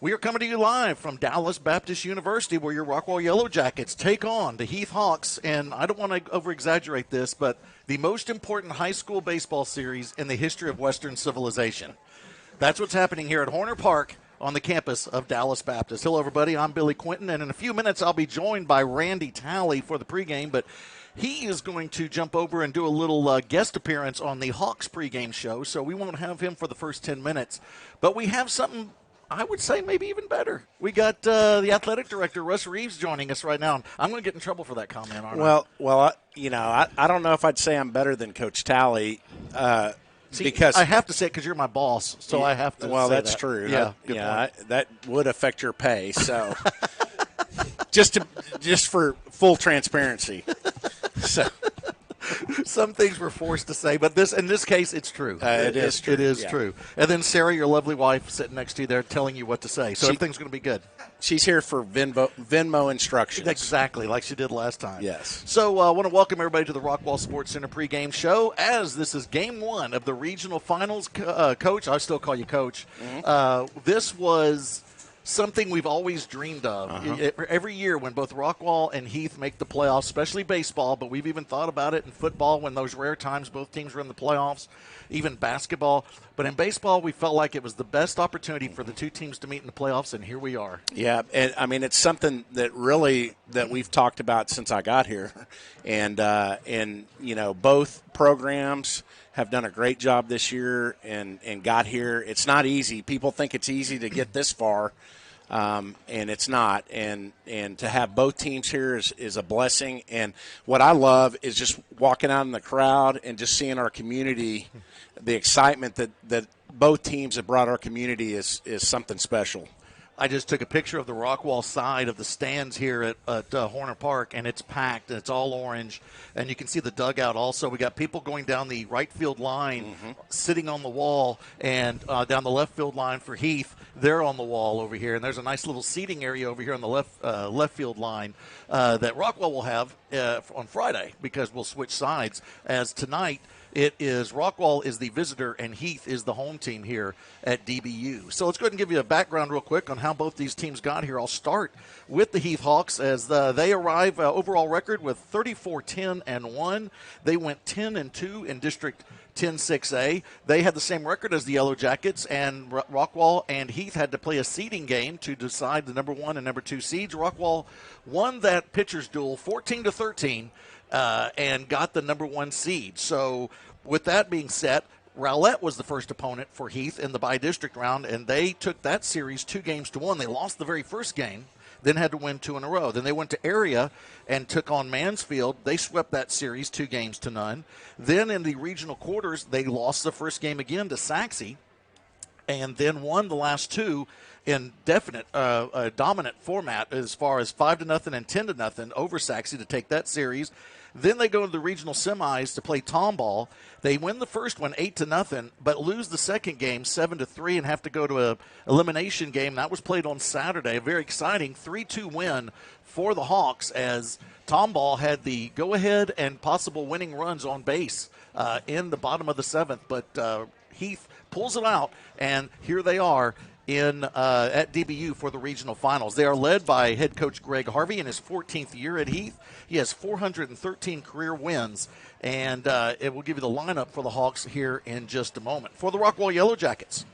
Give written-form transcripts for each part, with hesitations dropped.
We are coming to you live from Dallas Baptist University, where your Rockwall Yellow Jackets take on the Heath Hawks. And I don't want to over-exaggerate this, but the most important high school baseball series in the history of Western civilization. That's what's happening here at Horner Park on the campus of Dallas Baptist. Hello, everybody. I'm Billy Quinton, and in a few minutes I'll be joined by Randy Talley for the pregame, but he is going to jump over and do a little guest appearance on the Hawks pregame show, so we won't have him for the first 10 minutes. But we have something, I would say, maybe even better. We got the athletic director, Russ Reeves, joining us right now. I'm going to get in trouble for that comment, aren't I? Well, I don't know if I'd say I'm better than Coach Talley. Because I have to say it because you're my boss, so I have to. Well, say that's that. true. Yeah, that would affect your pay. So, just for full transparency. So, some things we're forced to say, but in this case, it's true. It is true. It is true. And then Sarah, your lovely wife, sitting next to you there, telling you what to say. So everything's going to be good. She's here for Venmo instructions. Exactly, like she did last time. Yes. So I want to welcome everybody to the Rockwall Sports Center pregame show, as this is game one of the regional finals. Coach, I still call you Coach. Mm-hmm. This was something we've always dreamed of. Every year when both Rockwall and Heath make the playoffs, especially baseball, but we've even thought about it in football when those rare times both teams were in the playoffs, even basketball. But in baseball, we felt like it was the best opportunity for the two teams to meet in the playoffs, and here we are. Yeah, and I mean, it's something that we've talked about since I got here. And both programs have done a great job this year and got here. It's not easy. People think it's easy to get this far, and it's not. And to have both teams here is a blessing. And what I love is just walking out in the crowd and just seeing our community, the excitement that both teams have brought our community is something special. I just took a picture of the Rockwall side of the stands here at Horner Park, and it's packed, and it's all orange. And you can see the dugout also. We got people going down the right field line, sitting on the wall, and down the left field line for Heath. They're on the wall over here. And there's a nice little seating area over here on the left field line that Rockwall will have on Friday, because we'll switch sides, as tonight it is Rockwall is the visitor and Heath is the home team here at DBU. So let's go ahead and give you a background real quick on how both these teams got here. I'll start with the Heath Hawks as they arrive overall record with 34-10-1. They went 10-2 in District 10-6A. They had the same record as the Yellow Jackets, and Rockwall and Heath had to play a seeding game to decide the number 1 and number 2 seeds. Rockwall won that pitcher's duel 14-13. And got the number 1 seed. So with that being said, Rowlett was the first opponent for Heath in the by-district round, and they took that series 2-1. They lost the very first game, then had to win 2 in a row. Then they went to area and took on Mansfield. They swept that series 2-0. Then in the regional quarters, they lost the first game again to Saxe, and then won the last 2 in dominant format as far as 5-0 and 10-0 over Saxe to take that series. Then they go to the regional semis to play Tomball. They win the first one 8-0, but lose the second game 7-3 and have to go to an elimination game. That was played on Saturday. A very exciting 3-2 win for the Hawks, as Tomball had the go-ahead and possible winning runs on base in the bottom of the 7th. But Heath pulls it out, and here they are at DBU for the regional finals. They are led by head coach Greg Harvey in his 14th year at Heath. He has 413 career wins, and it will give you the lineup for the Hawks here in just a moment. For the Rockwall Yellow Jackets,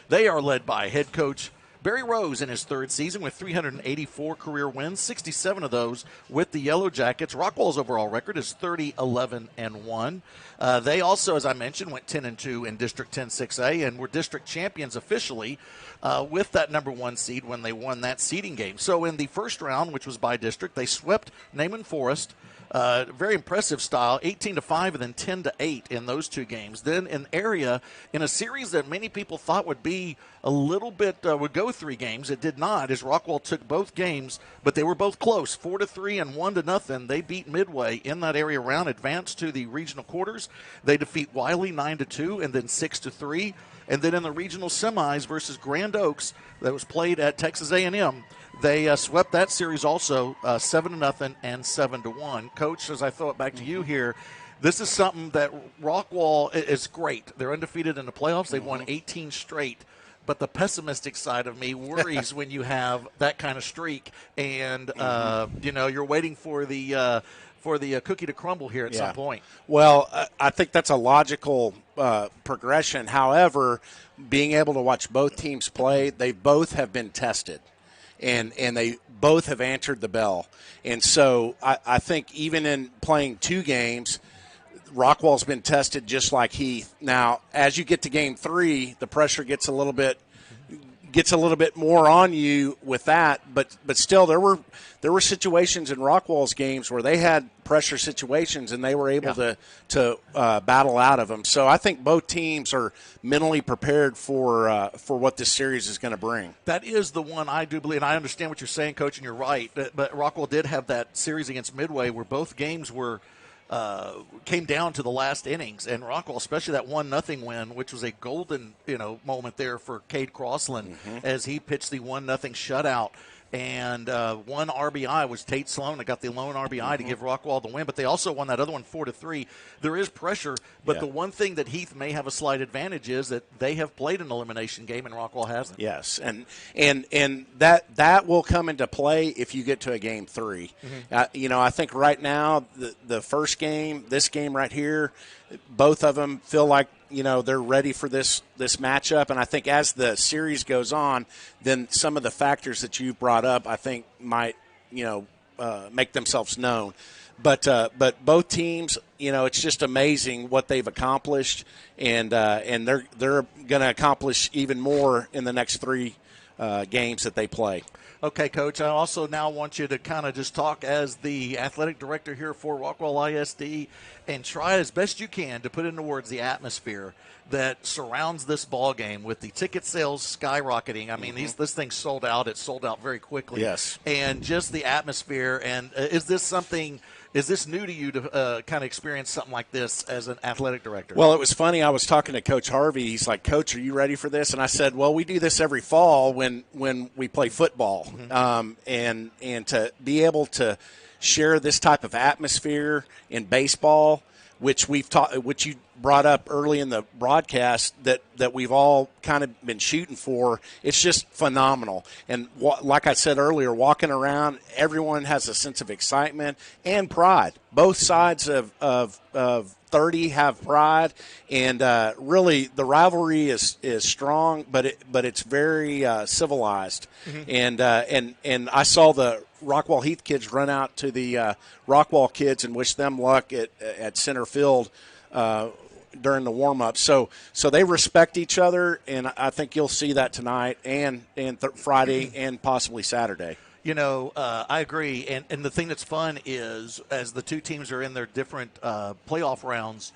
they are led by head coach Barry Rose in his 3rd season with 384 career wins, 67 of those with the Yellow Jackets. Rockwall's overall record is 30-11-1. They also, as I mentioned, went 10-2 in District 10-6A and were district champions officially with that number 1 seed when they won that seeding game. So in the first round, which was by district, they swept Naaman Forest. Very impressive style, 18-5 and then 10-8 in those 2 games. Then in area, in a series that many people thought would be a little bit, would go 3 games, it did not, as Rockwall took both games, but they were both close, 4-3 and 1-0. They beat Midway in that area round, advanced to the regional quarters. They defeat Wiley 9-2 and then 6-3. And then in the regional semis versus Grand Oaks that was played at Texas A&M, they swept that series also 7-0 and 7-1. Coach, as I throw it back to you here, this is something that Rockwall is great. They're undefeated in the playoffs. They've won 18 straight. but the pessimistic side of me worries when you have that kind of streak, and you're waiting for the cookie to crumble here at some point. Well, I think that's a logical progression. However, being able to watch both teams play, they both have been tested, and they both have answered the bell. And so I think even in playing 2 games, Rockwall's been tested just like Heath. Now, as you get to game 3, the pressure gets a little bit more on you with that, but still there were situations in Rockwall's games where they had pressure situations and they were able to battle out of them. So I think both teams are mentally prepared for what this series is going to bring. That is the one I do believe, and I understand what you're saying, Coach, and you're right. But Rockwall did have that series against Midway where both games came down to the last innings, and Rockwall, especially that 1-0 win, which was a golden moment there for Cade Crossland as he pitched the 1-0 shutout. And 1 RBI was Tate Sloan that got the lone RBI to give Rockwall the win, but they also won that other one 4-3. There is pressure, but the one thing that Heath may have a slight advantage is that they have played an elimination game and Rockwall hasn't. Yes, and that will come into play if you get to a game 3. I think right now the first game, this game right here, both of them feel like they're ready for this matchup, and I think as the series goes on, then some of the factors that you've brought up, I think might make themselves known. But both teams, it's just amazing what they've accomplished, and they're going to accomplish even more in the next 3 games that they play. Okay, Coach, I also now want you to kind of just talk as the athletic director here for Rockwall ISD and try as best you can to put into words the atmosphere that surrounds this ball game with the ticket sales skyrocketing. I mean, this thing sold out. It sold out very quickly. Yes. And just the atmosphere. And is this new to you to kind of experience something like this as an athletic director? Well, it was funny. I was talking to Coach Harvey. He's like, Coach, are you ready for this? And I said, well, we do this every fall when we play football. And to be able to share this type of atmosphere in baseball, which you brought up early in the broadcast, that we've all kind of been shooting for. It's just phenomenal. And like I said earlier, walking around, everyone has a sense of excitement and pride. Both sides of 30 have pride, and really the rivalry is strong, but it's very civilized. And I saw the Rockwall Heath kids run out to the Rockwall kids and wish them luck at center field during the warm-up. So they respect each other, and I think you'll see that tonight and Friday and possibly Saturday. I agree. And the thing that's fun is as the two teams are in their different playoff rounds,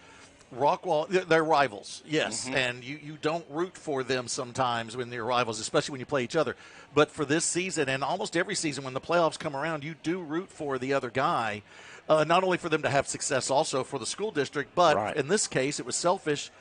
Rockwall, they're rivals, yes, and you don't root for them sometimes when they're rivals, especially when you play each other. But for this season and almost every season when the playoffs come around, you do root for the other guy, not only for them to have success, also for the school district, but in this case it was selfish.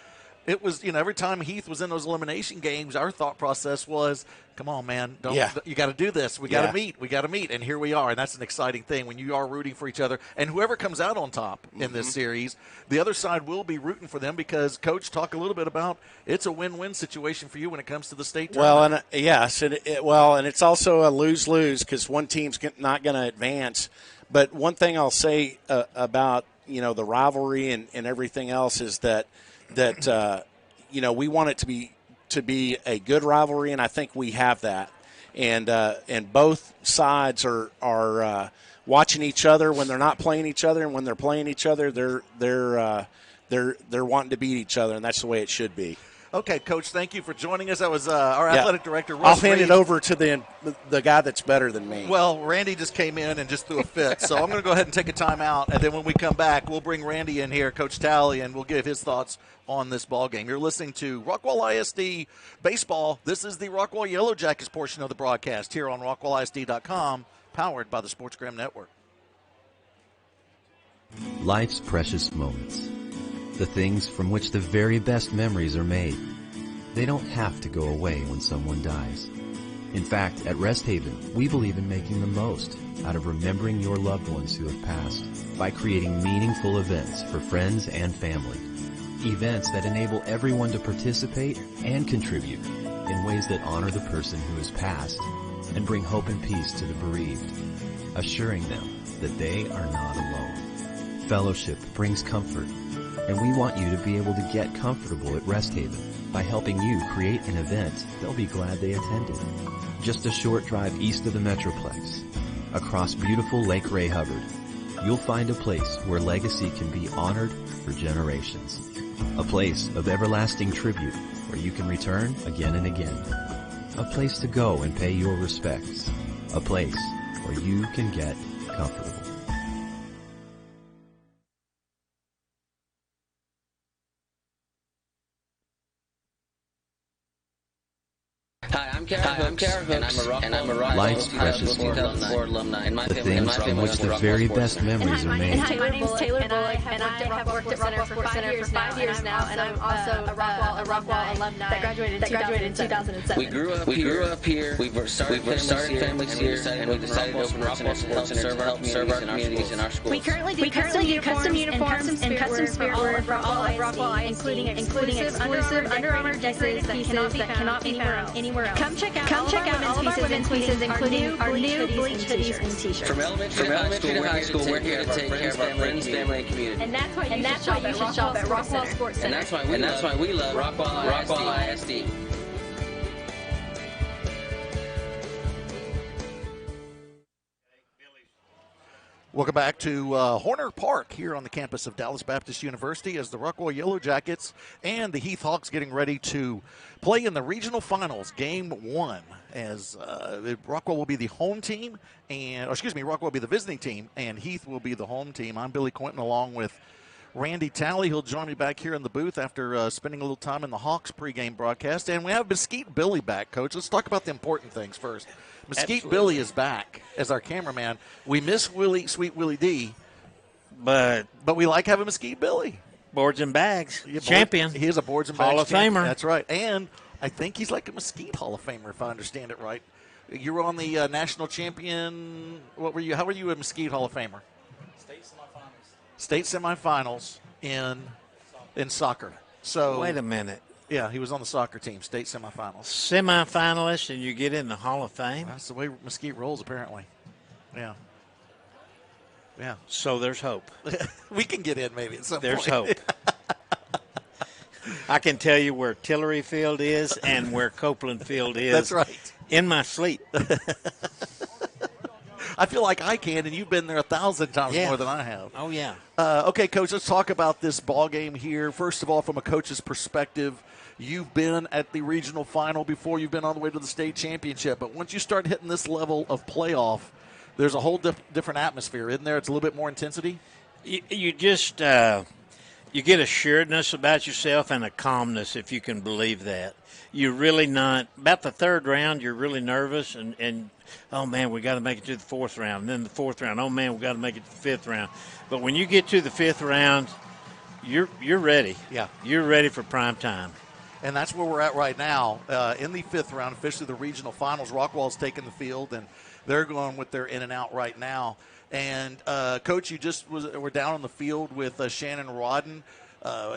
It was, every time Heath was in those elimination games, our thought process was, come on, man, you got to do this. We got to meet, and here we are. And that's an exciting thing when you are rooting for each other. And whoever comes out on top in this series, the other side will be rooting for them because, Coach, talk a little bit about it's a win-win situation for you when it comes to the state tournament. Well, and it's also a lose-lose because one team's not going to advance. But one thing I'll say about, the rivalry and everything else is that we want it to be a good rivalry, and I think we have that. And both sides are watching each other when they're not playing each other, and when they're playing each other, they're wanting to beat each other, and that's the way it should be. Okay, Coach, thank you for joining us. That was our athletic director, Russ I'll hand Reed. it over to the guy that's better than me. Well, Randy just came in and just threw a fit, so I'm going to go ahead and take a timeout, and then when we come back, we'll bring Randy in here, Coach Talley, and we'll give his thoughts on this ball game. You're listening to Rockwall ISD Baseball. This is the Rockwall Yellow Jackets portion of the broadcast here on RockwallISD.com, powered by the SportsGram Network. Life's precious moments. The things from which the very best memories are made. They don't have to go away when someone dies. In fact, at Rest Haven, we believe in making the most out of remembering your loved ones who have passed by creating meaningful events for friends and family. Events that enable everyone to participate and contribute in ways that honor the person who has passed and bring hope and peace to the bereaved, assuring them that they are not alone. Fellowship brings comfort, and we want you to be able to get comfortable at Rest Haven by helping you create an event they'll be glad they attended. Just a short drive east of the Metroplex, across beautiful Lake Ray Hubbard, you'll find a place where legacy can be honored for generations. A place of everlasting tribute where you can return again and again. A place to go and pay your respects. A place where you can get comfortable. Hi, I'm Kara Hooks, and I'm a Rockwall Life's precious 2004 alumni. And my The family, things from which the very best memories are made. Hi, my name's Taylor Bullock, and I have worked at Rockwall Sports Center for 5 years now, and I'm also a Rockwall alumni that graduated in 2007. We grew up here. We've started families here, and we decided to open Rockwall Sports Center to help serve our communities and our schools. We currently do custom uniforms and custom spirit wear for all of Rockwall, including exclusive Under Armour decorated pieces that cannot be found anywhere else. Come check out all of our women's pieces, including our new bleach hoodies and t-shirts. From elementary to high school, we're here to take care of our friends, family, and community. And that's why you should shop at Rockwall Sports Center. And that's why we love Rockwall ISD. Welcome back to Horner Park here on the campus of Dallas Baptist University as the Rockwall Yellow Jackets and the Heath Hawks getting ready to play in the regional finals, game 1, as Rockwall will be the home team, Rockwall will be the visiting team, and Heath will be the home team. I'm Billy Quinton along with Randy Talley. He'll join me back here in the booth after spending a little time in the Hawks pregame broadcast. And we have Mesquite Billy back, Coach. Let's talk about the important things first. Mesquite Absolutely. Billy is back as our cameraman. We miss Sweet Willie D, But but we like having Mesquite Billy. boards and bags, Yeah, champion. He is a boards and Hall bags of champion. Famer. That's right. And I think he's like a Mesquite Hall of Famer, if I understand it right. You were on the national champion. What were you? How were you a Mesquite Hall of Famer? State semifinals in soccer. So Wait a minute. yeah, he was on the soccer team, state semifinals. Semi-finalist and you get in the Hall of Fame? That's the way Mesquite rolls, apparently. Yeah. Yeah. So there's hope. We can get in maybe at some There's point. hope. I can tell you where Tillery Field is and where Copeland Field is. That's right. In my sleep. I feel like I can, and you've been there 1,000 times Yeah. more than I have. Oh, yeah. Okay, Coach, let's talk about this ball game here. First of all, from a coach's perspective, you've been at the regional final before. You've been on the way to the state championship. But once you start hitting this level of playoff, there's a whole different atmosphere, isn't there? It's a little bit more intensity. You just you get assuredness about yourself and a calmness, if you can believe that. You're really not – about the third round, you're really nervous and oh, man, we got to make it to the fourth round. And then the fourth round, oh, man, we got to make it to the fifth round. But when you get to the fifth round, you're ready. Yeah. You're ready for prime time. And that's where we're at right now. In the fifth round, officially the regional finals, Rockwall's taking the field, and they're going with their in and out right now. And, Coach, you just were down on the field with Shannon Rodden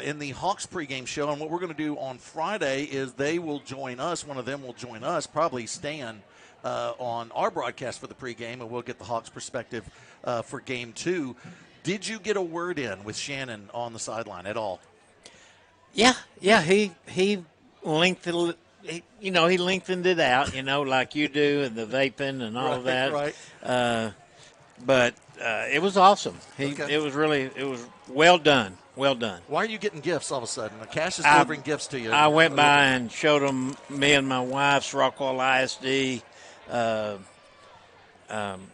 in the Hawks pregame show. And what we're going to do on Friday is they will join us. One of them will join us, probably Stan, on our broadcast for the pregame, and we'll get the Hawks' perspective for Game 2. Did you get a word in with Shannon on the sideline at all? Yeah, he lengthened, he lengthened it out, like you do, and the vaping and all of that. Right. But it was awesome. Okay. It was well done. Well done. Why are you getting gifts all of a sudden? Cash is delivering gifts to you. I went by and showed them me and my wife's Rockwall ISD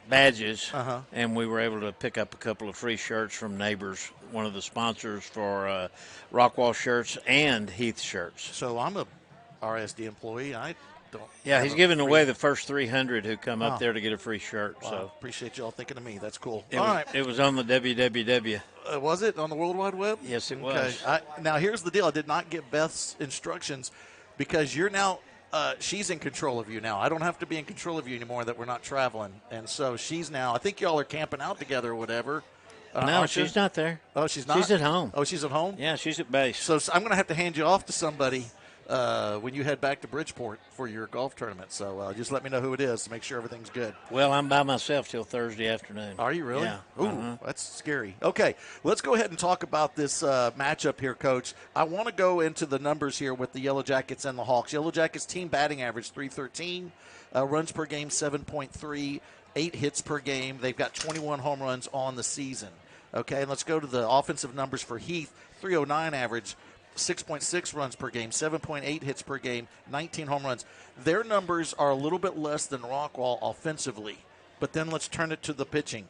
badges, and we were able to pick up a couple of free shirts from neighbors, one of the sponsors for Rockwall shirts and Heath shirts. So I'm a RSD employee. I don't. Yeah, he's giving away the first 300 who come up there to get a free shirt. Wow, So appreciate you all thinking of me. That's cool. it All was, right. it was on the WWW. Was it on the World Wide Web? Yes, it Okay. was. Now, here's the deal. I did not get Beth's instructions because you're now she's in control of you now. I don't have to be in control of you anymore that we're not traveling. And so she's now – I think y'all are camping out together or whatever. No, aren't you? she's not there. Oh, she's not? She's at home. Oh, she's at home? Yeah, she's at base. So I'm going to have to hand you off to somebody when you head back to Bridgeport for your golf tournament. So just let me know who it is to make sure everything's good. Well, I'm by myself till Thursday afternoon. Are you really? Yeah. Ooh, that's scary. Okay, let's go ahead and talk about this matchup here, Coach. I want to go into the numbers here with the Yellow Jackets and the Hawks. Yellow Jackets team batting average 313, runs per game 7.3, 8 hits per game. They've got 21 home runs on the season. Okay, and let's go to the offensive numbers for Heath. 309 average, 6.6 runs per game, 7.8 hits per game, 19 home runs. Their numbers are a little bit less than Rockwall offensively. But then let's turn it to the pitching.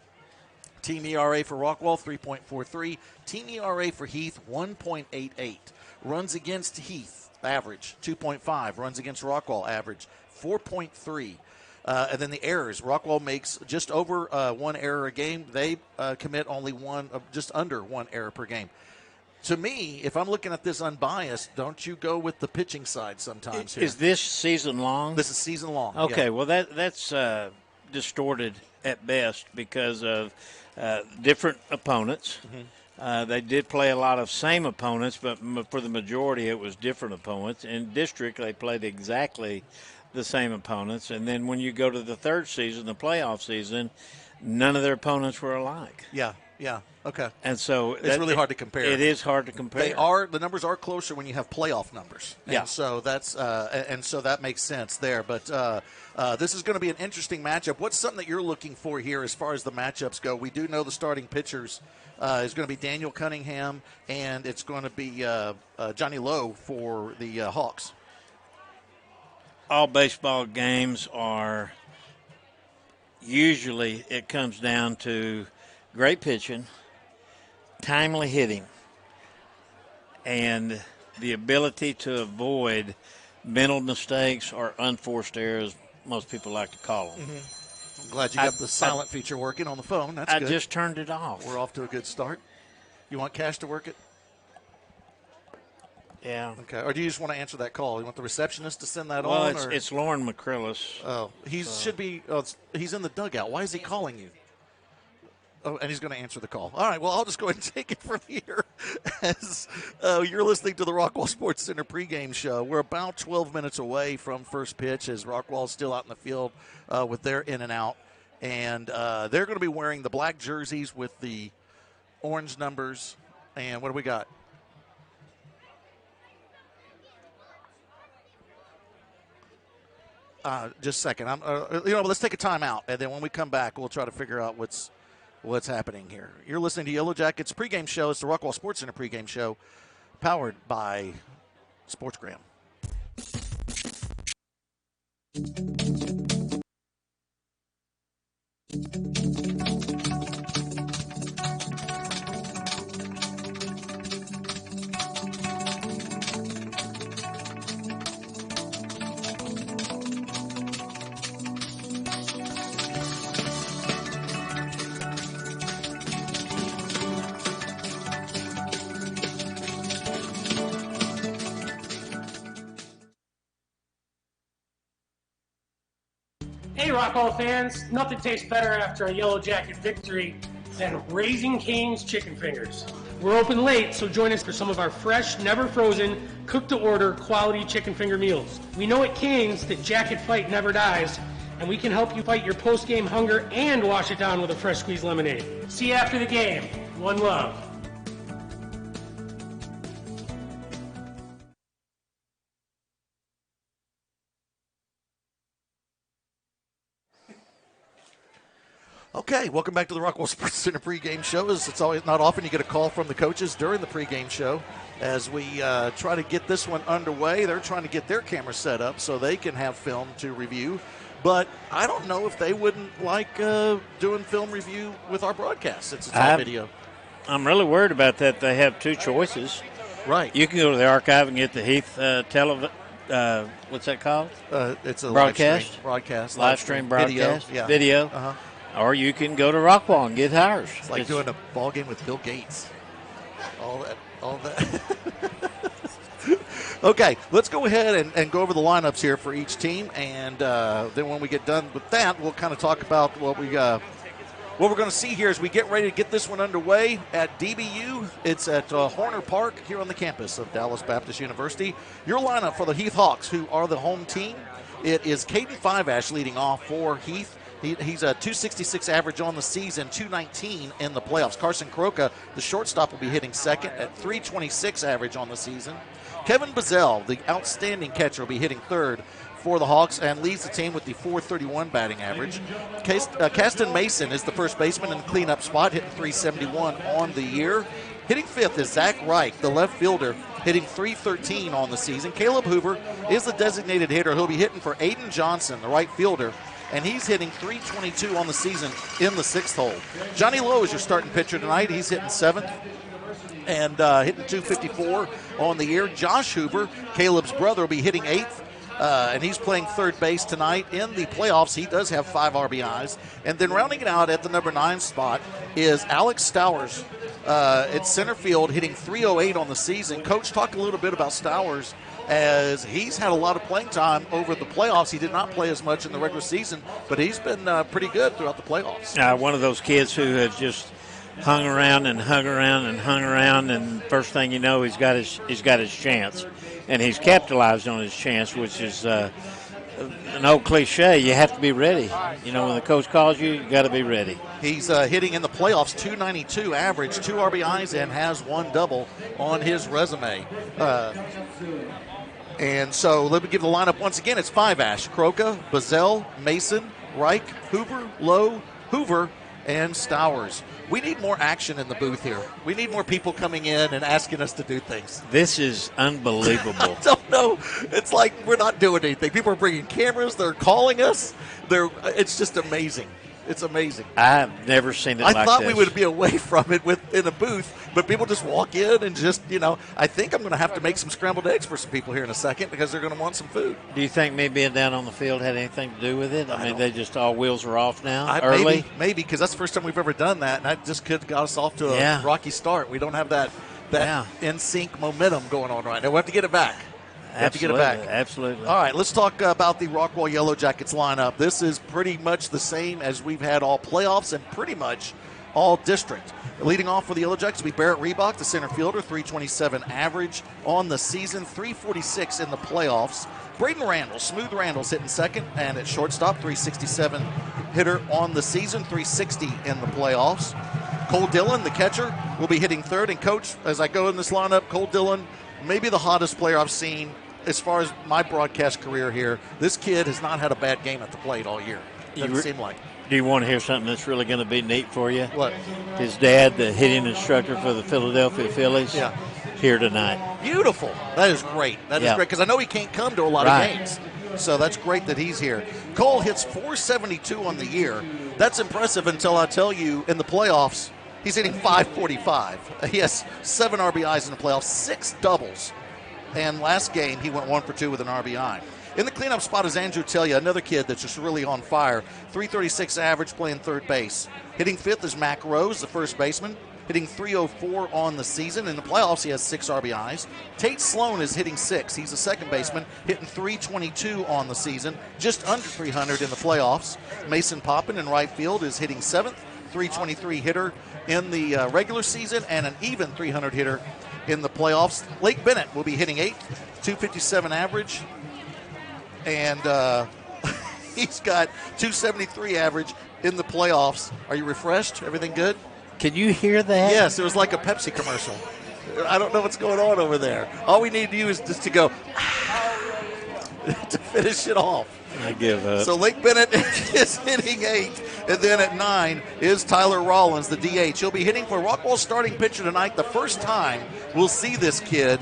Team ERA for Rockwall, 3.43. Team ERA for Heath, 1.88. Runs against Heath, average, 2.5. Runs against Rockwall, average, 4.3. And then the errors. Rockwall makes just over 1 error a game. They commit only just under 1 error per game. To me, if I'm looking at this unbiased, don't you go with the pitching side sometimes here? Is this season long? This is season long. Okay, yeah. well, that's distorted at best because of different opponents. Mm-hmm. They did play a lot of same opponents, but for the majority it was different opponents. In district, they played exactly the same opponents. And then when you go to the third season, the playoff season, none of their opponents were alike. Yeah. Okay. And so it's really hard to compare. It is hard to compare. The numbers are closer when you have playoff numbers. Yeah. And so that makes sense there. But this is going to be an interesting matchup. What's something that you're looking for here as far as the matchups go? We do know the starting pitchers is going to be Daniel Cunningham, and it's going to be Johnny Lowe for the Hawks. All baseball games are usually it comes down to great pitching, timely hitting, and the ability to avoid mental mistakes or unforced errors, most people like to call them. Mm-hmm. I'm glad you got the silent feature working on the phone. That's good. I just turned it off. We're off to a good start. You want Cash to work it? Yeah. Okay. Or do you just want to answer that call? You want the receptionist to send that on? Well, it's Lauren McCrillis. Oh, should be. He's in the dugout. Why is he calling you? Oh, and he's going to answer the call. All right, well, I'll just go ahead and take it from here as you're listening to the Rockwall Sports Center pregame show. We're about 12 minutes away from first pitch as Rockwall's still out in the field with their in and out. And they're going to be wearing the black jerseys with the orange numbers. And what do we got? Just a second. Let's take a timeout, and then when we come back, we'll try to figure out what's happening here. You're listening to Yellow Jackets pregame show. It's the Rockwall Sports Center pregame show, powered by SportsGram. Hey, Rockwall fans, nothing tastes better after a Yellow Jacket victory than Raising Cane's Chicken Fingers. We're open late, so join us for some of our fresh, never frozen, cook-to-order quality chicken finger meals. We know at Cane's that Jacket Fight never dies, and we can help you fight your post-game hunger and wash it down with a fresh squeezed lemonade. See you after the game. One love. Okay, welcome back to the Rockwall Sports Center pregame show. It's always not often you get a call from the coaches during the pregame show as we try to get this one underway. They're trying to get their camera set up so they can have film to review. But I don't know if they wouldn't like doing film review with our broadcast. It's all video. I'm really worried about that. They have two choices. Right. You can go to the archive and get the Heath what's that called? It's a broadcast. Live stream broadcast. Video. Yeah. Video. Uh-huh. Or you can go to Rockwall and get ours. It's like doing a ball game with Bill Gates. All that. Okay, let's go ahead and go over the lineups here for each team, and then when we get done with that, we'll kind of talk about what we What we're going to see here as we get ready to get this one underway at DBU. It's at Horner Park here on the campus of Dallas Baptist University. Your lineup for the Heath Hawks, who are the home team. It is Caden Fiveash leading off for Heath. He's a 266 average on the season, 219 in the playoffs. Carson Croca, the shortstop, will be hitting second at 326 average on the season. Kevin Bazell, the outstanding catcher, will be hitting third for the Hawks and leads the team with the 431 batting average. Caston Mason is the first baseman in the cleanup spot, hitting 371 on the year. Hitting fifth is Zach Reich, the left fielder, hitting 313 on the season. Caleb Hoover is the designated hitter. He'll be hitting for Aiden Johnson, the right fielder, and he's hitting 322 on the season in the sixth hole. Johnny Lowe is your starting pitcher tonight. He's hitting seventh and hitting 254 on the year. Josh Hoover, Caleb's brother, will be hitting eighth. And he's playing third base tonight. In the playoffs, he does have 5 RBIs. And then rounding it out at the number 9 spot is Alex Stowers at center field, hitting 308 on the season. Coach, talk a little bit about Stowers, as he's had a lot of playing time over the playoffs. He did not play as much in the regular season, but he's been pretty good throughout the playoffs. One of those kids who has just hung around, and first thing you know, he's got his chance. And he's capitalized on his chance, which is an old cliche. You have to be ready. You know, when the coach calls you, you got to be ready. He's hitting in the playoffs 292 average, 2 RBIs, and has 1 double on his resume. And so let me give the lineup once again. It's Fiveash, Croca, Bazell, Mason, Reich, Hoover, Lowe, Hoover, and Stowers. We need more action in the booth here. We need more people coming in and asking us to do things. This is unbelievable. I don't know. It's like we're not doing anything. People are bringing cameras. They're calling us. It's just amazing. It's amazing. I've never seen it like this. I thought we would be away from it in a booth, but people just walk in and just, I think I'm going to have to make some scrambled eggs for some people here in a second because they're going to want some food. Do you think me being down on the field had anything to do with it? I mean, they just all wheels are off now early? Maybe, because that's the first time we've ever done that, and that just could got us off to a rocky start. We don't have that in-sync momentum going on right now. We have to get it back. Absolutely. All right, let's talk about the Rockwall Yellow Jackets lineup. This is pretty much the same as we've had all playoffs and pretty much all district. Leading off for the Yellow Jackets will be Barrett Reebok, the center fielder, 327 average on the season, 346 in the playoffs. Braden Randall, Smooth Randall's hitting second, and at shortstop, 367 hitter on the season, 360 in the playoffs. Cole Dillon, the catcher, will be hitting third. And, Coach, as I go in this lineup, Cole Dillon, maybe the hottest player I've seen as far as my broadcast career here. This kid has not had a bad game at the plate all year. Doesn't seem like. Do you want to hear something that's really going to be neat for you? What? His dad, the hitting instructor for the Philadelphia Phillies, here tonight. Beautiful. That is great. That is great because I know he can't come to a lot of games. So that's great that he's here. Cole hits 472 on the year. That's impressive until I tell you in the playoffs, he's hitting 545. He has 7 RBIs in the playoffs, 6 doubles. And last game, he went 1 for 2 with an RBI. In the cleanup spot is Andrew Telia, another kid that's just really on fire. 336 average, playing third base. Hitting fifth is Mac Rose, the first baseman, hitting 304 on the season. In the playoffs, he has 6 RBIs. Tate Sloan is hitting 6. He's the second baseman, hitting 322 on the season, just under 300 in the playoffs. Mason Poppin in right field is hitting 7th, 323 hitter in the regular season, and an even 300 hitter in the playoffs. Lake Bennett will be hitting 8th, 257 average, and he's got 273 average in the playoffs. Are you refreshed? Everything good? Can you hear that? Yes, it was like a Pepsi commercial. I don't know what's going on over there. All we need to do is just to go to finish it off. I give up. So Lake Bennett is hitting 8, and then at 9 is Tyler Rollins, the DH. He'll be hitting for Rockwall's starting pitcher tonight. The first time we'll see this kid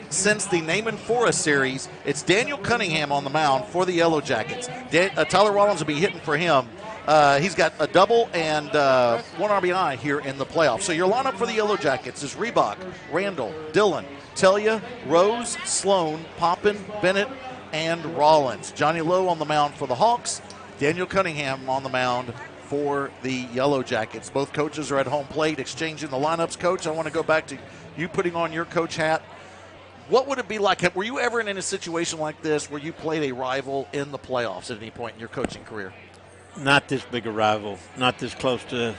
since the Naaman Forest series. It's Daniel Cunningham on the mound for the Yellow Jackets. Tyler Rollins will be hitting for him. He's got a double and 1 RBI here in the playoffs. So your lineup for the Yellow Jackets is Reebok, Randall, Dillon, Telia, Rose, Sloan, Poppin, Bennett, and Rollins. Johnny Lowe on the mound for the Hawks. Daniel Cunningham on the mound for the Yellow Jackets. Both coaches are at home plate exchanging the lineups. Coach, I want to go back to you putting on your coach hat. What would it be like? Were you ever in a situation like this where you played a rival in the playoffs at any point in your coaching career? Not this big a rival. Not this close to.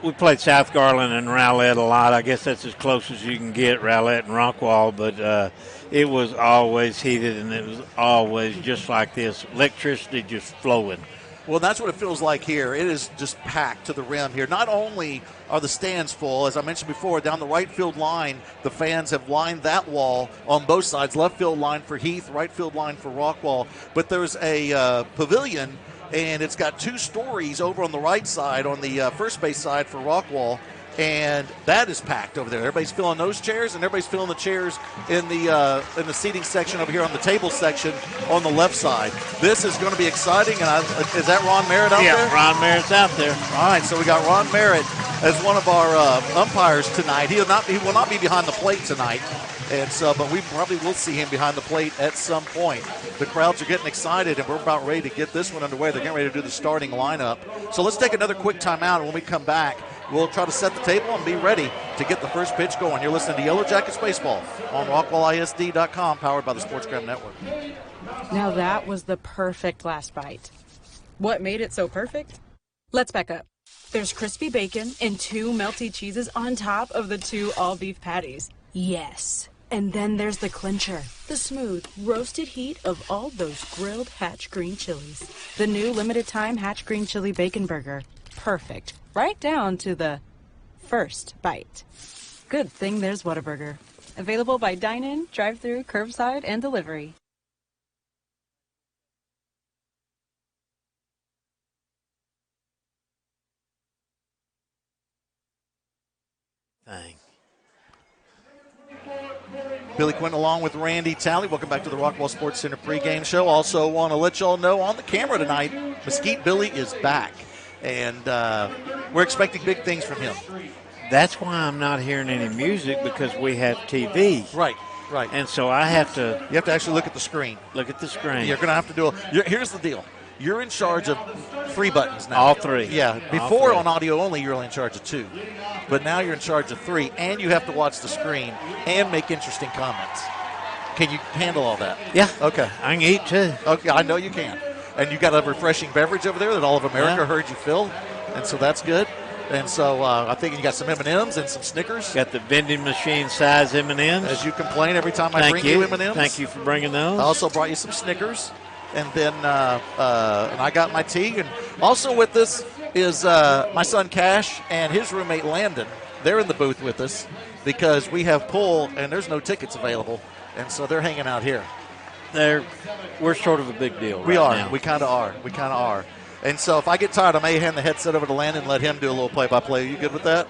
We played South Garland and Rowlett a lot. I guess that's as close as you can get, Rowlett and Rockwall. But it was always heated, and it was always just like this. Electricity just flowing. Well, that's what it feels like here. It is just packed to the rim here. Not only are the stands full, as I mentioned before, down the right field line, the fans have lined that wall on both sides. Left field line for Heath, right field line for Rockwall. But there's a pavilion, and it's got 2 stories over on the right side, on the first base side for Rockwall. And that is packed over there. Everybody's filling those chairs, and everybody's filling the chairs in the seating section over here on the table section on the left side. This is going to be exciting. And is that Ron Merritt out there? Yeah, Ron Merritt's out there. All right, so we got Ron Merritt as one of our umpires tonight. He will not be behind the plate tonight, and so but we probably will see him behind the plate at some point. The crowds are getting excited, and we're about ready to get this one underway. They're getting ready to do the starting lineup. So let's take another quick timeout, and when we come back, we'll try to set the table and be ready to get the first pitch going. You're listening to Yellow Jackets Baseball on RockwallISD.com, powered by the SportsGram Network. Now that was the perfect last bite. What made it so perfect? Let's back up. There's crispy bacon and 2 melty cheeses on top of the 2 all-beef patties. Yes. And then there's the clincher, the smooth, roasted heat of all those grilled Hatch green chilies. The new limited-time Hatch green chili bacon burger. Perfect. Right down to the first bite. Good thing there's Whataburger. Available by dine-in, drive-thru, curbside, and delivery. Thing. Billy Quinton along with Randy Talley. Welcome back to the Rockwall Sports Center pregame show. Also want to let y'all know on the camera tonight, Mesquite Billy is back. And we're expecting big things from him. That's why I'm not hearing any music, because we have TV. Right. And so I have to... You have to actually look at the screen. Look at the screen. You're going to have to do here's the deal. You're in charge of 3 buttons now. All 3. Yeah. Before on audio only, you're only in charge of 2. But now you're in charge of 3, and you have to watch the screen and make interesting comments. Can you handle all that? Yeah. Okay. I can eat, too. Okay, I know you can. And you got a refreshing beverage over there that all of America heard you fill, and so that's good. And so I think you got some M&Ms and some Snickers. Got the vending machine size M&Ms. As you complain every time I bring you M&Ms. Thank you for bringing those. I also brought you some Snickers. And then and I got my tea. And also with us is my son Cash and his roommate Landon. They're in the booth with us because we have pool and there's no tickets available. And so they're hanging out here. We're sort of a big deal We are. now. We kind of are. And so if I get tired, I may hand the headset over to Landon and let him do a little play-by-play. Are you good with that?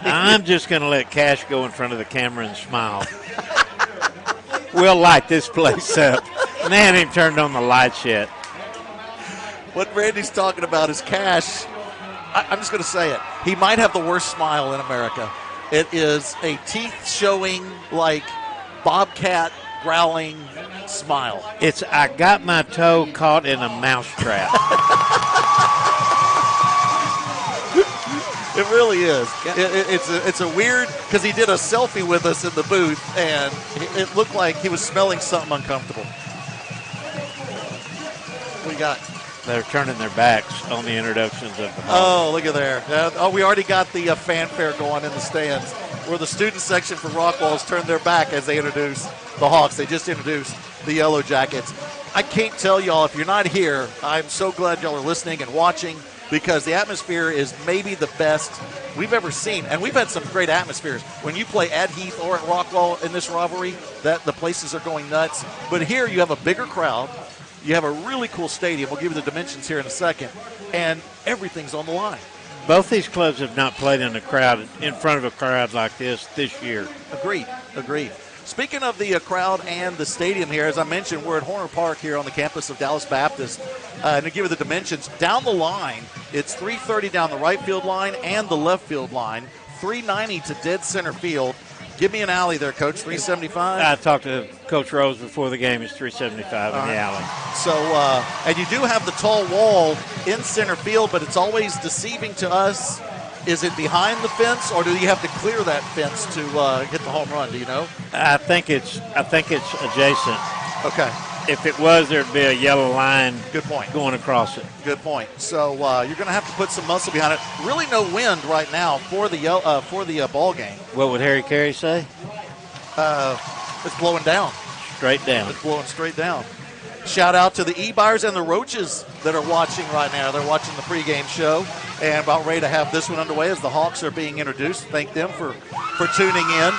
I'm just going to let Cash go in front of the camera and smile. We'll light this place up. And they haven't even turned on the lights yet. What Randy's talking about is Cash. I'm just going to say it. He might have the worst smile in America. It is a teeth-showing, like, bobcat growling smile. It's I got my toe caught in a mousetrap. It really is. It's a weird, because he did a selfie with us in the booth, and it looked like he was smelling something uncomfortable. What do you got? They're turning their backs on the introductions of the Hawks. Oh, look at there. We already got the fanfare going in the stands, where the student section for Rockwall's turned their back as they introduced the Hawks. They just introduced the Yellow Jackets. I can't tell y'all, if you're not here, I'm so glad y'all are listening and watching, because the atmosphere is maybe the best we've ever seen. And we've had some great atmospheres. When you play at Heath or at Rockwall in this rivalry, that the places are going nuts. But here you have a bigger crowd. You have a really cool stadium. We'll give you the dimensions here in a second. And everything's on the line. Both these clubs have not played in front of a crowd like this year. Agreed. Speaking of the crowd and the stadium here, as I mentioned, we're at Horner Park here on the campus of Dallas Baptist. And to give you the dimensions, down the line, it's 330 down the right field line and the left field line, 390 to dead center field. Give me an alley there, Coach, 375? I talked to Coach Rose before the game. It's 375 in the alley. So, and you do have the tall wall in center field, but it's always deceiving to us. Is it behind the fence, or do you have to clear that fence to hit the home run? Do you know? I think it's adjacent. Okay. If it was, there'd be a yellow line. Good point. Going across it. Good point. So you're going to have to put some muscle behind it. Really, no wind right now for the ball game. What would Harry Carey say? It's blowing down. Straight down. It's blowing straight down. Shout out to the E-Buyers and the Roaches that are watching right now. They're watching the pregame show and about ready to have this one underway as the Hawks are being introduced. Thank them for tuning in.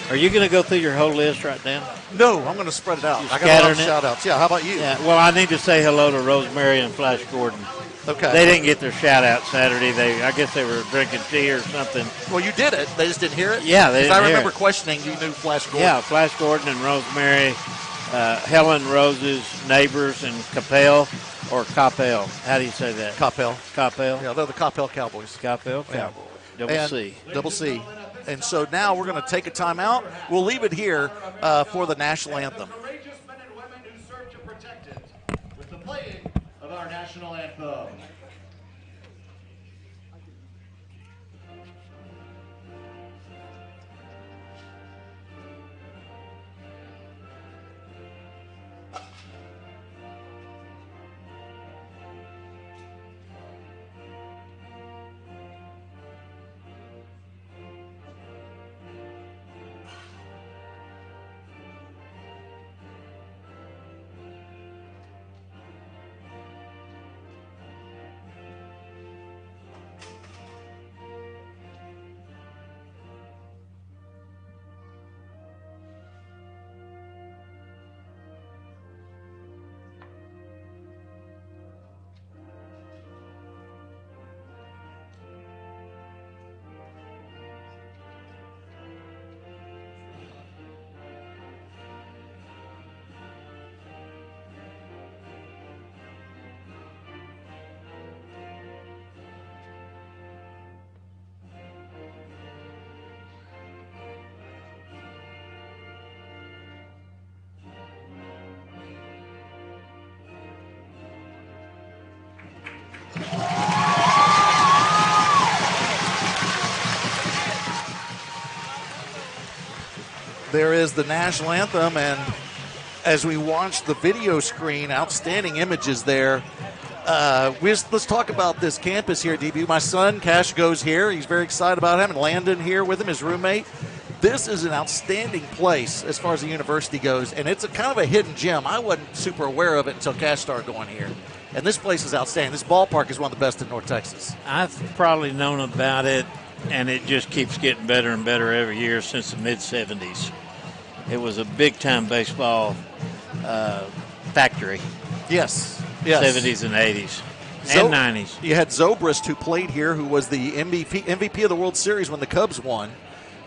Are you going to go through your whole list right now? No, I'm going to spread it out. You're I got a lot of scattering it? shout-outs. Yeah, how about you? Yeah. Well, I need to say hello to Rosemary and Flash Gordon. Okay. They didn't get their shout-out Saturday. I guess they were drinking tea or something. Well, you did it. They just didn't hear it? Yeah, they didn't I hear remember it. questioning you knew Flash Gordon. Yeah, Flash Gordon and Rosemary, Helen Rose's neighbors, and Capel or Coppell. How do you say that? Coppell. Coppell. Yeah, they're the Coppell Cowboys. Coppell Yeah. Cowboy. Double C. Double C. And so now we're going to take a timeout. We'll leave it here for the national anthem. Courageous men and women who serve to protect it with the playing of our national anthem. There is the national anthem, and as we watch the video screen, outstanding images there. Let's talk about this campus here, DB. My son, Cash, goes here. He's very excited about having Landon here with him, his roommate. This is an outstanding place as far as the university goes, and it's a kind of a hidden gem. I wasn't super aware of it until Cash started going here. And this place is outstanding. This ballpark is one of the best in North Texas. I've probably known about it, and it just keeps getting better and better every year since the mid-'70s. It was a big-time baseball factory. Yes. 70s and 80s and 90s. You had Zobrist, who played here, who was the MVP of the World Series when the Cubs won.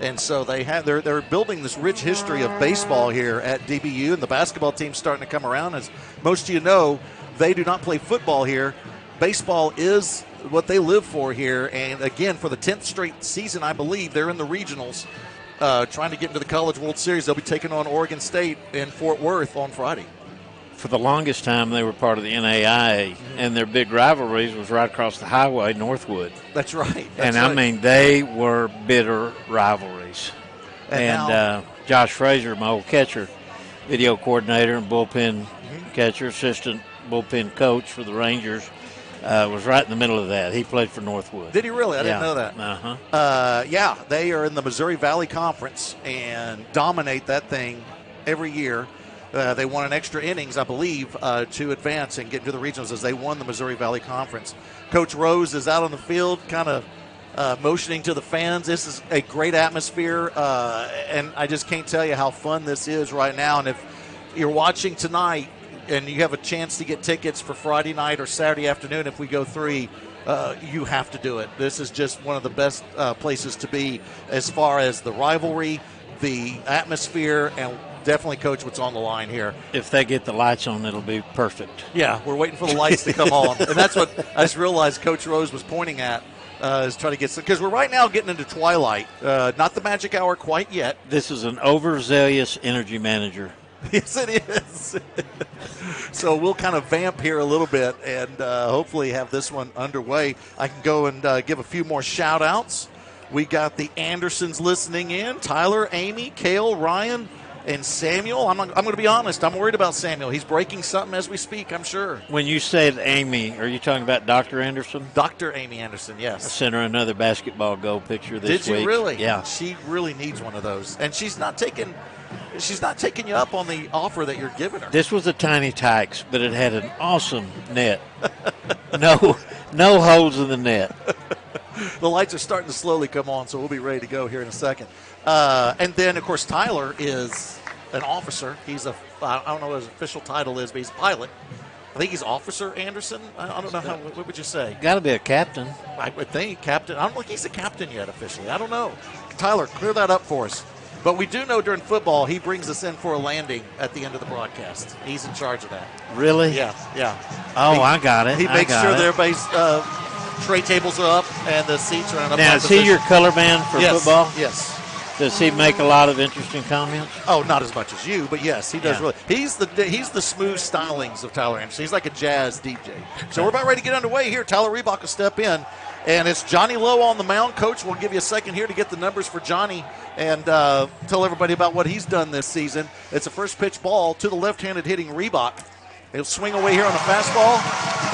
And so they're building this rich history of baseball here at DBU, and the basketball team's starting to come around. As most of you know, they do not play football here. Baseball is what they live for here. And, again, for the 10th straight season, I believe, they're in the regionals trying to get into the College World Series. They'll be taking on Oregon State in Fort Worth on Friday. For the longest time, they were part of the NAIA, and their big rivalries was right across the highway, Northwood. That's right. I mean, they were bitter rivalries. And Josh Frazier, my old catcher, video coordinator and bullpen catcher, assistant bullpen coach for the Rangers, was right in the middle of that. He played for Northwood. Did he really? I didn't know that. Uh-huh. They are in the Missouri Valley Conference and dominate that thing every year. They won an extra innings, I believe, to advance and get into the regionals as they won the Missouri Valley Conference. Coach Rose is out on the field kind of motioning to the fans. This is a great atmosphere, and I just can't tell you how fun this is right now. And if you're watching tonight and you have a chance to get tickets for Friday night or Saturday afternoon, if we go 3, you have to do it. This is just one of the best places to be as far as the rivalry, the atmosphere, and definitely, Coach, what's on the line here. If they get the lights on, it'll be perfect. Yeah, we're waiting for the lights to come on. And that's what I just realized Coach Rose was pointing at, is trying to get some, because we're right now getting into twilight. Not the magic hour quite yet. This is an overzealous energy manager. Yes, it is. So we'll kind of vamp here a little bit and hopefully have this one underway. I can go and give a few more shout-outs. We got the Andersons listening in. Tyler, Amy, Kale, Ryan, And Samuel, I'm going to be honest, I'm worried about Samuel. He's breaking something as we speak, I'm sure. When you said Amy, are you talking about Dr. Anderson? Dr. Amy Anderson, yes. I sent her another basketball goal picture this week. Did you really? Yeah. She really needs one of those. And she's not taking you up on the offer that you're giving her. This was a tiny Tykes, but it had an awesome net. No holes in the net. The lights are starting to slowly come on, so we'll be ready to go here in a second. And then, of course, Tyler is an officer. I don't know what his official title is, but he's a pilot. I think he's Officer Anderson. I don't know what would you say? Got to be a captain. I would think captain. I don't think he's a captain yet officially. I don't know. Tyler, clear that up for us. But we do know during football he brings us in for a landing at the end of the broadcast. He's in charge of that. Really? Yeah. Oh, I got it. He makes sure that everybody's tray tables are up and the seats are in a Now, is he your color man for football? Yes. Does he make a lot of interesting comments? Oh, not as much as you, but yes, he does really. He's the smooth stylings of Tyler Anderson. He's like a jazz DJ. So we're about ready to get underway here. Tyler Reebok will step in, and it's Johnny Lowe on the mound. Coach, we'll give you a second here to get the numbers for Johnny and tell everybody about what he's done this season. It's a first pitch ball to the left-handed hitting Reebok. He'll swing away here on a fastball,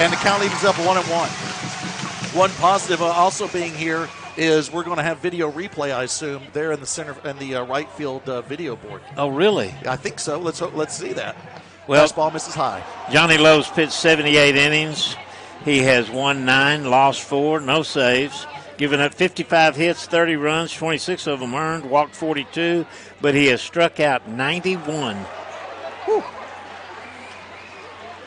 and the count evens up 1-1. One positive also being here is we're going to have video replay, I assume, there in the center and the right field video board. Oh, really? I think so. Let's see that. Well, fastball misses high. Johnny Lowe's pitched 78 innings. He has won 9, lost 4, no saves, given up 55 hits, 30 runs, 26 of them earned, walked 42, but he has struck out 91. Whew.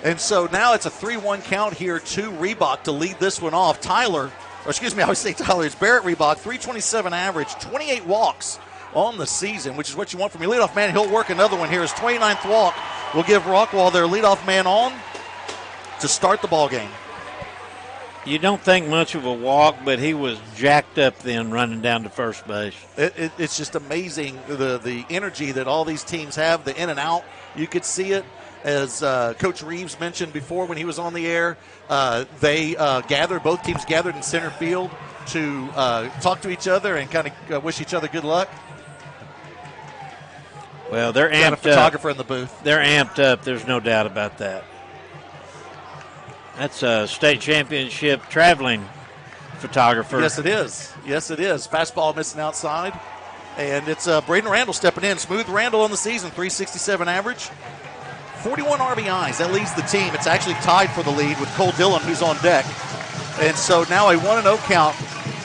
And so now it's a 3-1 count here to Reebok to lead this one off. I always say Tyler. It's Barrett Reebok, 327 average, 28 walks on the season, which is what you want from your leadoff man. He'll work another one here. His 29th walk will give Rockwall their leadoff man on to start the ball game. You don't think much of a walk, but he was jacked up then running down to first base. It's just amazing the energy that all these teams have, the in and out. You could see it. As Coach Reeves mentioned before when he was on the air, both teams gathered in center field to talk to each other and kind of wish each other good luck. Well, they're amped up. Got a photographer in the booth. They're amped up. There's no doubt about that. That's a state championship traveling photographer. Yes, it is. Fastball missing outside. And it's Braden Randall stepping in. Smooth Randall on the season, 367 average. 41 RBIs. That leads the team. It's actually tied for the lead with Cole Dillon, who's on deck. And so now a 1-0 count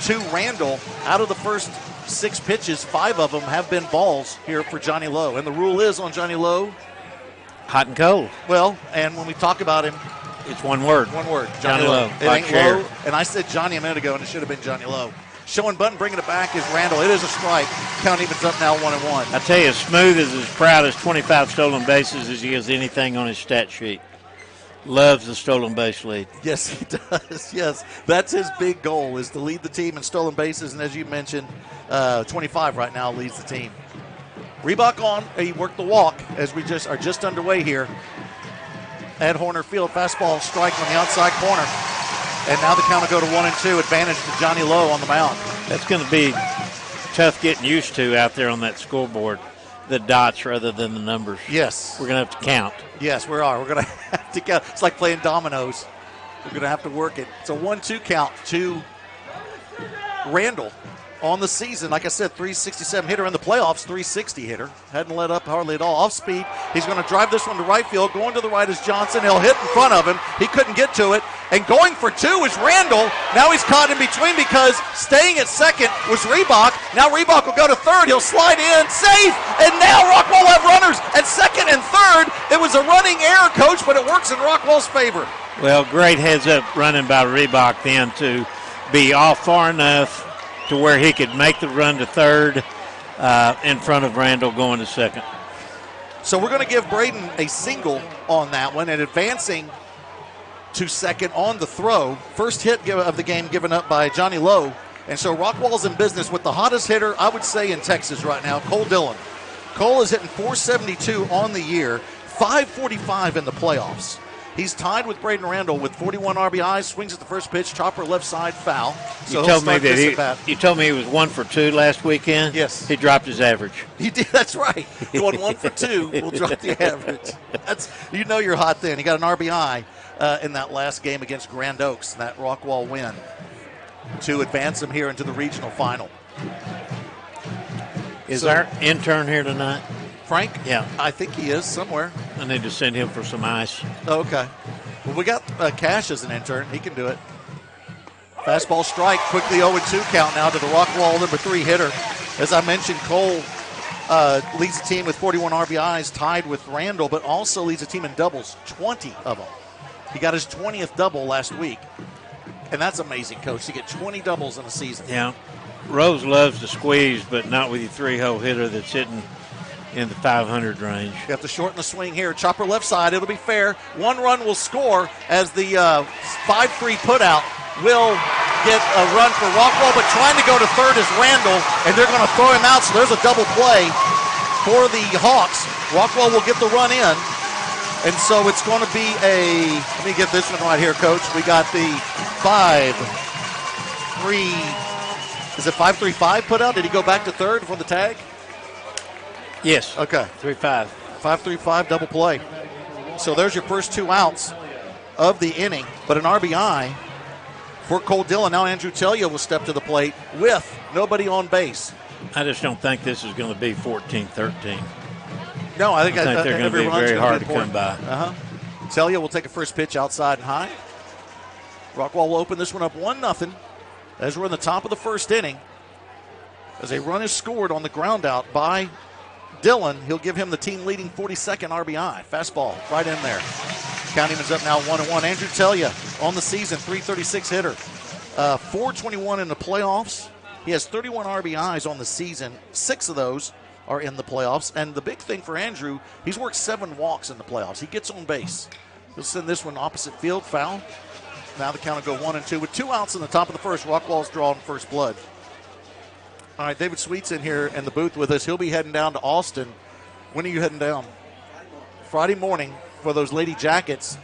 to Randall. Out of the first 6 pitches, 5 of them have been balls here for Johnny Lowe. And the rule is on Johnny Lowe, hot and cold. Well, and when we talk about him, it's one word. Johnny Lowe. It ain't Lowe. And I said Johnny a minute ago, and it should have been Johnny Lowe. Showing button, bringing it back is Randall. It is a strike. Count evens up now 1-1. I tell you, Smooth is as proud as 25 stolen bases as he is anything on his stat sheet. Loves the stolen base lead. Yes, he does. Yes, that's his big goal, is to lead the team in stolen bases. And as you mentioned, 25 right now leads the team. Reebok on. He worked the walk as we are just underway here at Horner Field. Fastball strike on the outside corner. And now the count will go to 1-2. Advantage to Johnny Lowe on the mound. That's going to be tough getting used to out there on that scoreboard. The dots rather than the numbers. Yes. We're going to have to count. Yes, we are. We're going to have to count. It's like playing dominoes. We're going to have to work it. It's a 1-2 count to Randall on the season. Like I said, 367 hitter in the playoffs, 360 hitter. Hadn't let up hardly at all. Off speed. He's going to drive this one to right field. Going to the right is Johnson. He'll hit in front of him. He couldn't get to it. And going for 2 is Randall. Now he's caught in between because staying at second was Reebok. Now Reebok will go to third. He'll slide in. Safe. And now Rockwall have runners at second and third. It was a running error, Coach, but it works in Rockwall's favor. Well, great heads-up running by Reebok then to be off far enough to where he could make the run to third in front of Randall going to second. So we're going to give Braden a single on that one and advancing to second on the throw. First hit of the game given up by Johnny Lowe. And so Rockwall's in business with the hottest hitter, I would say, in Texas right now, Cole Dillon. Cole is hitting 472 on the year, 545 in the playoffs. He's tied with Braden Randall with 41 RBIs. Swings at the first pitch, chopper left side, foul. So you told me he was 1 for 2 last weekend. Yes, he dropped his average. He did. That's right. Going 1 for 2 will drop the average. You're hot then. He got an RBI in that last game against Grand Oaks, that Rockwall win to advance him here into the regional final. Is our intern here tonight? Frank? Yeah. I think he is somewhere. I need to send him for some ice. Oh, okay. Well, we got Cash as an intern. He can do it. Fastball strike. Quickly 0-2 count now to the Rockwall number 3 hitter. As I mentioned, Cole leads the team with 41 RBIs, tied with Randall, but also leads the team in doubles, 20 of them. He got his 20th double last week. And that's amazing, Coach, to get 20 doubles in a season. Yeah. Rose loves to squeeze, but not with your 3-hole hitter that's hitting in the 500 range. You have to shorten the swing here. Chopper left side. It'll be fair. 1 run will score as the 5-3 putout will get a run for Rockwall, but trying to go to third is Randall, and they're going to throw him out, so there's a double play for the Hawks. Rockwall will get the run in, and so it's going to be let me get this one right here, Coach. We got the 5-3. Is it 5-3-5 put out? Did he go back to third for the tag? Yes. Okay. 3-5. 5-3-5 double play. So there's your first 2 outs of the inning, but an RBI for Cole Dillon. Now Andrew Telia will step to the plate with nobody on base. I just don't think this is going to be 14-13. No, I think they're going to be very hard to come by. Telia will take a first pitch outside and high. Rockwall will open this one up 1-0 as we're in the top of the first inning. As a run is scored on the ground out by Dillon, he'll give him the team-leading 42nd RBI. Fastball right in there. Counting is up now 1-1. Andrew Telia on the season, 336 hitter. 421 in the playoffs. He has 31 RBIs on the season. 6 of those are in the playoffs. And the big thing for Andrew, he's worked 7 walks in the playoffs. He gets on base. He'll send this one opposite field, foul. Now the count will go 1-2 with 2 outs in the top of the first. Rockwall's drawing first blood. All right, David Sweet's in here in the booth with us. He'll be heading down to Austin. When are you heading down? Friday morning for those Lady Jackets,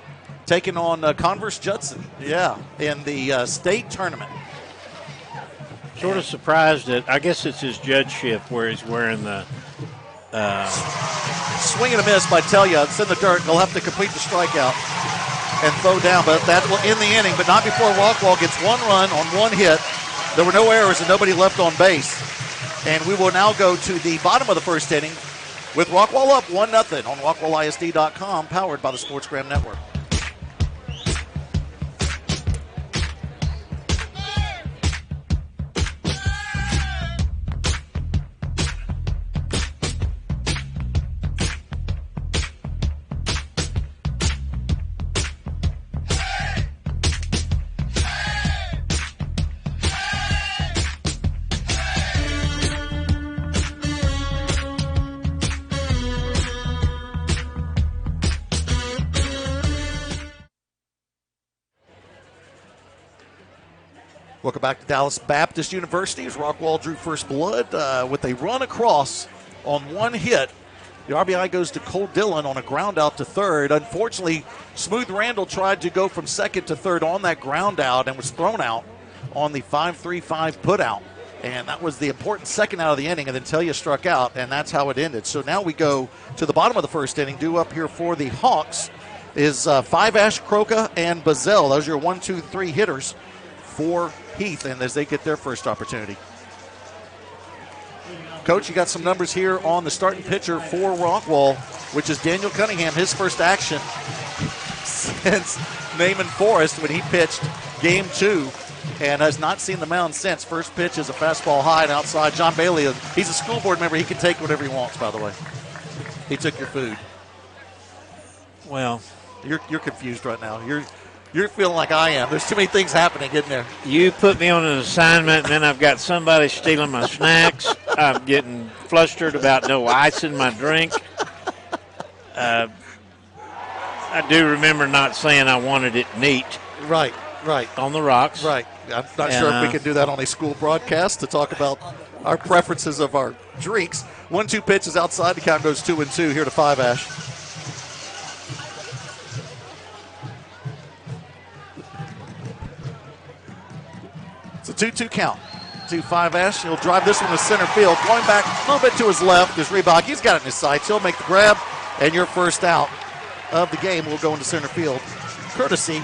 taking on Converse Judson. Yeah, in the state tournament. Sort of surprised that, I guess it's his judgeship where he's wearing the... Swing and a miss by Telia. It's in the dirt. They'll have to complete the strikeout and throw down, but that will end the inning, but not before Rockwall gets 1 run on 1 hit. There were no errors and nobody left on base. And we will now go to the bottom of the first inning with Rockwall up 1-0 on RockwallISD.com, powered by the SportsGram Network. Welcome back to Dallas Baptist University as Rockwall drew first blood with a run across on 1 hit. The RBI goes to Cole Dillon on a ground out to third. Unfortunately, Smooth Randall tried to go from second to third on that ground out and was thrown out on the 5-3-5 putout. And that was the important second out of the inning, and then Telia struck out, and that's how it ended. So now we go to the bottom of the first inning. Due up here for the Hawks is 5-Ash, Croca, and Bazell. Those are your 1, 2, 3 hitters for Heath, and as they get their first opportunity. Coach, you got some numbers here on the starting pitcher for Rockwall, which is Daniel Cunningham, his first action since Naaman Forrest when he pitched game 2 and has not seen the mound since. First pitch is a fastball high and outside. John Bailey, he's a school board member. He can take whatever he wants, by the way. He took your food. Well, you're confused right now. You're feeling like I am. There's too many things happening, isn't there? You put me on an assignment, and then I've got somebody stealing my snacks. I'm getting flustered about no ice in my drink. I do remember not saying I wanted it neat. Right. On the rocks. Right. I'm not sure if we can do that on a school broadcast to talk about our preferences of our drinks. 1-2 pitch is outside. The count goes 2-2 here to 5-Ash. 2-2 count to Five Ash. He'll drive this one to center field. Going back a little bit to his left is Reebok. He's got it in his sights. He'll make the grab, and your first out of the game will go into center field, courtesy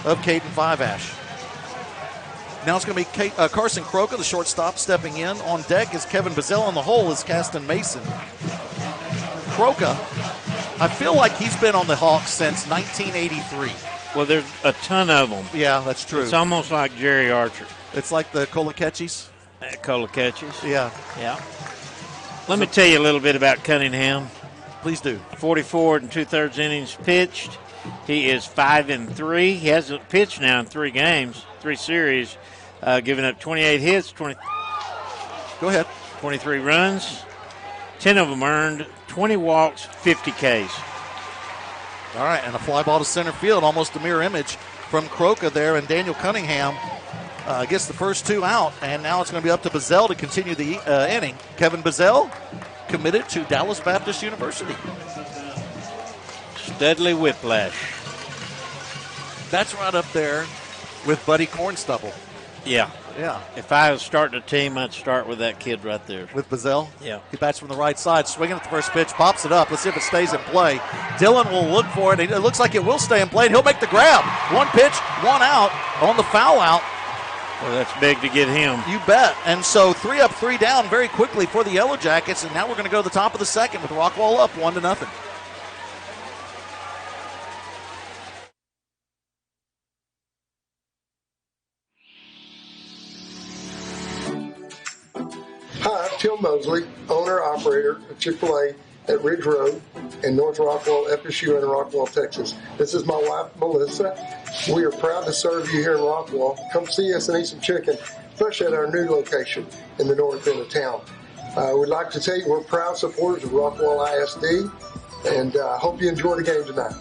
of Caden Five Ash. Now it's going to be Carson Croca, the shortstop, stepping in. On deck is Kevin Bazell. On the hole is Caston Mason. Croca, I feel like he's been on the Hawks since 1983. Well, there's a ton of them. Yeah, that's true. It's almost like Jerry Archer. It's like the Kolakechis. Kolakechis. Yeah. Yeah. Let me tell you a little bit about Cunningham. Please do. 44 2/3 innings pitched. He is 5-3. He hasn't pitched now in 3 games, 3 series, giving up 28 hits, Go ahead. 23 runs, 10 of them earned, 20 walks, 50 Ks. All right, and a fly ball to center field, almost a mirror image from Croca there, and Daniel Cunningham gets the first 2 out, and now it's going to be up to Bazell to continue the inning. Kevin Bazell, committed to Dallas Baptist University. Studley Whiplash. That's right up there with Buddy Cornstubble. Yeah. Yeah. If I was starting a team, I'd start with that kid right there. With Bazell? Yeah. He bats from the right side, swinging at the first pitch, pops it up. Let's see if it stays in play. Dylan will look for it. It looks like it will stay in play, and he'll make the grab. 1 pitch, 1 out on the foul out. Well, that's big to get him. You bet. And so 3 up, 3 down very quickly for the Yellow Jackets, and now we're going to go to the top of the second with Rockwall up 1-0. Hi, I'm Tim Mosley, owner-operator of Chick-fil-A at Ridge Road in North Rockwall, FSU, and Rockwall, Texas. This is my wife, Melissa. We are proud to serve you here in Rockwall. Come see us and eat some chicken, especially at our new location in the north end of town. We'd like to tell you we're proud supporters of Rockwall ISD, and hope you enjoy the game tonight.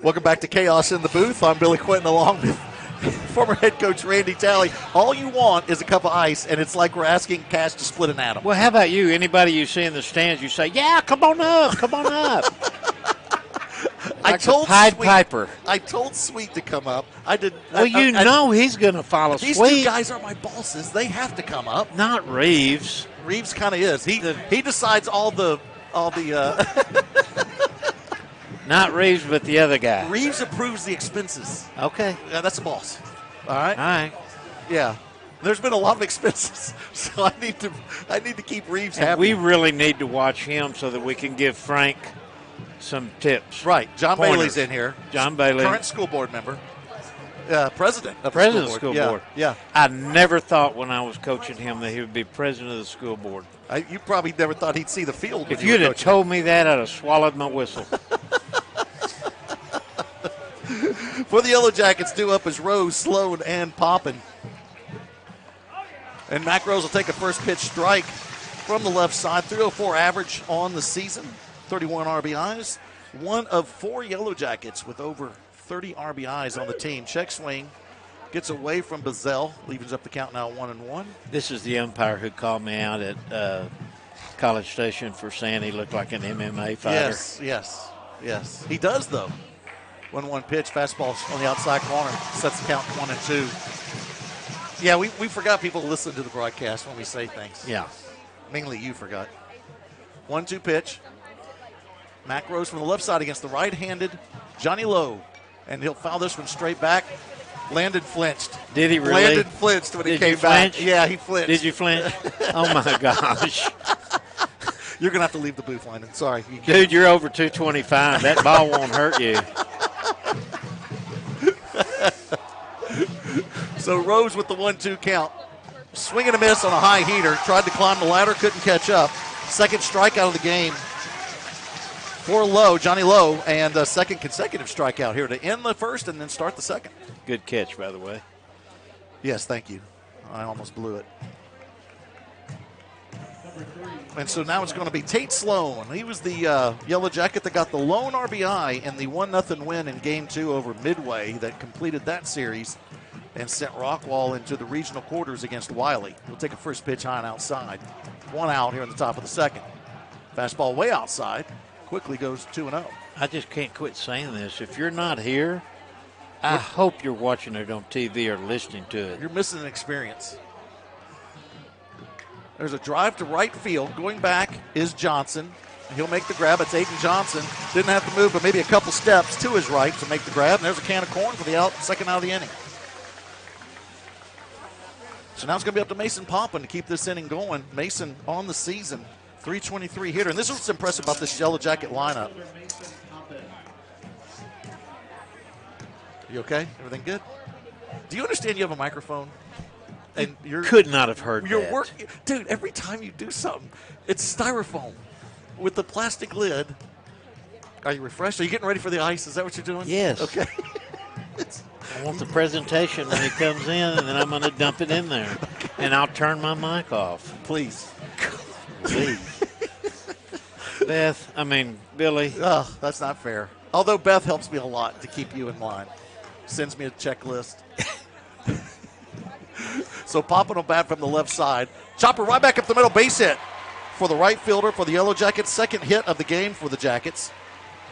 Welcome back to Chaos in the Booth. I'm Billy Quinton along with former head coach Randy Talley. All you want is a cup of ice, and it's like we're asking Cash to split an atom. Well, how about you? Anybody you see in the stands, you say, yeah, come on up, come on up. I told Sweet, Piper. I told Sweet to come up. I did. Well, he's going to follow these Sweet. These 2 guys are my bosses. They have to come up. Not Reeves. Reeves kind of is. He decides all the. Not Reeves, but the other guy. Reeves approves the expenses. Okay. Yeah, that's a boss. All right. All right. Yeah. There's been a lot of expenses, so I need to keep Reeves happy. We really need to watch him so that we can give Frank some tips. Right. John Pointers. Bailey's in here. John Bailey. Current school board member. President of the school board. Yeah. I never thought when I was coaching him that he would be president of the school board. You probably never thought he'd see the field. If you'd have told me that, I'd have swallowed my whistle. For the Yellow Jackets, due up is Rose, Sloan, and Poppin. And Mac Rose will take a first pitch strike from the left side. 304 average on the season, 31 RBIs. One of 4 Yellow Jackets with over 30 RBIs on the team. Check swing, gets away from Bazell, leaves up the count now 1-1. This is the umpire who called me out at College Station for saying he looked like an MMA fighter. Yes. He does, though. 1-1 pitch, fastball on the outside corner, sets the count 1-2. Yeah, we forgot people to listen to the broadcast when we say things. Yeah. Mainly you forgot. 1-2 pitch. Mac Rose from the left side against the right-handed Johnny Lowe. And he'll foul this one straight back. Landon flinched. Did he really? Landon flinched when he came back. Yeah, he flinched. Did you flinch? Oh, my gosh. You're going to have to leave the booth, Landon. Sorry. Dude, you're over 225. That ball won't hurt you. So Rose with the 1-2 count. Swing and a miss on a high heater. Tried to climb the ladder, couldn't catch up. Second strikeout of the game for Lowe, Johnny Lowe, and a second consecutive strikeout here to end the first and then start the second. Good catch, by the way. Yes, thank you. I almost blew it. And so now it's going to be Tate Sloan. He was the Yellow Jacket that got the lone RBI in the 1-0 win in Game 2 over Midway that completed that series. and sent Rockwall into the regional quarters against Wiley. He'll take a first pitch high and outside. 1 out here in the top of the second. Fastball way outside. Quickly goes 2-0. I just can't quit saying this. If you're not here, I hope you're watching it on TV or listening to it. You're missing an experience. There's a drive to right field. Going back is Johnson. He'll make the grab. It's Aiden Johnson. Didn't have to move, but maybe a couple steps to his right to make the grab. And there's a can of corn for the second out of the inning. So now it's going to be up to Mason Poppin to keep this inning going. Mason on the season, .323 hitter. And this is what's impressive about this Yellow Jacket lineup. You okay? Everything good? Do you understand you have a microphone? And you could not have heard that. Working, dude, every time you do something, it's styrofoam with the plastic lid. Are you refreshed? Are you getting ready for the ice? Is that what you're doing? Yes. Okay. I want the presentation when he comes in, and then I'm going to dump it in there. And I'll turn my mic off. Please. Billy. Oh, that's not fair. Although Beth helps me a lot to keep you in line. Sends me a checklist. So Poppin will bat from the left side. Chopper right back up the middle, base hit for the right fielder for the Yellow Jackets. Second hit of the game for the Jackets.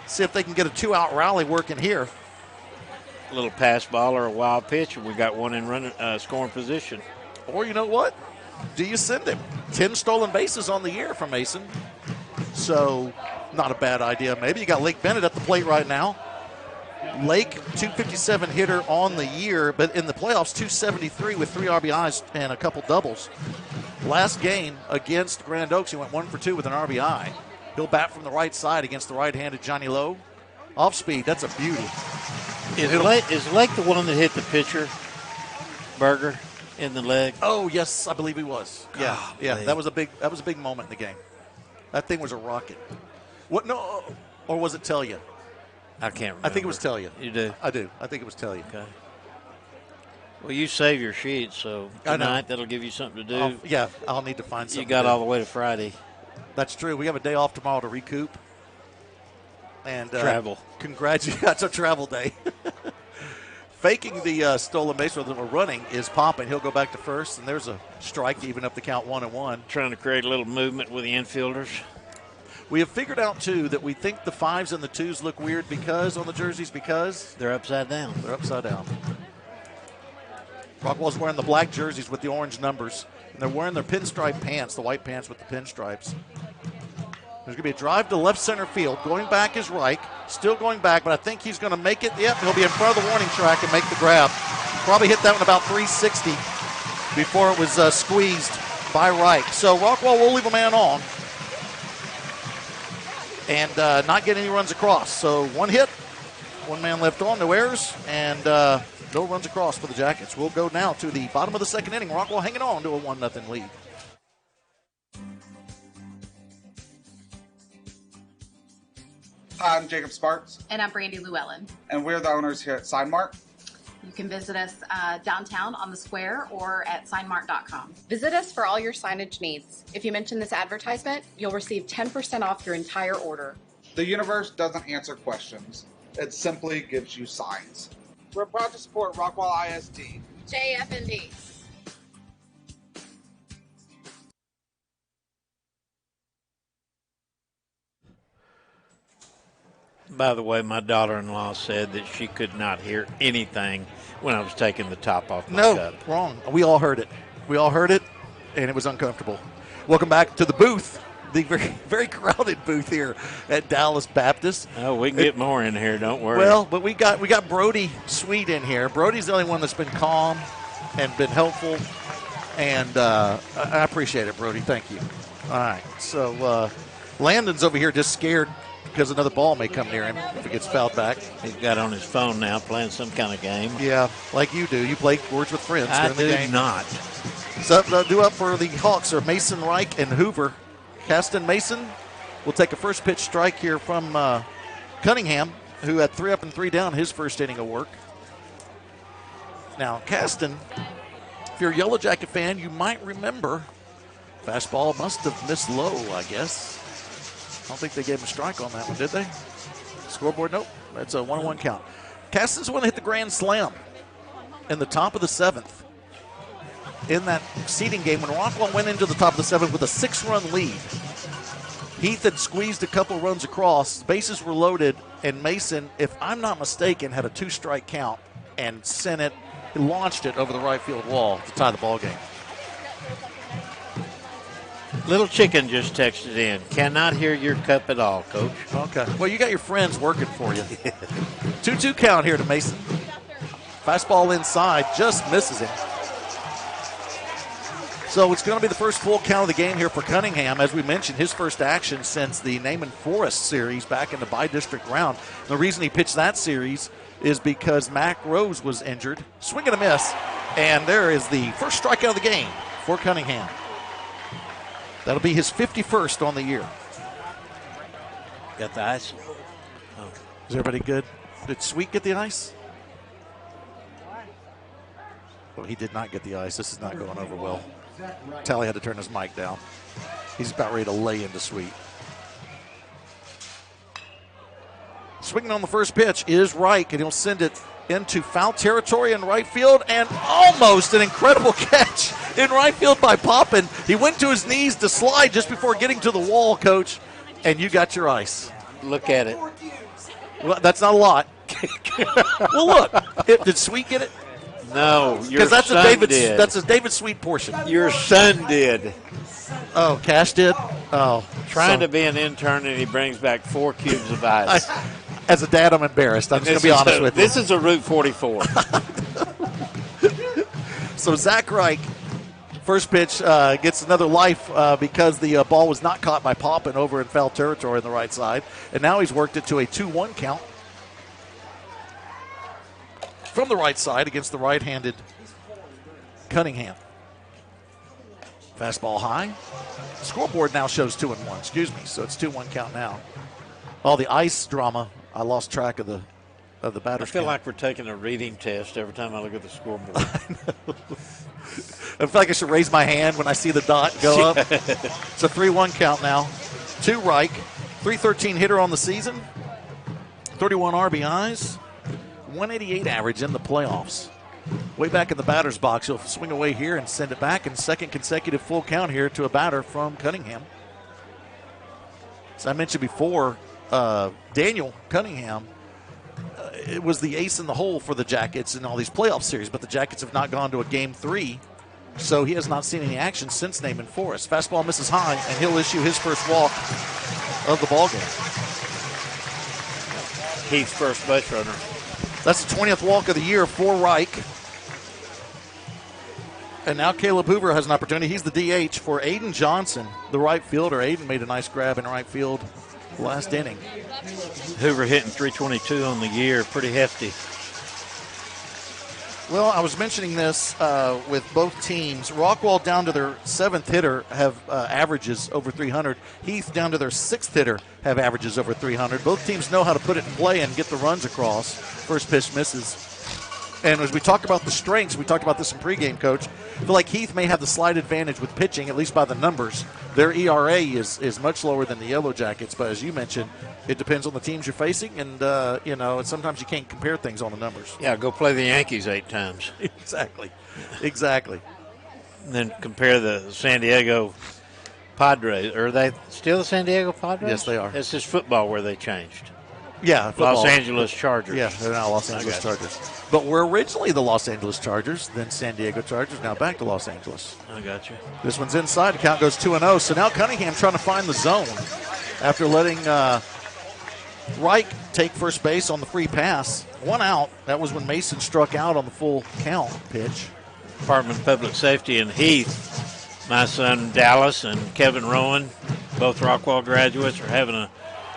See if they can get a 2-out rally working here. A little pass ball or a wild pitch, and we got one in scoring position. Or you know what? Do you send him? 10 stolen bases on the year from Mason. So not a bad idea. Maybe you got Lake Bennett at the plate right now. Lake, 257 hitter on the year, but in the playoffs, 273 with 3 RBIs and a couple doubles. Last game against Grand Oaks, he went 1 for 2 with an RBI. He'll bat from the right side against the right-handed Johnny Lowe. Off speed, that's a beauty. Is Lake the one that hit the pitcher, Berger, in the leg? Oh yes, I believe he was. Yeah, yeah, that was a big moment in the game. That thing was a rocket. What? No, or was it Tellia? I can't remember. I think it was Tellia. You do? I do. I think it was Tellia. Okay. Well, you save your sheet, so tonight that'll give you something to do. I'll need to find something. You got all the way to Friday. That's true. We have a day off tomorrow to recoup. And travel. Congratulations. That's a travel day. Faking the stolen base with a running is Poppin. He'll go back to first, and there's a strike to even up the count 1-1. Trying to create a little movement with the infielders. We have figured out, too, that we think the 5s and the 2s look weird because on the jerseys because they're upside down. They're upside down. Rockwall's wearing the black jerseys with the orange numbers, and they're wearing their pinstripe pants, the white pants with the pinstripes. There's going to be a drive to left center field. Going back is Reich. Still going back, but I think he's going to make it. Yep, he'll be in front of the warning track and make the grab. Probably hit that one about 360 before it was squeezed by Reich. So Rockwall will leave a man on and not get any runs across. So one hit, one man left on, no errors, and no runs across for the Jackets. We'll go now to the bottom of the second inning. Rockwall hanging on to a 1-0 lead. Hi, I'm Jacob Sparks. And I'm Brandy Llewellyn. And we're the owners here at Signmark. You can visit us downtown on the square or at signmark.com. Visit us for all your signage needs. If you mention this advertisement, you'll receive 10% off your entire order. The universe doesn't answer questions. It simply gives you signs. We're proud to support Rockwall ISD. JFND. By the way, my daughter-in-law said that she could not hear anything when I was taking the top off my cup. Wrong. We all heard it. And it was uncomfortable. Welcome back to the booth, the very, very crowded booth here at Dallas Baptist. Oh, we can get more in here. Don't worry. Well, but we got Brody Sweet in here. Brody's the only one that's been calm and been helpful, and I appreciate it, Brody. Thank you. All right. So Landon's over here just scared because another ball may come near him if it gets fouled back. He's got on his phone now playing some kind of game. Yeah, like you do. You play Words with Friends during the game. I do not. So due up for the Hawks are Mason Reich and Hoover. Caston Mason will take a first pitch strike here from Cunningham, who had 3 up and 3 down his first inning of work. Now, Caston, if you're a Yellow Jacket fan, you might remember fastball must have missed low, I guess. I don't think they gave him a strike on that one, did they? Scoreboard, nope. That's a 1-1 count. Caston's the one that hit the grand slam in the top of the 7th in that seeding game when Rockwall went into the top of the 7th with a 6-run lead. Heath had squeezed a couple runs across, bases were loaded, and Mason, if I'm not mistaken, had a 2-strike count and launched it over the right field wall to tie the ball game. Little Chicken just texted in. Cannot hear your cup at all, Coach. Okay. Well, you got your friends working for you. 2-2 count here to Mason. Fastball inside, just misses him. So it's going to be the first full count of the game here for Cunningham. As we mentioned, his first action since the Naaman Forest series back in the bi-district round. The reason he pitched that series is because Mac Rose was injured. Swing and a miss. And there is the first strikeout of the game for Cunningham. That'll be his 51st on the year. Got the ice? Oh. Is everybody good? Did Sweet get the ice? Well, he did not get the ice. This is not going over well. Tally had to turn his mic down. He's about ready to lay into Sweet. Swinging on the first pitch is Reich, and he'll send it into foul territory in right field, and almost an incredible catch in right field by Poppin. He went to his knees to slide just before getting to the wall, Coach, and you got your ice. Look at it. Well, that's not a lot. Well, look, did Sweet get it? No, your that's son did. That's a David Sweet portion. Your son did. Oh, Cash did? Oh. Trying to be an intern, and he brings back 4 cubes of ice. As a dad, I'm embarrassed. I'm just going to be honest with you. This is a Route 44. So Zach Reich, first pitch, gets another life because the ball was not caught by Poppin over in foul territory on the right side. And now he's worked it to a 2-1 count. From the right side against the right-handed Cunningham. Fastball high. Scoreboard now shows 2-1. Excuse me. So it's 2-1 count now. All the ice drama, I lost track of the batter's I feel count. like we're taking a reading test every time I look at the scoreboard. I feel like I should raise my hand when I see the dot go up. It's a 3-1 count now. 2 Reich. 313 hitter on the season. 31 RBIs. 188 average in the playoffs. Way back in the batter's box, he'll swing away here and send it back, and second consecutive full count here to a batter from Cunningham. As I mentioned before, Daniel Cunningham, it was the ace in the hole for the Jackets in all these playoff series, but the Jackets have not gone to a Game 3, so he has not seen any action since Naaman Forest. Fastball misses high, and he'll issue his first walk of the ballgame. Heath's first base runner. That's the 20th walk of the year for Reich. And now Caleb Hoover has an opportunity. He's the DH for Aiden Johnson, the right fielder. Aiden made a nice grab in right field last inning. Hoover hitting 322 on the year. Pretty hefty. Well, I was mentioning this with both teams. Rockwall down to their 7th hitter have averages over 300. Heath down to their 6th hitter have averages over 300. Both teams know how to put it in play and get the runs across. First pitch misses. And as we talk about the strengths, we talked about this in pregame, Coach. I feel like Heath may have the slight advantage with pitching, at least by the numbers. Their ERA is much lower than the Yellow Jackets, but as you mentioned, it depends on the teams you're facing, and and sometimes you can't compare things on the numbers. Yeah, go play the Yankees 8 times. Exactly. And then compare the San Diego Padres. Are they still the San Diego Padres? Yes, they are. It's just football where they changed. Yeah, football. Los Angeles Chargers. Yeah, they're now Los Angeles Chargers. But we're originally the Los Angeles Chargers, then San Diego Chargers, now back to Los Angeles. I got you. This one's inside. The count goes 2-0. So now Cunningham trying to find the zone after letting Reich take first base on the free pass. 1 out. That was when Mason struck out on the full count pitch. Department of Public Safety and Heath, my son Dallas and Kevin Rowan, both Rockwall graduates, are having a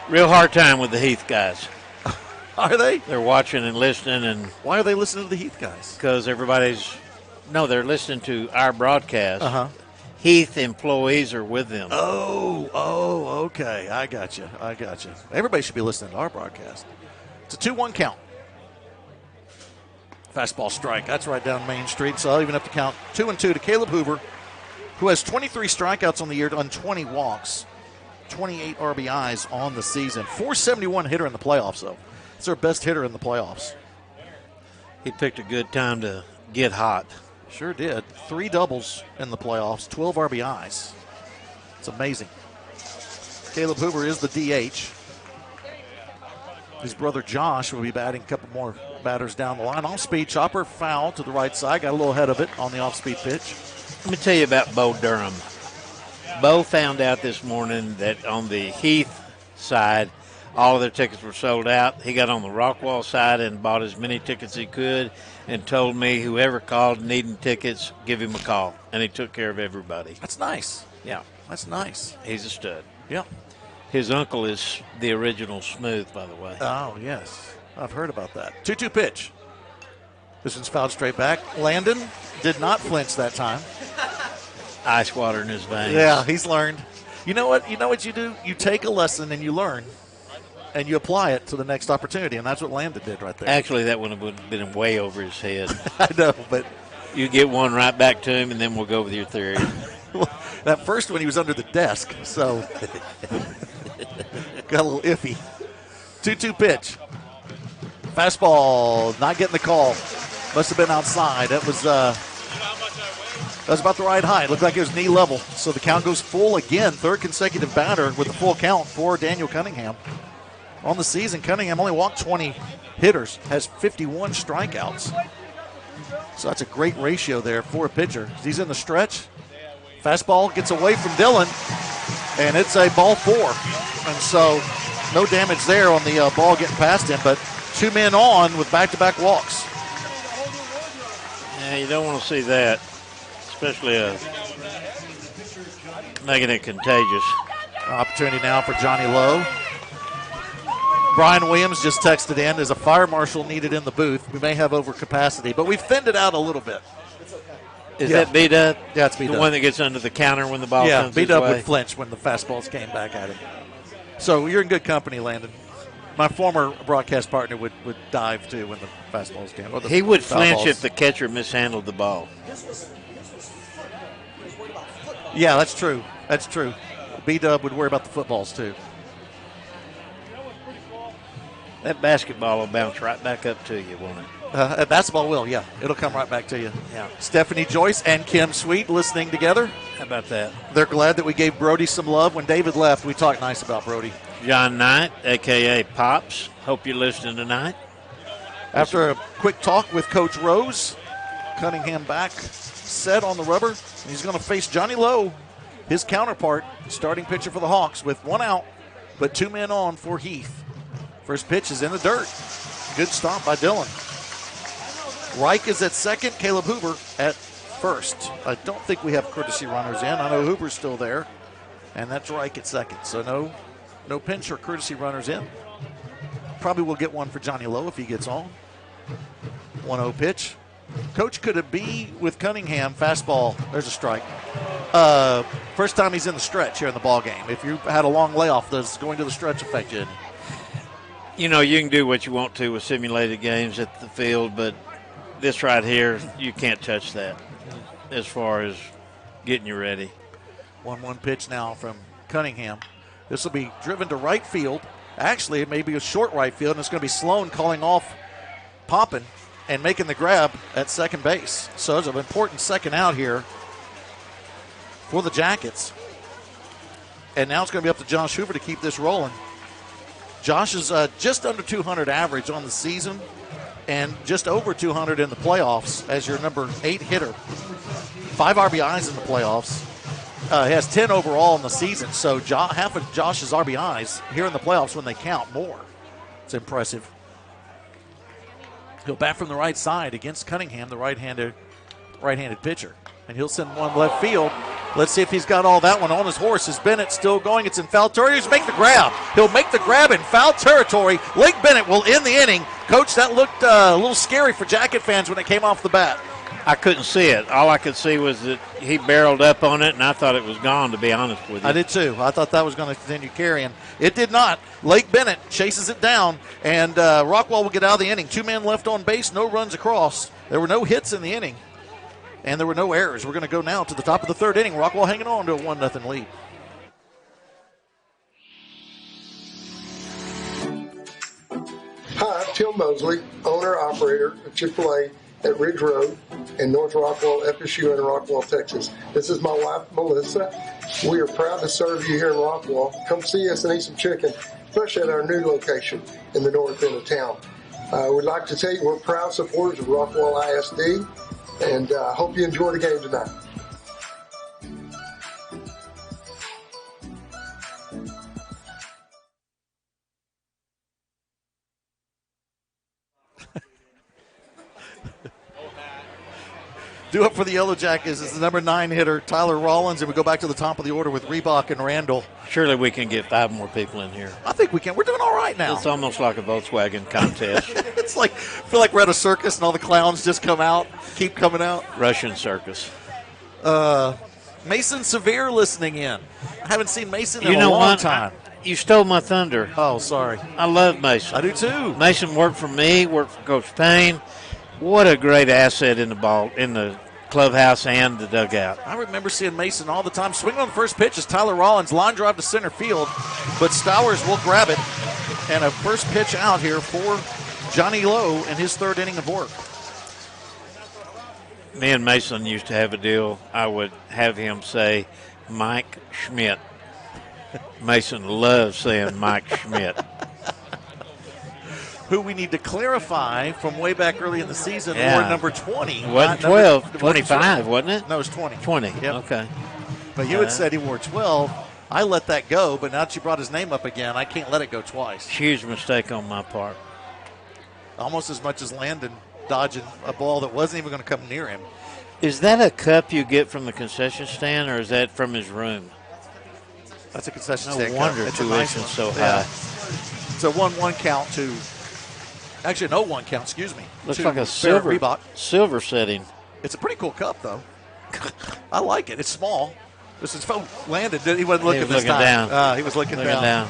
real hard time with the Heath guys. Are they? They're watching and listening. And why are they listening to the Heath guys? Because they're listening to our broadcast. Uh-huh. Heath employees are with them. Oh, okay. I got you. Everybody should be listening to our broadcast. It's a 2-1 count. Fastball strike. That's right down Main Street. So I'll even have to count 2-2 to Caleb Hoover, who has 23 strikeouts on the year on 20 walks. 28 RBIs on the season. 471 hitter in the playoffs, though. It's their best hitter in the playoffs. He picked a good time to get hot. Sure did. 3 doubles in the playoffs, 12 RBIs. It's amazing. Caleb Hoover is the DH. His brother Josh will be batting a couple more batters down the line. Off-speed chopper, foul to the right side. Got a little ahead of it on the off-speed pitch. Let me tell you about Bo Durham. Bo found out this morning that on the Heath side, all of their tickets were sold out. He got on the Rockwall side and bought as many tickets as he could and told me whoever called needing tickets, give him a call. And he took care of everybody. That's nice. Yeah. That's nice. He's a stud. Yeah. His uncle is the original Smooth, by the way. Oh, yes. I've heard about that. 2-2 pitch. This one's fouled straight back. Landon did not flinch that time. Ice water in his veins. Yeah, he's learned. You know what you do? You take a lesson and you learn, and you apply it to the next opportunity, and that's what Landon did right there. Actually, that would have been way over his head. I know, but you get one right back to him, and then we'll go with your theory. Well, that first one, he was under the desk, so got a little iffy. 2-2 pitch. Fastball, not getting the call. Must have been outside. That was about the right height. Looked like it was knee level. So the count goes full again. Third consecutive batter with the full count for Daniel Cunningham. On the season, Cunningham only walked 20 hitters, has 51 strikeouts. So that's a great ratio there for a pitcher. He's in the stretch. Fastball gets away from Dillon, and it's a ball 4. And so no damage there on the ball getting past him, but 2 men on with back-to-back walks. Yeah, you don't want to see that, especially making it contagious. Opportunity now for Johnny Lowe. Brian Williams just texted in, there's a fire marshal needed in the booth. We may have overcapacity, but we've thinned it out a little bit. Is that B-Dub? Yeah, it's B-Dub. The one that gets under the counter when the ball comes his B-Dub way? would flinch when the fastballs came back at him. So you're in good company, Landon. My former broadcast partner would dive, too, when the fastballs came. He would flinch if the catcher mishandled the ball. Yeah, that's true. That's true. B-Dub would worry about the footballs, too. That basketball will bounce right back up to you, won't it? Basketball will, yeah. It'll come right back to you. Yeah. Stephanie Joyce and Kim Sweet listening together. How about that? They're glad that we gave Brody some love. When David left, we talked nice about Brody. John Knight, a.k.a. Pops. Hope you're listening tonight. After a quick talk with Coach Rose, Cunningham back set on the rubber. He's going to face Johnny Lowe, his counterpart, starting pitcher for the Hawks with 1 out, but 2 men on for Heath. First pitch is in the dirt. Good stop by Dillon. Reich is at second, Caleb Hoover at first. I don't think we have courtesy runners in. I know Hoover's still there, and that's Reich at second. So no pinch or courtesy runners in. Probably will get one for Johnny Lowe if he gets on. 1-0 pitch. Coach, could it be with Cunningham? Fastball. There's a strike. First time he's in the stretch here in the ball game. If you had a long layoff, does going to the stretch affect you? You know, you can do what you want to with simulated games at the field, but this right here, you can't touch that as far as getting you ready. 1-1 pitch now from Cunningham. This will be driven to right field. Actually, it may be a short right field, and it's going to be Sloan calling off Poppin and making the grab at second base. So there's an important second out here for the Jackets. And now it's going to be up to Josh Hoover to keep this rolling. Josh is just under 200 average on the season and just over 200 in the playoffs as your number 8 hitter. 5 RBIs in the playoffs. He has 10 overall in the season, so half of Josh's RBIs here in the playoffs when they count more. It's impressive. He'll bat from the right side against Cunningham, the right-handed pitcher. And he'll send one left field. Let's see if he's got all that one on his horse. Is Bennett still going? It's in foul territory. He'll make the grab. He'll make the grab in foul territory. Lake Bennett will end the inning. Coach, that looked a little scary for Jacket fans when it came off the bat. I couldn't see it. All I could see was that he barreled up on it, and I thought it was gone, to be honest with you. I did too. I thought that was going to continue carrying. It did not. Lake Bennett chases it down, and Rockwall will get out of the inning. 2 men left on base, no runs across. There were no hits in the inning, and there were no errors. We're going to go now to the top of the 3rd inning. Rockwall hanging on to a 1-0 lead. Hi, I'm Tim Mosley, owner-operator of Chick-fil-A at Ridge Road in North Rockwall, FSU in Rockwall, Texas. This is my wife, Melissa. We are proud to serve you here in Rockwall. Come see us and eat some chicken, especially at our new location in the north end of town. We'd like to tell you we're proud supporters of Rockwall ISD, and hope you enjoy the game tonight. Due up for the Yellow Jackets is the number 9 hitter, Tyler Rollins, and we go back to the top of the order with Reebok and Randall. Surely we can get 5 more people in here. I think we can. We're doing all right now. It's almost like a Volkswagen contest. It's like, I feel like we're at a circus and all the clowns just come out, keep coming out. Russian circus. Mason Severe listening in. I haven't seen Mason in a long time. You stole my thunder. Oh, sorry. I love Mason. I do too. Mason worked for me, worked for Coach Payne. What a great asset in the clubhouse and the dugout. I remember seeing Mason all the time. Swinging on the first pitch is Tyler Rollins. Line drive to center field, but Stowers will grab it. And a first pitch out here for Johnny Lowe in his 3rd inning of work. Me and Mason used to have a deal. I would have him say Mike Schmidt. Mason loves saying Mike Schmidt. Who we need to clarify from way back early in the season, wore number 20. It wasn't 12, 25, wasn't it? No, it was 20. 20, yep. Okay. But you had said he wore 12. I let that go, but now that you brought his name up again, I can't let it go twice. Huge mistake on my part. Almost as much as Landon dodging a ball that wasn't even going to come near him. Is that a cup you get from the concession stand, or is that from his room? That's a concession no stand. No wonder tuition's so high. It's a 1-1 count to – actually, an 0-1 count, excuse me. Looks like a silver setting. It's a pretty cool cup, though. I like it. It's small. This is from Landon. He wasn't looking this time. Down. He was looking down.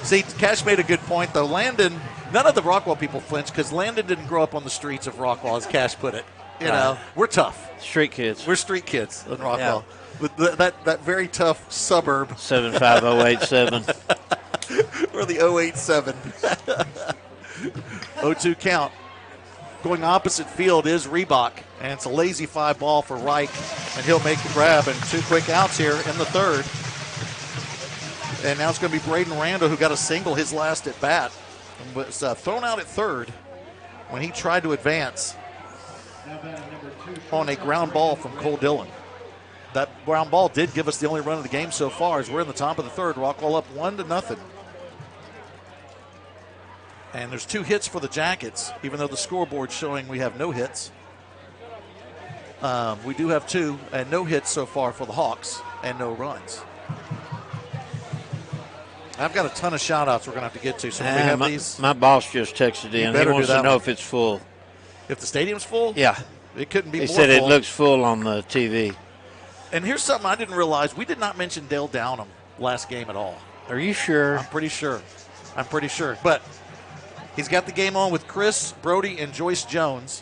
See, Cash made a good point, though. Landon, none of the Rockwall people flinched because Landon didn't grow up on the streets of Rockwall, as Cash put it. You know, we're tough. Street kids. We're street kids in Rockwall. Yeah. With that very tough suburb. 75087. We're the 087. 0-2 count. Going opposite field is Reebok, and it's a lazy fly ball for Reich, and he'll make the grab, and 2 quick outs here in the 3rd. And now it's going to be Braden Randall, who got a single his last at bat, and was thrown out at 3rd when he tried to advance on a ground ball from Cole Dillon. That ground ball did give us the only run of the game so far, as we're in the top of the 3rd. Rockwall up 1-0. And there's 2 hits for the Jackets, even though the scoreboard's showing we have no hits. We do have 2, and no hits so far for the Hawks, and no runs. I've got a ton of shout-outs we're going to have to get to. So when we have these. My boss just texted in. He wants to know if it's full. If the stadium's full? Yeah. It couldn't be more full. He said it looks full on the TV. And here's something I didn't realize. We did not mention Dale Downham last game at all. Are you sure? I'm pretty sure. But he's got the game on with Chris, Brody, and Joyce Jones.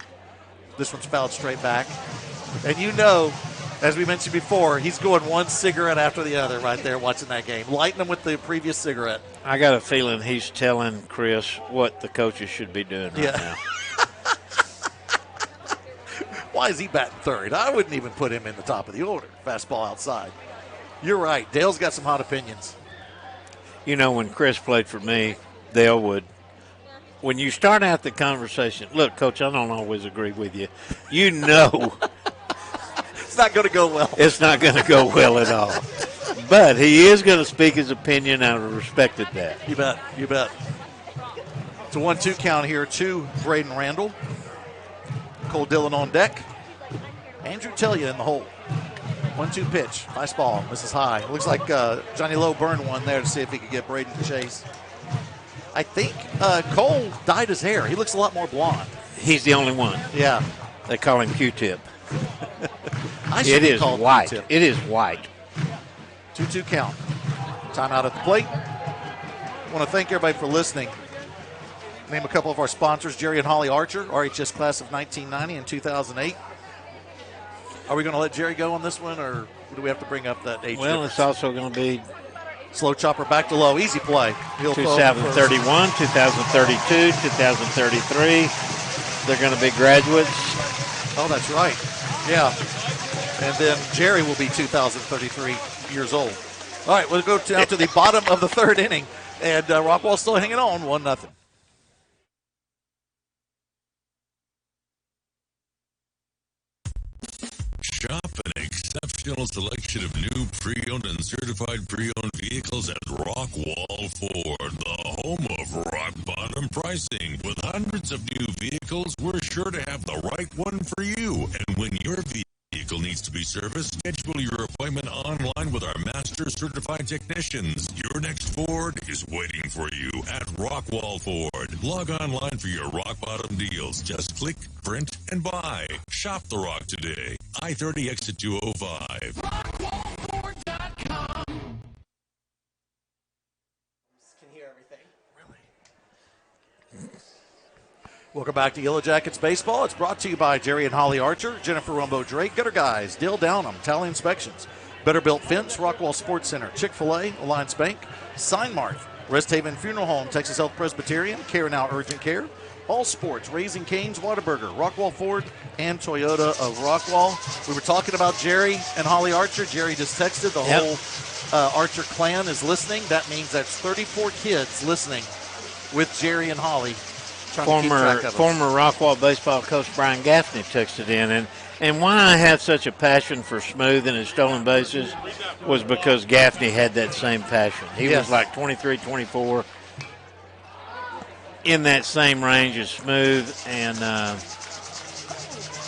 This one's fouled straight back. And you know, as we mentioned before, he's going one cigarette after the other right there watching that game, lighting them with the previous cigarette. I got a feeling he's telling Chris what the coaches should be doing right now. Why is he batting 3rd? I wouldn't even put him in the top of the order. Fastball outside. You're right. Dale's got some hot opinions. You know, when Chris played for me, Dale would. When you start out the conversation, look, Coach, I don't always agree with you. You know. It's not going to go well. It's not going to go well at all. But he is going to speak his opinion, and I respected that. You bet. It's a 1-2 count here to Braden Randall. Cole Dillon on deck. Andrew Tellia in the hole. 1-2 pitch. Nice ball. This is high. Looks like Johnny Lowe burned one there to see if he could get Braden to chase. I think Cole dyed his hair. He looks a lot more blonde. He's the only one. Yeah. They call him Q-tip. It is white. Q-tip. It is white. 2-2 count. Timeout at the plate. I want to thank everybody for listening. Name a couple of our sponsors, Jerry and Holly Archer, RHS class of 1990 and 2008. Are we going to let Jerry go on this one, or do we have to bring up that age Well, difference? It's also going to be slow chopper back to low. Easy play. 2031, 2032, 2033. They're going to be graduates. Oh, that's right. Yeah. And then Jerry will be 2,033 years old. All right, we'll go down to the bottom of the third inning, and Rockwall still hanging on 1-0. Shop an exceptional selection of new pre-owned and certified pre-owned vehicles at Rockwall Ford, the home of rock bottom pricing. With hundreds of new vehicles, we're sure to have the right one for you. And when your vehicle needs to be serviced, schedule your appointment online with our master certified technicians. Your next Ford is waiting for you at Rockwall Ford. Log online for your rock bottom deals. Just click, print, and buy. Shop the rock today. I-30 exit 205. RockwallFord.com. Can hear everything. Welcome back to Yellow Jackets Baseball. It's brought to you by Jerry and Holly Archer, Jennifer Rumbo Drake, Gutter Guys, Dale Downham, Tally Inspections, Better Built Fence, Rockwall Sports Center, Chick-fil-A, Alliance Bank, Sign Mart, Rest Haven Funeral Home, Texas Health Presbyterian, Care Now Urgent Care, All Sports, Raising Cane's, Whataburger, Rockwall Ford, and Toyota of Rockwall. We were talking about Jerry and Holly Archer. Jerry just texted. The whole Archer clan is listening. That means that's 34 kids listening with Jerry and Holly. Former Rockwall baseball coach Brian Gaffney texted in, and why I have such a passion for Smooth and his stolen bases was because Gaffney had that same passion. He was like 23, 24, in that same range as Smooth, and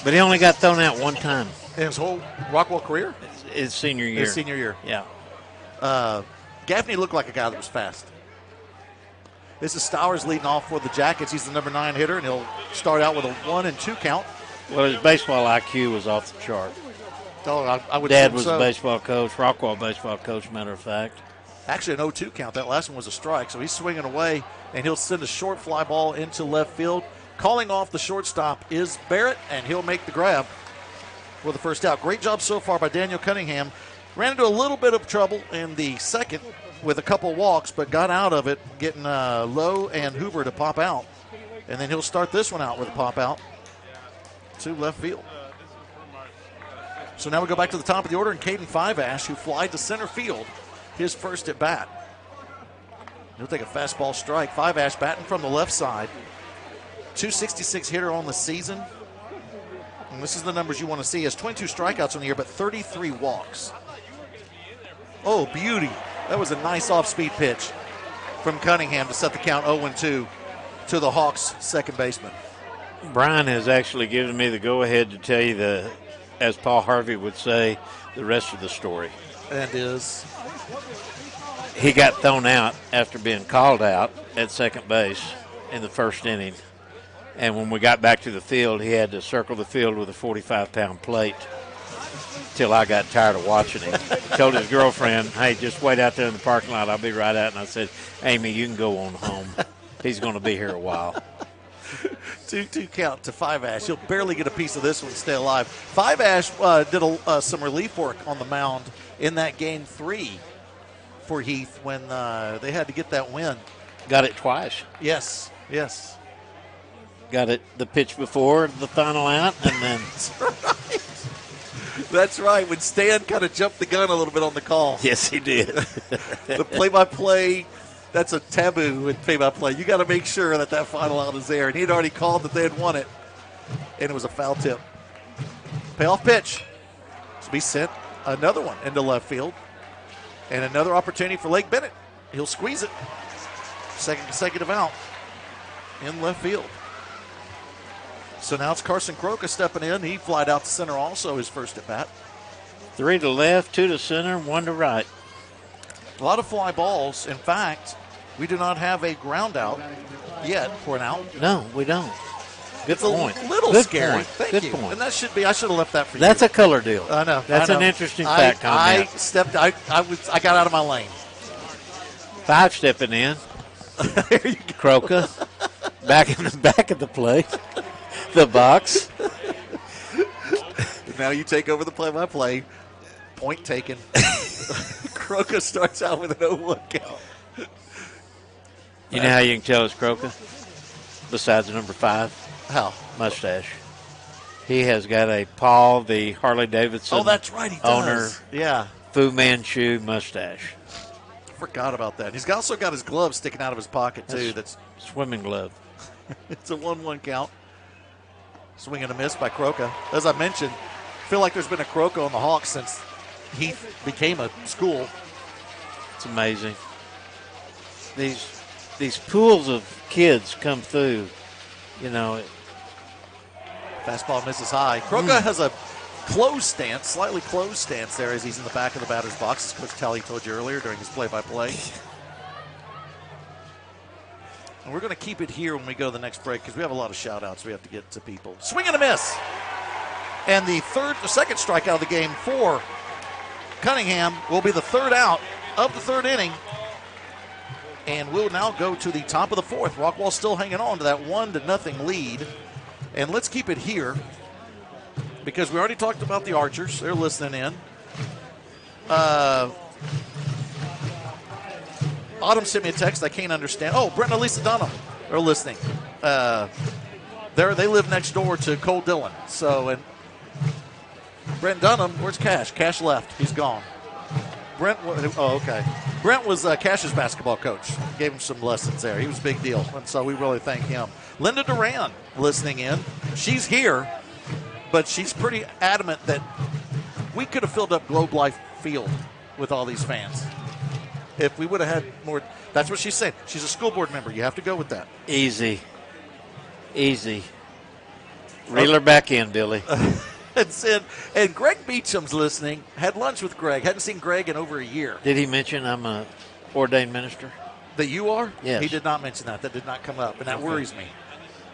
but he only got thrown out one time. In his whole Rockwall career? His senior year. His senior year. Yeah. Gaffney looked like a guy that was fast. This is Stowers leading off for the Jackets. He's the number 9 hitter, and he'll start out with a 1-2 count. Well, his baseball IQ was off the chart. Oh, I would Dad assume was so. a baseball coach, Rockwall baseball coach, matter of fact. Actually, an 0-2 count. That last one was a strike, so he's swinging away, and he'll send a short fly ball into left field. Calling off the shortstop is Barrett, and he'll make the grab for the first out. Great job so far by Daniel Cunningham. Ran into a little bit of trouble in the second with a couple walks, but got out of it, getting Lowe and Hoover to pop out. And then he'll start this one out with a pop out to left field. So now we go back to the top of the order, and Caden Fiveash, who flied to center field, his first at bat. He'll take a fastball strike. Fiveash batting from the left side. 266 hitter on the season. And this is the numbers you want to see. He has 22 strikeouts on the year, but 33 walks. Oh, beauty. That was a nice off-speed pitch from Cunningham to set the count 0-2 to the Hawks' second baseman. Brian has actually given me the go-ahead to tell you as Paul Harvey would say, the rest of the story. And is? He got thrown out after being called out at second base in the first inning. And when we got back to the field, he had to circle the field with a 45-pound plate till I got tired of watching him. Told his girlfriend, hey, just wait out there in the parking lot. I'll be right out. And I said, Amy, you can go on home. He's going to be here a while. 2-2 count to Fiveash. He'll barely get a piece of this one, stay alive. Fiveash did some relief work on the mound in that game 3 for Heath when they had to get that win. Got it twice. Yes. Got it the pitch before the final out, and then. That's right. When Stan kind of jumped the gun a little bit on the call. Yes, he did. The play-by-play, that's a taboo in play-by-play. You got to make sure that final out is there. And he'd already called that they had won it, and it was a foul tip. Payoff pitch. So he sent another one into left field, and another opportunity for Lake Bennett. He'll squeeze it. Second consecutive out in left field. So now it's Carson Croca stepping in. He flied out to center also, his first at bat. 3 to left, 2 to center, 1 to right. A lot of fly balls. In fact, we do not have a ground out yet for an out. No, we don't. Good point. A little Good scary. point. Thank Good you. point. And that should be, I should have left that for you. That's a color deal. I know. That's I know. an interesting fact comment. I got out of my lane. 5 stepping in. There you go. Croca. Back in the back of the plate. The box. Now you take over the play-by-play. Point taken. Croca starts out with an 0-1 count. You know how you can tell it's Croca? Besides the number 5? How? Mustache. He has got a Paul, the Harley Davidson Oh, that's right, he owner, does. Yeah. Fu Manchu mustache. Forgot about that. He's also got his glove sticking out of his pocket, too. That's swimming glove. It's a 1-1 count. Swing and a miss by Croca. As I mentioned, I feel like there's been a Croca on the Hawks since Heath became a school. It's amazing. These pools of kids come through, you know. Fastball misses high. Croca has a closed stance, slightly closed stance there as he's in the back of the batter's box, as Coach Talley told you earlier during his play-by-play. And we're going to keep it here when we go to the next break because we have a lot of shout-outs we have to get to people. Swing and a miss. And the second strikeout of the game for Cunningham will be the third out of the third inning. And we'll now go to the top of the fourth. Rockwall still hanging on to that 1-0 lead. And let's keep it here because we already talked about the Archers. They're listening in. Autumn sent me a text I can't understand. Oh, Brent and Elisa Dunham are listening. They live next door to Cole Dillon. So, and Brent Dunham, where's Cash? Cash left. He's gone. Okay. Brent was Cash's basketball coach. Gave him some lessons there. He was a big deal, and so we really thank him. Linda Duran listening in. She's here, but she's pretty adamant that we could have filled up Globe Life Field with all these fans. If we would have had more, that's what she's saying. She's a school board member. You have to go with that. Easy. Reel her back in, Billy. And Greg Beecham's listening. Had lunch with Greg. Hadn't seen Greg in over a year. Did he mention I'm a ordained minister? That you are? Yes. He did not mention that. That did not come up, and that worries me.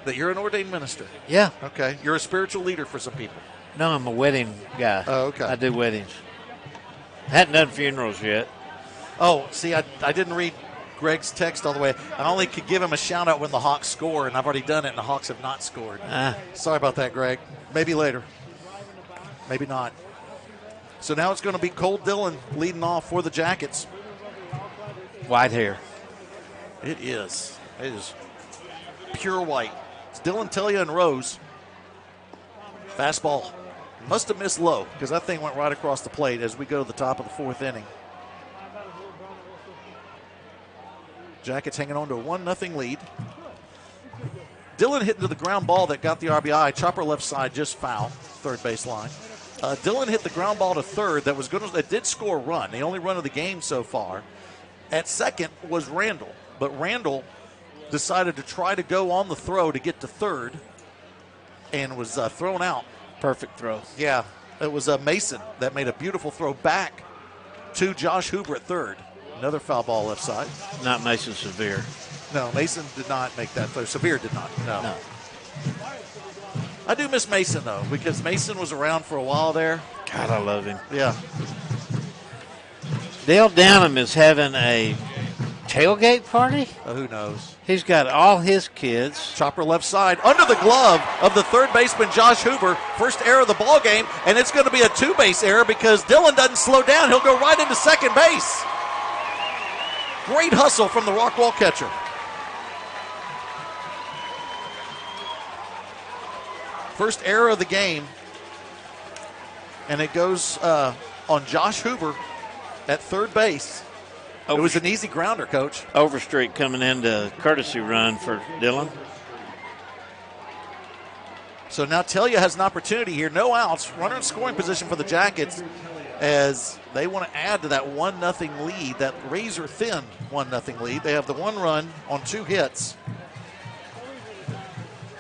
That you're an ordained minister. Yeah. Okay. You're a spiritual leader for some people. No, I'm a wedding guy. Oh, okay. I do weddings. Hadn't done funerals yet. Oh, see, I didn't read Greg's text all the way. I only could give him a shout-out when the Hawks score, and I've already done it, and the Hawks have not scored. Sorry about that, Greg. Maybe later. Maybe not. So now it's going to be Cole Dillon leading off for the Jackets. White hair. It is. It is pure white. It's Dylan Telia and Rose. Fastball. Must have missed low because that thing went right across the plate as we go to the top of the fourth inning. Jackets hanging on to a 1-0 lead. Dillon hit into the ground ball that got the RBI. Chopper left side, just foul, third base line. Dillon hit the ground ball to third that did score a run, the only run of the game so far. At second was Randall, but Randall decided to try to go on the throw to get to third and was thrown out. Perfect throw. Yeah, it was Mason that made a beautiful throw back to Josh Huber at third. Another foul ball left side. Not Mason Severe. No, Mason did not make that throw. Severe did not. No. I do miss Mason, though, because Mason was around for a while there. God, I love him. Yeah. Dale Downham is having a tailgate party? Who knows? He's got all his kids. Chopper left side, under the glove of the third baseman, Josh Hoover. First error of the ball game, and it's going to be a two-base error because Dillon doesn't slow down. He'll go right into second base. Great hustle from the Rockwall catcher. First error of the game, and it goes on Josh Hoover at third base. It was an easy grounder, Coach. Overstreet coming into courtesy run for Dillon. So now Telia has an opportunity here. No outs. Runner in scoring position for the Jackets as they want to add to that 1-0 lead, that razor-thin 1-0 lead. They have the one run on two hits.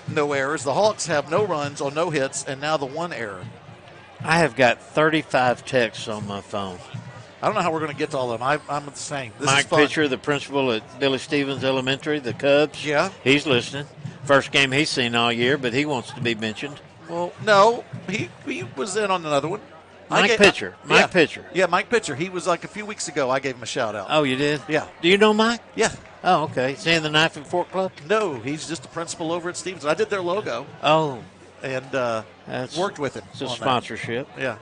No errors. The Hawks have no runs on no hits, and now the one error. I have got 35 texts on my phone. I don't know how we're going to get to all of them. I'm the same. Mike Pitcher, the principal at Billy Stevens Elementary, the Cubs. Yeah. He's listening. First game he's seen all year, but he wants to be mentioned. Well, no. He was in on another one. Mike Pitcher. Yeah, Mike Pitcher. He was like a few weeks ago. I gave him a shout-out. Oh, you did? Yeah. Do you know Mike? Yeah. Oh, okay. Is he in the Knife and Fork Club? No, he's just the principal over at Stevens. I did their logo. Oh. And worked with him. It's a sponsorship. That. Yeah.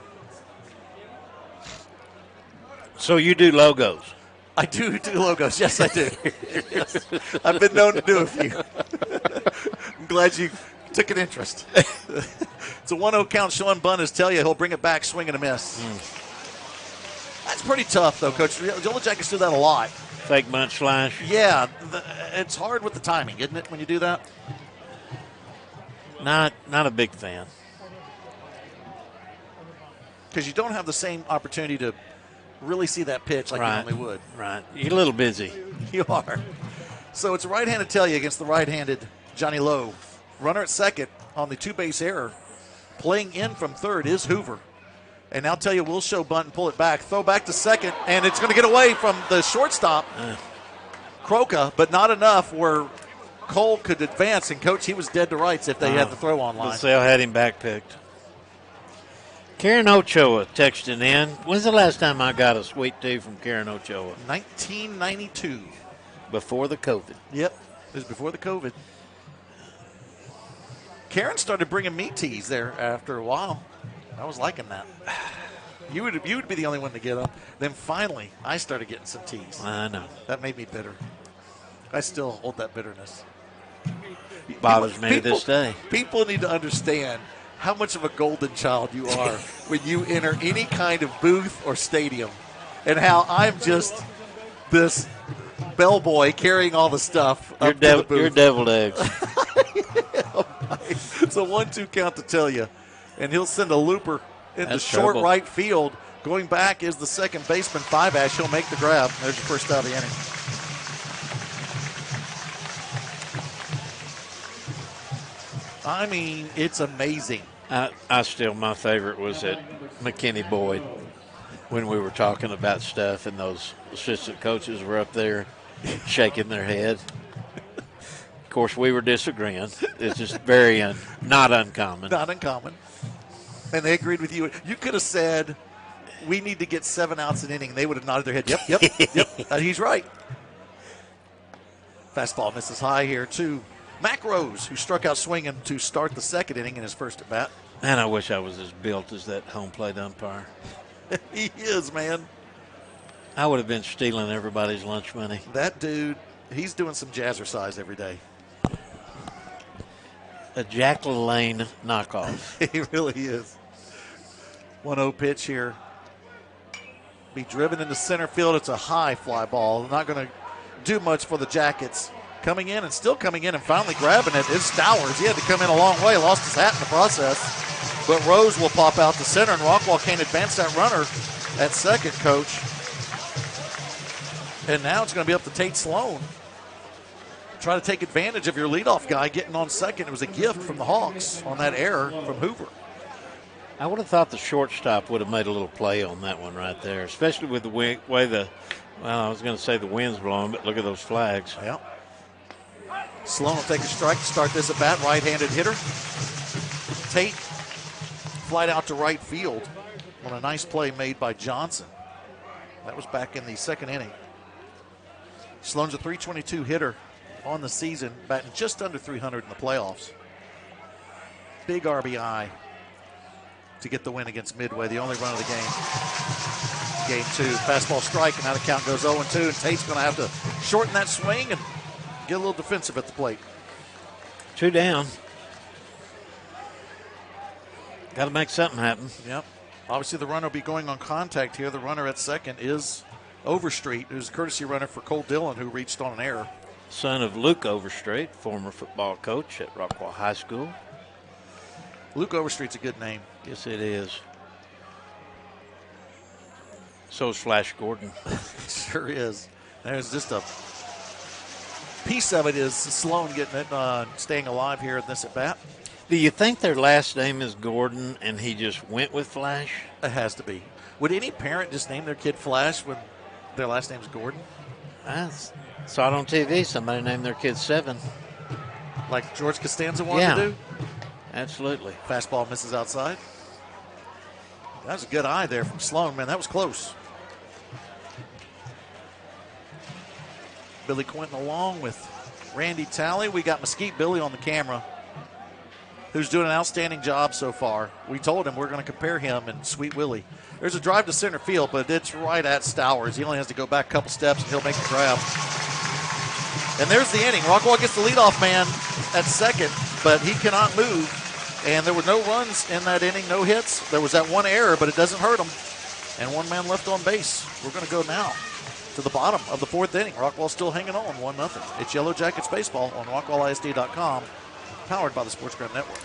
So you do logos? I do logos. Yes, I do. Yes. I've been known to do a few. I'm glad you took an interest. It's a 1-0 count. Sean Bunn tell you he'll bring it back, swing and a miss. That's pretty tough, though, Coach. The Yellow Jackets do that a lot. Fake bunt slash. Yeah, it's hard with the timing, isn't it, when you do that? Not a big fan. Because you don't have the same opportunity to really see that pitch like you normally would. Right. You're a little busy. You are. So it's a right-handed Talia against the right-handed Johnny Lowe. Runner at second on the two-base error. Playing in from third is Hoover. And now Talia will show bunt and pull it back. Throw back to second, and it's going to get away from the shortstop, Croca, but not enough where Cole could advance. And, Coach, he was dead to rights if they had the throw on line. Basale had him backpicked. Karen Ochoa texting in. When's the last time I got a sweet tea from Karen Ochoa? 1992. Before the COVID. Yep, it was before the COVID. Karen started bringing me teas there after a while. I was liking that. You would be the only one to get them. Then finally, I started getting some teas. I know. That made me bitter. I still hold that bitterness. Bothers me to this day. People need to understand how much of a golden child you are when you enter any kind of booth or stadium, and how I'm just this bellboy carrying all the stuff up to the booth. You're deviled eggs. It's a 1-2 count to tell you. And he'll send a looper into short right field. Going back is the second baseman, Five-Ash. He'll make the grab. There's your first out of the inning. I mean, it's amazing. My favorite was at McKinney Boyd when we were talking about stuff, and those assistant coaches were up there shaking their head. Of course, we were disagreeing. It's just very not uncommon. Not uncommon. And they agreed with you. You could have said, we need to get 7 outs an inning. They would have nodded their head. Yep. He's right. Fastball misses high here to Mac Rose, who struck out swinging to start the second inning in his first at bat. And I wish I was as built as that home plate umpire. He is, man. I would have been stealing everybody's lunch money. That dude, he's doing some jazzercise every day. A Jack LaLanne knockoff. He really is. 1-0 pitch here. Be driven into center field. It's a high fly ball. Not going to do much for the Jackets. Coming in and still coming in and finally grabbing it is Stowers. He had to come in a long way, lost his hat in the process. But Rose will pop out to center, and Rockwall can't advance that runner at second, Coach. And now it's going to be up to Tate Sloan. Try to take advantage of your leadoff guy getting on second. It was a gift from the Hawks on that error from Hoover. I would have thought the shortstop would have made a little play on that one right there, especially with the way I was going to say the wind's blowing, but look at those flags. Yeah. Sloan will take a strike to start this at bat, right-handed hitter. Tate flied out to right field on a nice play made by Johnson. That was back in the second inning. Sloan's a .322 hitter on the season, batting just under 300 in the playoffs. Big RBI to get the win against Midway, the only run of the game. Game 2, fastball strike, and now the count goes 0-2, and Tate's going to have to shorten that swing and get a little defensive at the plate. 2 down. Got to make something happen. Yep. Obviously, the runner will be going on contact here. The runner at second is Overstreet, who's a courtesy runner for Cole Dillon, who reached on an error. Son of Luke Overstreet, former football coach at Rockwall High School. Luke Overstreet's a good name. Yes, it is. So is Flash Gordon. Sure is. There's just a piece of it is Sloan getting it, staying alive here in this at bat. Do you think their last name is Gordon and he just went with Flash? It has to be. Would any parent just name their kid Flash when their last name's Gordon? I saw it on TV. Somebody named their kid Seven. Like George Costanza wanted to do? Absolutely. Fastball misses outside. That was a good eye there from Sloan, man. That was close. Billy Quinton along with Randy Talley. We got Mesquite Billy on the camera, who's doing an outstanding job so far. We told him we're going to compare him and Sweet Willie. There's a drive to center field, but it's right at Stowers. He only has to go back a couple steps, and he'll make the grab. And there's the inning. Rockwall gets the leadoff man at second, but he cannot move. And there were no runs in that inning, no hits. There was that one error, but it doesn't hurt them. And one man left on base. We're going to go now to the bottom of the fourth inning. Rockwall still hanging on 1-0. It's Yellow Jackets baseball on RockwallISD.com, powered by the SportsGram Network.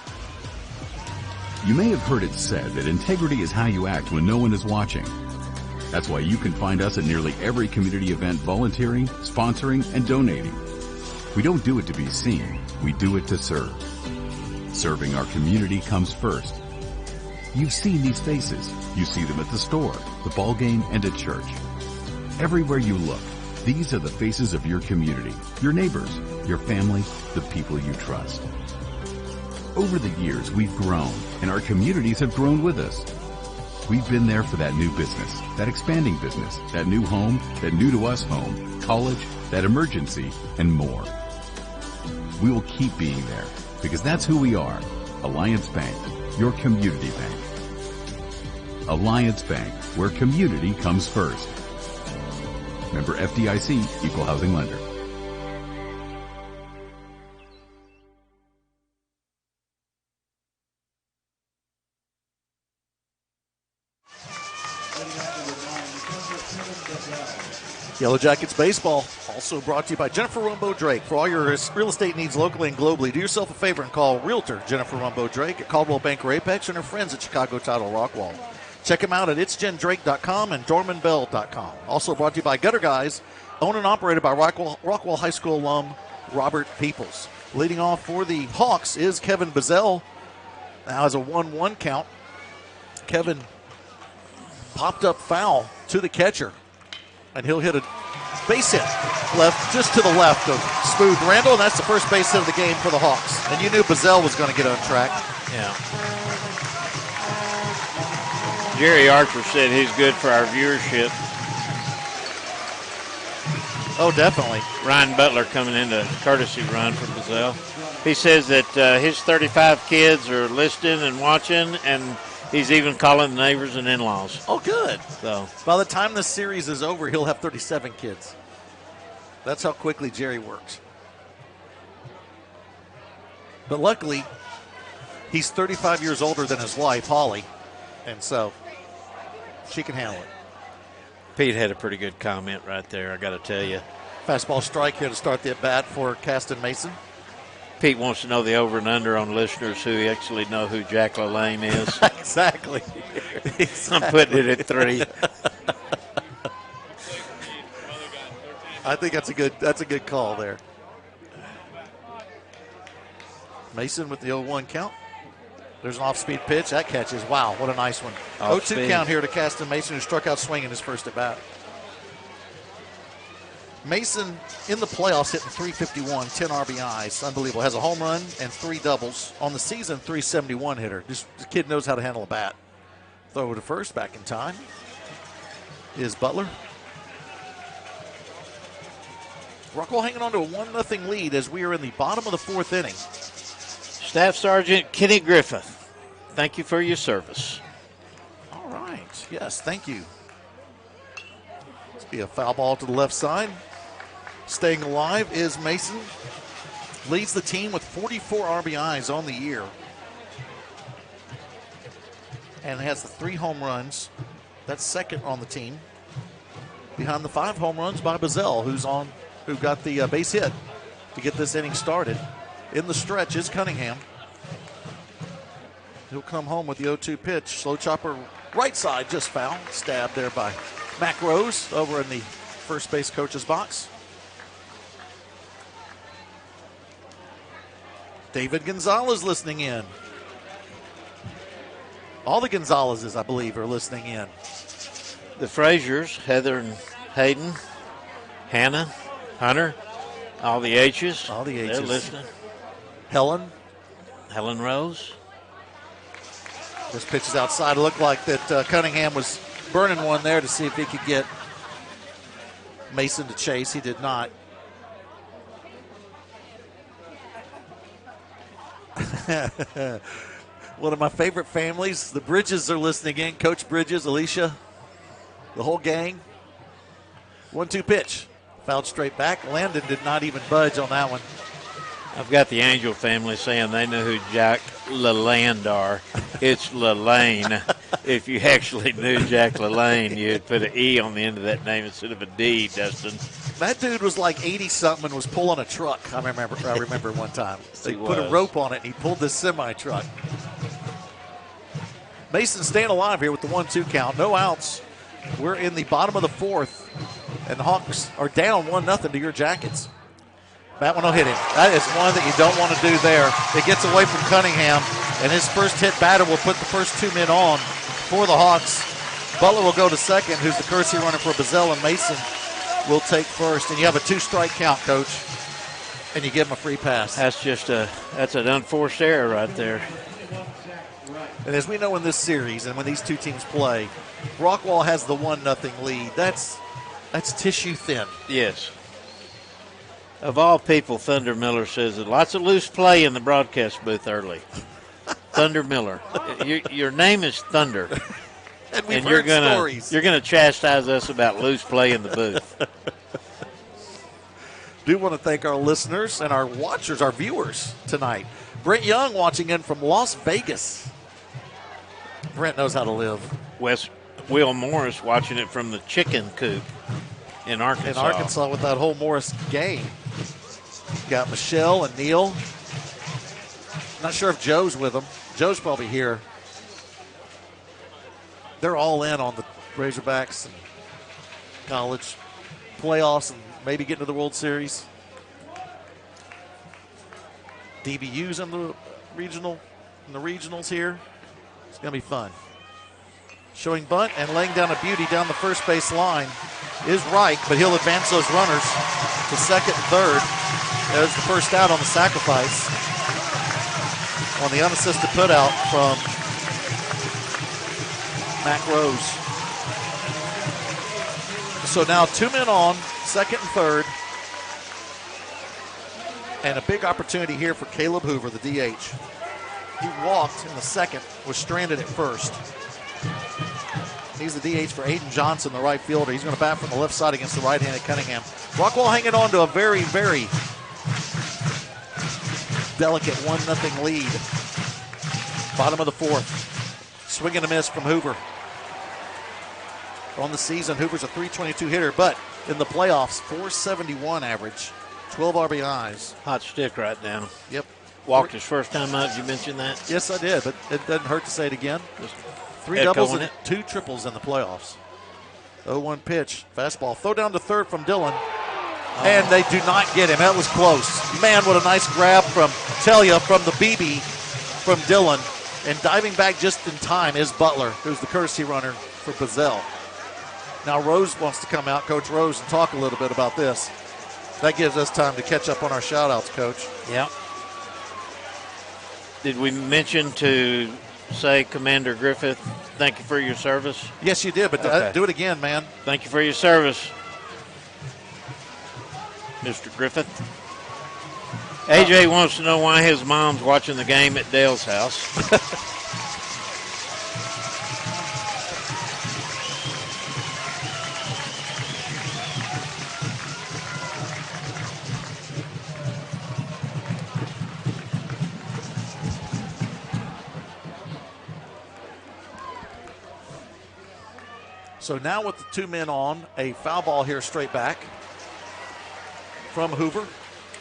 You may have heard it said that integrity is how you act when no one is watching. That's why you can find us at nearly every community event volunteering, sponsoring, and donating. We don't do it to be seen. We do it to serve. Serving our community comes first. You've seen these faces. You see them at the store, the ball game, and at church. Everywhere you look, these are the faces of your community, your neighbors, your family, the people you trust. Over the years, we've grown, and our communities have grown with us. We've been there for that new business, that expanding business, that new home, that new to us home, college, that emergency, and more. We will keep being there, because that's who we are. Alliance Bank, your community bank. Alliance Bank, where community comes first. Member FDIC, Equal Housing Lender. Yellow Jackets baseball, also brought to you by Jennifer Rumbo Drake. For all your real estate needs locally and globally, do yourself a favor and call Realtor Jennifer Rumbo Drake at Caldwell Banker Apex and her friends at Chicago Title Rockwall. Check them out at itsjendrake.com and dormanbell.com. Also brought to you by Gutter Guys, owned and operated by Rockwall High School alum Robert Peoples. Leading off for the Hawks is Kevin Bazell. Now has a 1-1 count. Kevin popped up foul to the catcher, and he'll hit a base hit left, just to the left of Smooth Randall, and that's the first base hit of the game for the Hawks. And you knew Bazell was going to get on track. Yeah. Jerry Archer said he's good for our viewership. Oh, definitely. Ryan Butler coming in to courtesy run for Bazell. He says that his 35 kids are listening and watching, and he's even calling the neighbors and in-laws. Oh, good. So by the time this series is over, he'll have 37 kids. That's how quickly Jerry works. But luckily, he's 35 years older than his wife, Holly, and so she can handle it. Pete had a pretty good comment right there, I got to tell you. Fastball strike here to start the at-bat for Caston Mason. Pete wants to know the over and under on listeners who actually know who Jack LaLanne is. Exactly. I'm putting it at 3. I think that's a good call there. Mason with the 0-1 count. There's an off-speed pitch. That catches. Wow, what a nice one. 0-2 count here to Caston Mason, who struck out swinging his first at-bat. Mason in the playoffs hitting .351, 10 RBIs. Unbelievable. Has a home run and 3 doubles. On the season, .371 hitter. Just the kid knows how to handle a bat. Throw to first, back in time is Butler. Rockwall hanging on to a 1-0 lead as we are in the bottom of the fourth inning. Staff Sergeant Kenny Griffith, thank you for your service. All right. Yes, thank you. Let's be a foul ball to the left side. Staying alive is Mason. Leads the team with 44 RBIs on the year. And has the 3 home runs. That's second on the team. Behind the 5 home runs by Bazell, who got the base hit to get this inning started. In the stretch is Cunningham. He'll come home with the 0-2 pitch. Slow chopper right side, just foul. Stabbed there by Mac Rose over in the first base coach's box. David Gonzalez listening in. All the Gonzalezes, I believe, are listening in. The Fraziers, Heather and Hayden, Hannah, Hunter, all the H's. All the H's. They're listening. Helen Rose. This pitch is outside. It looked like that Cunningham was burning one there to see if he could get Mason to chase. He did not. One of my favorite families, the Bridges, are listening in. Coach Bridges, Alicia, the whole gang. 1-2 pitch. Fouled straight back. Landon did not even budge on that one. I've got the Angel family saying they know who Jack LaLande are. It's LaLane. If you actually knew Jack LaLane, you'd put an E on the end of that name instead of a D, Dustin. That dude was like 80-something and was pulling a truck. I remember one time. They put a was. rope on it, and he pulled this semi-truck. Mason staying alive here with the 1-2 count. No outs. We're in the bottom of the fourth, and the Hawks are down 1-0 to your Jackets. That one will hit him. That is one that you don't want to do there. It gets away from Cunningham, and his first hit batter will put the first 2 men on for the Hawks. Butler will go to second, who's the courtesy runner for Bazell, and Mason will take first. And you have a 2-strike count, Coach, and you give him a free pass. That's an unforced error right there. And as we know in this series and when these two teams play, Rockwall has the 1-0 lead. That's tissue thin. Yes. Of all people, Thunder Miller says that lots of loose play in the broadcast booth early. Thunder Miller. Your name is Thunder. And you're gonna chastise us about loose play in the booth. Do want to thank our listeners and our watchers, our viewers tonight. Brent Young watching in from Las Vegas. Brent knows how to live. Will Morris watching it from the chicken coop in Arkansas. In Arkansas with that whole Morris game. Got Michelle and Neil. Not sure if Joe's with them. Joe's probably here. They're all in on the Razorbacks and college playoffs and maybe getting to the World Series. DBU's in the regionals here. It's going to be fun. Showing bunt and laying down a beauty down the first base line is Reich, but he'll advance those runners to second and third. There's the first out on the sacrifice. On the unassisted putout from Mac Rose. So now 2 men on, second and third. And a big opportunity here for Caleb Hoover, the DH. He walked in the second, was stranded at first. He's the DH for Aiden Johnson, the right fielder. He's going to bat from the left side against the right-handed Cunningham. Rockwall hanging on to a very, very delicate 1-0 lead. Bottom of the fourth. Swing and a miss from Hoover. On the season, Hoover's a .322 hitter, but in the playoffs, .471 average, 12 RBIs. Hot stick right now. Yep. Walked his first time out. Did you mention that? Yes, I did, but it doesn't hurt to say it again. Just 3 doubles and 2 triples in the playoffs. 0-1 pitch. Fastball. Throw down to third from Dillon. And they do not get him. That was close. Man, what a nice grab from Telia from the BB from Dillon. And diving back just in time is Butler, who's the courtesy runner for Bazell. Now Rose wants to come out, Coach Rose, and talk a little bit about this. That gives us time to catch up on our shout-outs, Coach. Yeah. Did we mention to say, Commander Griffith, thank you for your service? Yes, you did, but do it again, man. Thank you for your service, Mr. Griffith. AJ wants to know why his mom's watching the game at Dale's house. So now with the 2 men on, a foul ball here straight back from Hoover.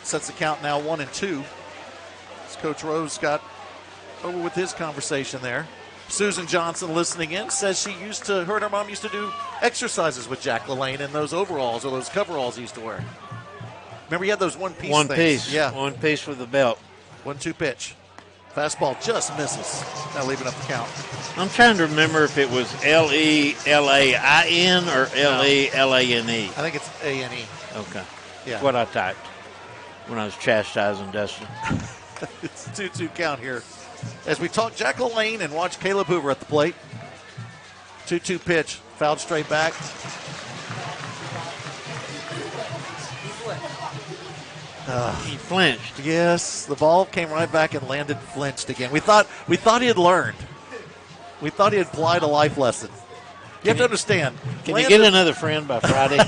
Sets the count now 1-2. As Coach Rose got over with his conversation there. Susan Johnson listening in says her and her mom used to do exercises with Jack LaLane in those overalls or those coveralls he used to wear. Remember he had those one-piece things? One piece. Yeah. One piece with the belt. 1-2 pitch. Fastball just misses. Now leaving up the count. I'm trying to remember if it was L-E-L-A-I-N or L-E-L-A-N-E. I think it's A-N-E. Okay. Yeah. That's what I typed when I was chastising Dustin. It's a 2-2 count here. As we talk Jack LaLane and watch Caleb Hoover at the plate. 2-2 pitch. Fouled straight back. He flinched. Yes, the ball came right back and landed flinched again. We thought he had learned. We thought he had applied a life lesson. You have to understand. Can you get another friend by Friday?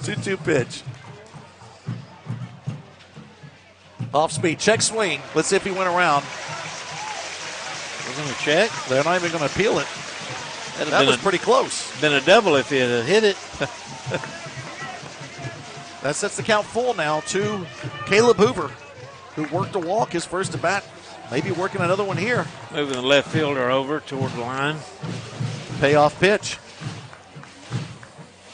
2-2 pitch. Off speed, check swing. Let's see if he went around. We're going to check. They're not even going to appeal it. That was pretty close. Been a double if he had hit it. That sets the count full now to Caleb Hoover, who worked a walk his first at bat. Maybe working another one here. Moving the left fielder over toward the line. Payoff pitch.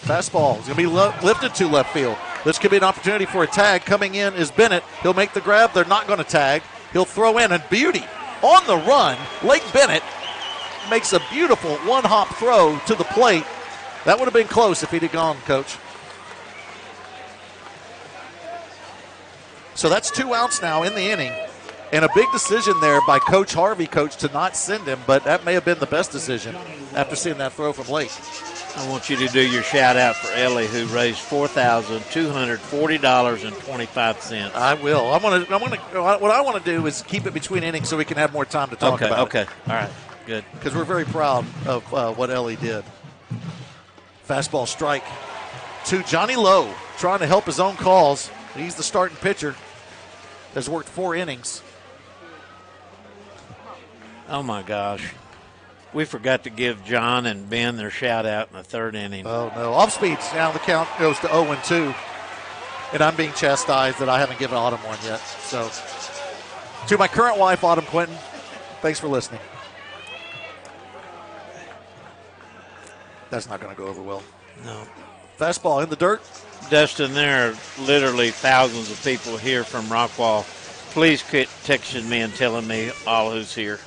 Fastball is going to be lifted to left field. This could be an opportunity for a tag. Coming in is Bennett. He'll make the grab. They're not going to tag. He'll throw in, and beauty on the run. Lake Bennett makes a beautiful one-hop throw to the plate. That would have been close if he'd have gone, Coach. So that's 2 outs now in the inning. And a big decision there by Coach Harvey, Coach, to not send him, but that may have been the best decision after seeing that throw from Lake. I want you to do your shout-out for Ellie, who raised $4,240.25. I will. What I want to do is keep it between innings so we can have more time to talk about it. Okay, all right, good. Because we're very proud of what Ellie did. Fastball strike to Johnny Lowe, trying to help his own cause. He's the starting pitcher. Has worked 4 innings. Oh, my gosh. We forgot to give John and Ben their shout-out in the 3rd inning. Oh, no. Off speed. Now the count goes to 0-2. And I'm being chastised that I haven't given Autumn one yet. So, to my current wife, Autumn Quinton, thanks for listening. That's not going to go over well. No. Fastball in the dirt. Dustin, there are literally thousands of people here from Rockwall. Please quit texting me and telling me all who's here.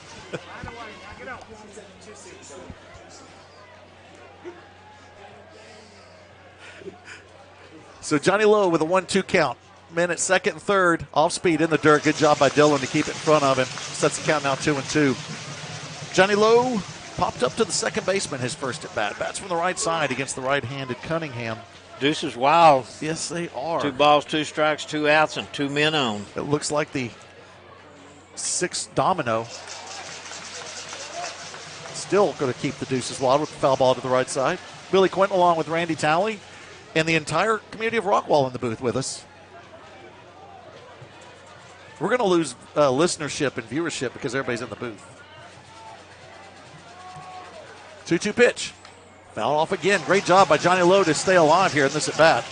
So Johnny Lowe with a 1-2 count. Men at second and third. Off speed in the dirt. Good job by Dillon to keep it in front of him. Sets the count now 2-2. Johnny Lowe popped up to the second baseman his first at bat. Bats from the right side against the right-handed Cunningham. Deuces wild. Yes, they are. 2 balls, 2 strikes, 2 outs, and 2 men on. It looks like the 6th domino. Still going to keep the deuces wild with the foul ball to the right side. Billy Quinton along with Randy Talley and the entire community of Rockwall in the booth with us. We're going to lose listenership and viewership because everybody's in the booth. 2-2 pitch. Foul off again. Great job by Johnny Lowe to stay alive here in this at-bat.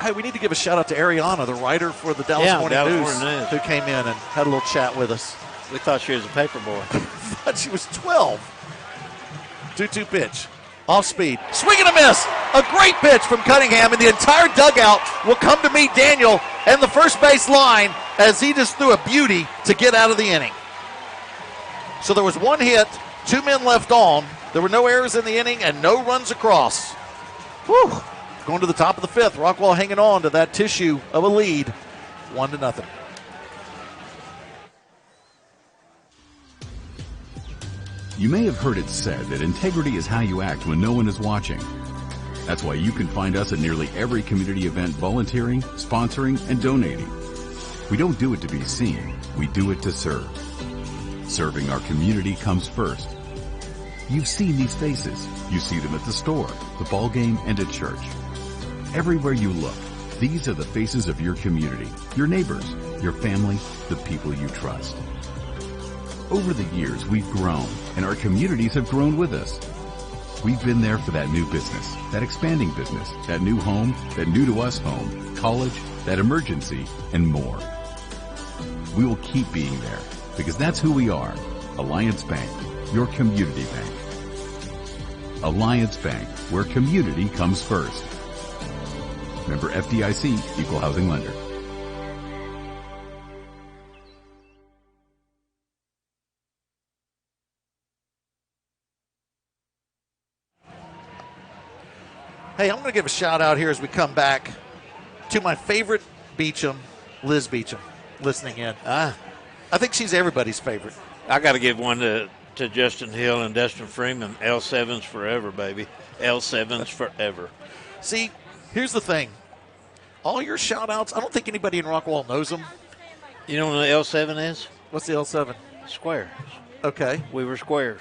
Hey, we need to give a shout out to Ariana, the writer for the Dallas Morning News, who came in and had a little chat with us. We thought she was a paper boy. Thought she was 12. 2-2 pitch. Off speed. Swing and a miss. A great pitch from Cunningham, and the entire dugout will come to meet Daniel and the first base line as he just threw a beauty to get out of the inning. So there was 1 hit, 2 men left on. There were no errors in the inning and no runs across. Whew. Going to the top of the 5th. Rockwall hanging on to that tissue of a lead. 1-0. You may have heard it said that integrity is how you act when no one is watching. That's why you can find us at nearly every community event volunteering, sponsoring, and donating. We don't do it to be seen. We do it to serve. Serving our community comes first. You've seen these faces. You see them at the store, the ball game, and at church. Everywhere you look, these are the faces of your community, your neighbors, your family, the people you trust. Over the years, we've grown, and our communities have grown with us. We've been there for that new business, that expanding business, that new home, that new to us home, college, that emergency, and more. We will keep being there, because that's who we are. Alliance Bank, your community bank. Alliance Bank, where community comes first. Member FDIC, Equal Housing Lender. Hey, I'm going to give a shout out here as we come back to my favorite Beecham, Liz Beecham, listening in. I think she's everybody's favorite. I got to give one to Justin Hill and Dustin Freeman. L7's forever, baby. L7's forever. See, here's the thing. All your shout-outs, I don't think anybody in Rockwall knows them. You know what the L7 is? What's the L7? Squares. Okay. We were squares.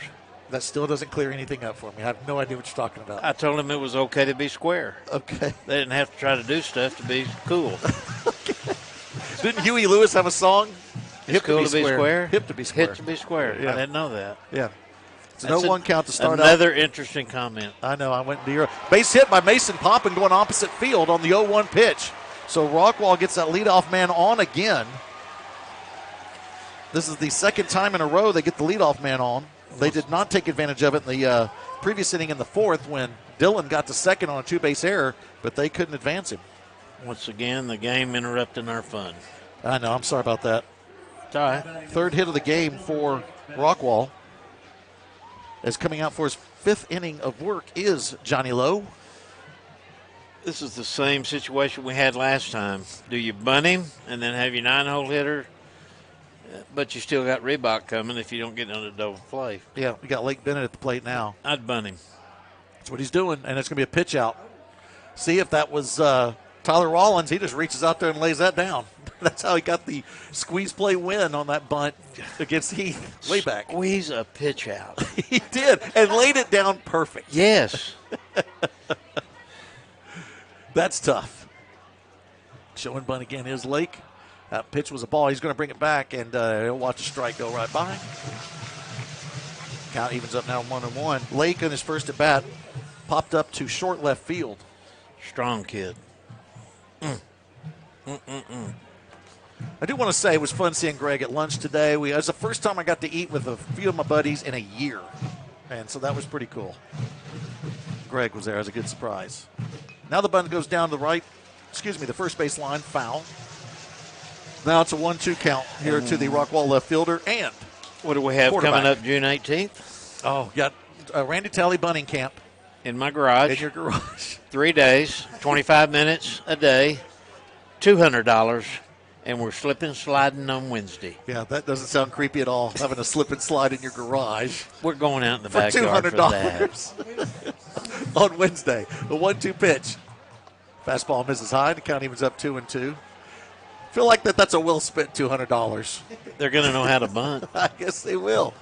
That still doesn't clear anything up for me. I have no idea what you're talking about. I told him it was okay to be square. Okay. They didn't have to try to do stuff to be cool. Didn't Huey Lewis have a song? Hip to be square. Hip to be square. Hip to be square. Yeah. I didn't know that. Yeah. It's no one count to start out. Another interesting comment. I know. I went to your base hit by Mason Poppin going opposite field on the 0-1 pitch. So Rockwall gets that leadoff man on again. This is the second time in a row they get the leadoff man on. They did not take advantage of it in the previous inning in the fourth when Dillon got to second on a two-base error, but they couldn't advance him. Once again, the game interrupting our fun. I know. I'm sorry about that. It's all right. Third hit of the game for Rockwall. As coming out for his fifth inning of work is Johnny Lowe. This is the same situation we had last time. Do you bunt him and then have your 9-hole hitter? But you still got Reebok coming if you don't get under the double play. Yeah, we got Lake Bennett at the plate now. I'd bunt him. That's what he's doing, and it's going to be a pitch out. See, if that was Tyler Rollins, he just reaches out there and lays that down. That's how he got the squeeze play win on that bunt against Heath way back. Squeeze a pitch out. He did, and laid it down perfect. Yes. That's tough. Showing bunt again is Lake. That pitch was a ball. He's going to bring it back, and he'll watch a strike go right by. Count evens up now 1-1. Lake on his first at bat popped up to short left field. Strong kid. I do want to say it was fun seeing Greg at lunch today. It was the first time I got to eat with a few of my buddies in a year, and so that was pretty cool. Greg was there. It was a good surprise. Now the bunt goes down to the first base line, foul. Now it's a 1-2 count here to the Rockwall left fielder and what do we have coming up June 18th? Oh, got Randy Talley bunting camp. In my garage. In your garage. 3 days, 25 minutes a day, $200, and we're slipping sliding on Wednesday. Yeah, that doesn't sound creepy at all, having a slip and slide in your garage. We're going out in the for backyard $200 for that. on Wednesday. The 1-2 pitch. Fastball misses high. The count evens up 2-2. Feel like that's a well spent $200. They're going to know how to bunt. I guess they will.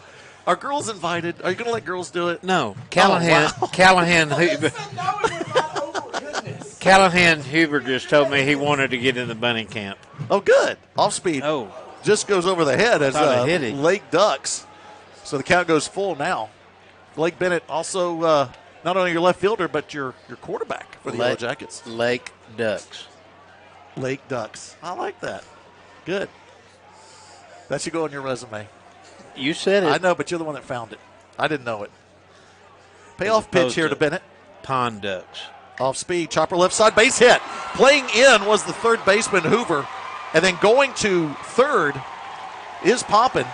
Are girls invited? Are you going to let girls do it? No. Callahan Huber just told me he wanted to get in the bunting camp. Oh, good. Off speed. Oh. Just goes over the head as hit him. Lake ducks. So the count goes full now. Blake Bennett also not only your left fielder, but your quarterback for the Yellow Jackets. Lake Ducks. Lake Ducks. I like that. Good. That should go on your resume. You said it. I know, but you're the one that found it. I didn't know it. Payoff pitch here to Bennett. Pond Ducks. Off speed. Chopper left side. Base hit. Playing in was the third baseman, Hoover. And then going to third is Poppin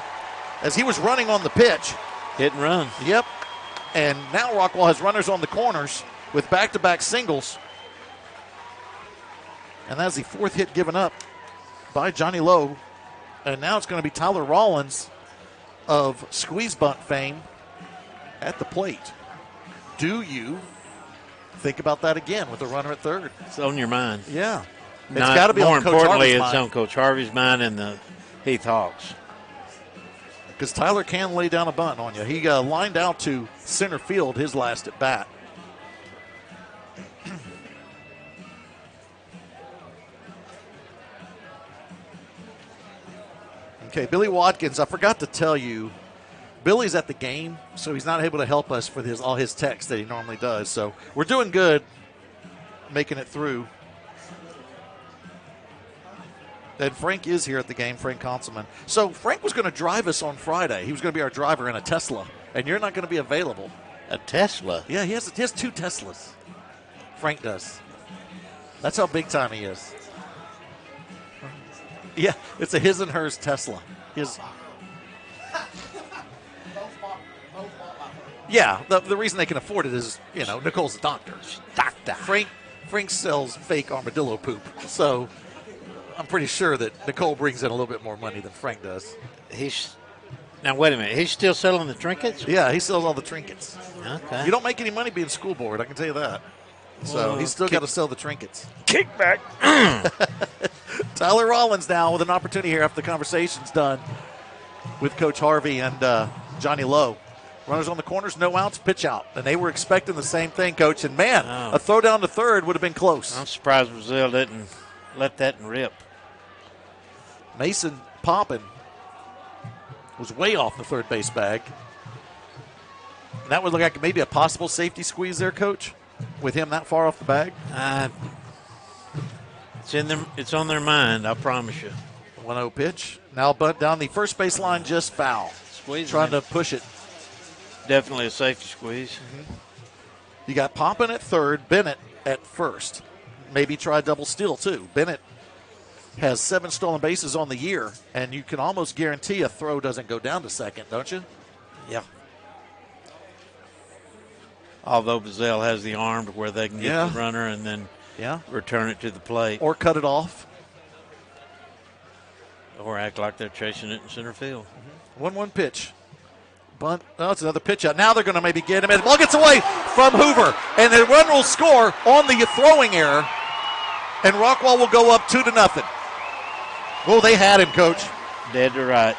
as he was running on the pitch. Hit and run. Yep. And now Rockwall has runners on the corners with back-to-back singles. And that's the fourth hit given up by Johnny Lowe. And now it's going to be Tyler Rollins of squeeze bunt fame at the plate. Do you think about that again with a runner at third? It's on your mind. Yeah. It's got to be on Coach Harvey's mind. More importantly, it's on Coach Harvey's mind and the Heath Hawks. Because Tyler can lay down a bunt on you. He lined out to center field his last at bat. Okay, Billy Watkins, I forgot to tell you, Billy's at the game, so he's not able to help us for all his texts that he normally does. So we're doing good, making it through. And Frank is here at the game, Frank Conselman. So Frank was going to drive us on Friday. He was going to be our driver in a Tesla, and you're not going to be available. A Tesla? Yeah, he has 2 Teslas. Frank does. That's how big time he is. Yeah, it's a his and hers Tesla. Yeah, the reason they can afford it is, Nicole's a doctor. Frank sells fake armadillo poop. So I'm pretty sure that Nicole brings in a little bit more money than Frank does. Now, wait a minute. He's still selling the trinkets? Yeah, he sells all the trinkets. Okay. You don't make any money being school board, I can tell you that. So he's still got to sell the trinkets. Kickback. Tyler Rollins now with an opportunity here after the conversation's done with Coach Harvey and Johnny Lowe. Runners on the corners, no outs, pitch out. And they were expecting the same thing, Coach. And, man, a throw down to third would have been close. I'm surprised Brazil didn't let that rip. Mason Poppin was way off the third base bag. And that would look like maybe a possible safety squeeze there, Coach, with him that far off the bag. It's on their mind, I promise you. 1-0 pitch. Now bunt down the first base line, just foul. Trying to push it. Definitely a safety squeeze. Mm-hmm. You got Poppin at third, Bennett at first. Maybe try double steal, too. Bennett has 7 stolen bases on the year, and you can almost guarantee a throw doesn't go down to second, don't you? Yeah. Although Brazil has the arm to where they can get the runner and then return it to the plate. Or cut it off. Or act like they're chasing it in center field. 1-1 pitch. Bunt. Oh, it's another pitch out. Now they're going to maybe get him. And the ball gets away from Hoover. And the run will score on the throwing error. And Rockwall will go up 2-0. Oh, they had him, Coach. Dead to right.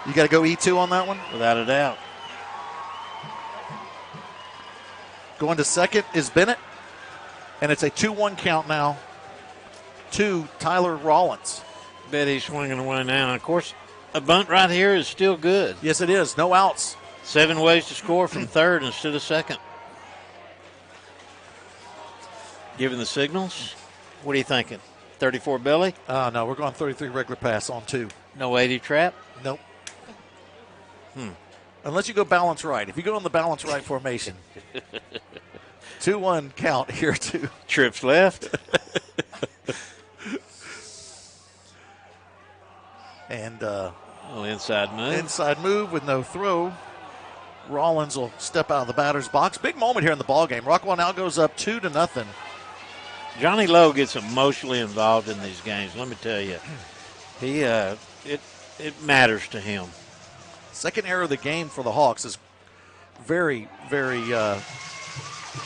You got to go E2 on that one? Without a doubt. Going to second is Bennett. And it's a 2-1 count now to Tyler Rollins. Bet he's swinging away now. And of course, a bunt right here is still good. Yes, it is. No outs. 7 ways to score from third instead of second. Given the signals, what are you thinking? 34 Billy? No, we're going 33 regular pass on 2. No 80 trap? Nope. Unless you go balance right. If you go on the balance right formation. 2-1 count here, too. Trips left. And inside move. Inside move with no throw. Rollins will step out of the batter's box. Big moment here in the ballgame. Rockwall now goes up 2-0. Johnny Lowe gets emotionally involved in these games. Let me tell you, it matters to him. Second error of the game for the Hawks is very, very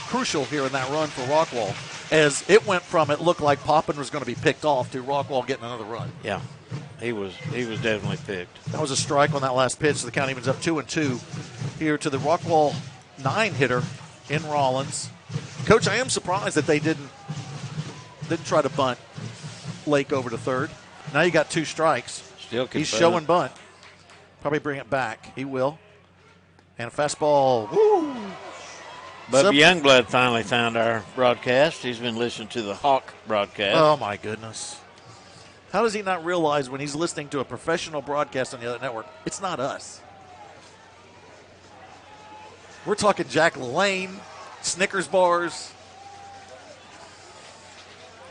crucial here in that run for Rockwall, as it went from it looked like Poppin was going to be picked off to Rockwall getting another run. Yeah, he was definitely picked. That was a strike on that last pitch. So the count evens up 2-2 here to the Rockwall 9 hitter in Rollins. Coach, I am surprised that they didn't try to bunt Lake over to third. Now you got 2 strikes. He's showing bunt. Probably bring it back. He will. And a fastball. Woo! Bubba Youngblood finally found our broadcast. He's been listening to the Hawk broadcast. Oh, my goodness. How does he not realize when he's listening to a professional broadcast on the other network, it's not us? We're talking Jack LaLanne, Snickers bars,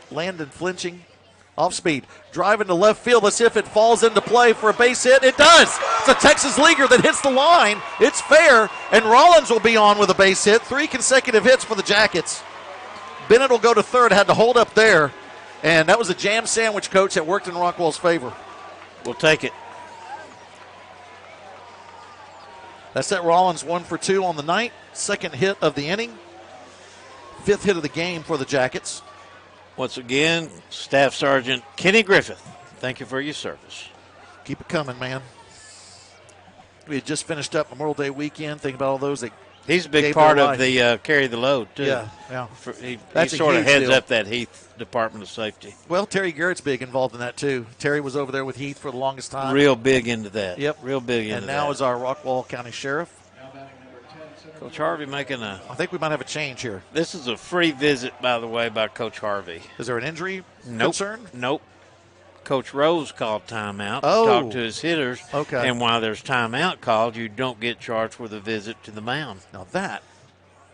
Landon flinching. Off speed, driving to left field. Let's see if it falls into play for a base hit. It does. It's a Texas leaguer that hits the line. It's fair, and Rollins will be on with a base hit. 3 consecutive hits for the Jackets. Bennett will go to third, had to hold up there, and that was a jam sandwich, Coach, that worked in Rockwall's favor. We'll take it. That set Rollins 1 for 2 on the night. 2nd hit of the inning. 5th hit of the game for the Jackets. Once again, Staff Sergeant Kenny Griffith, thank you for your service. Keep it coming, man. We had just finished up Memorial Day weekend. Think about all those that he's a big part of the carry the load, too. Yeah. He sort of heads up that Heath Department of Safety. Well, Terry Garrett's big involved in that, too. Terry was over there with Heath for the longest time. Real big into that. Yep. Real big into that. And now is our Rockwall County Sheriff. Coach Harvey making a... I think we might have a change here. This is a free visit, by the way, by Coach Harvey. Is there an injury concern? Nope. Coach Rose called timeout to talk to his hitters. Okay. And while there's timeout called, you don't get charged with a visit to the mound. Now that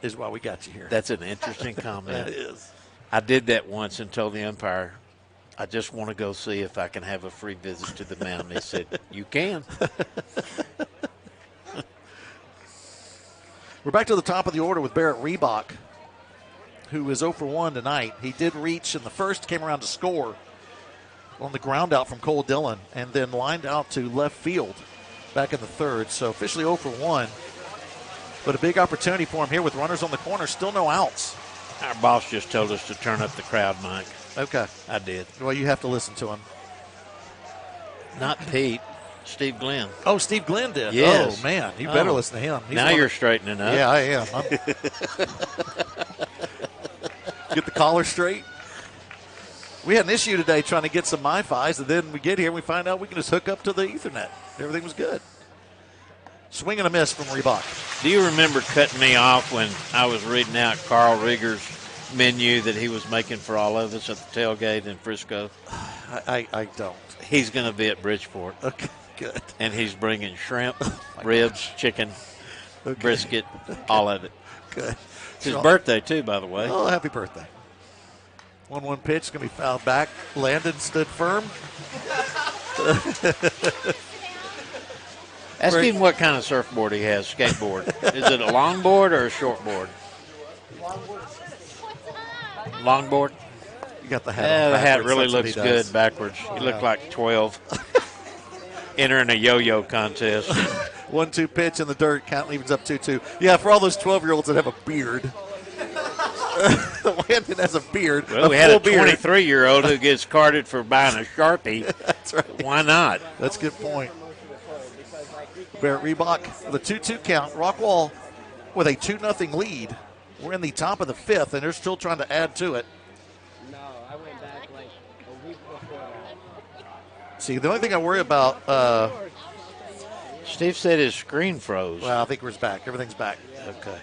is why we got you here. That's an interesting comment. That is. I did that once and told the umpire, I just want to go see if I can have a free visit to the mound. They said, you can. We're back to the top of the order with Barrett Reebok, who is 0 for 1 tonight. He did reach in the first, came around to score on the ground out from Cole Dillon, and then lined out to left field back in the third. So officially 0 for 1. But a big opportunity for him here with runners on the corner, still no outs. Our boss just told us to turn up the crowd, Mike. Okay. I did. Well, you have to listen to him. Not Pete. Steve Glenn. Oh, Steve Glenn did? Yes. Oh, man. You better listen to him. Now you're straightening up. Yeah, I am. Get the collar straight. We had an issue today trying to get some MiFis, and then we get here and we find out we can just hook up to the Ethernet. Everything was good. Swing and a miss from Reebok. Do you remember cutting me off when I was reading out Carl Rieger's menu that he was making for all of us at the tailgate in Frisco? I don't. He's going to be at Bridgeport. Okay, good. And he's bringing shrimp, ribs, chicken, brisket, all of it. Good. It's his birthday, too, by the way. Oh, happy birthday. 1-1 pitch, going to be fouled back. Landon stood firm. Ask him what kind of surfboard he has, skateboard. Is it a longboard or a shortboard? Longboard? You got the hat Yeah, on the hat backwards. really That's what looks he good does. backwards. You look like 12. Entering a yo-yo contest. 1-2 pitch in the dirt. Count evens up 2-2. Yeah, for all those 12-year-olds that have a beard. Landon has a beard. Well, we had a 23-year-old who gets carded for buying a Sharpie. That's right. Why not? That's a good point. Barrett Reebok with a 2-2 count. Rockwall with a 2-0 lead. We're in the top of the fifth, and they're still trying to add to it. No, I went back like a week before that. See, the only thing I worry about. Steve said his screen froze. Well, I think we're back. Everything's back. Okay.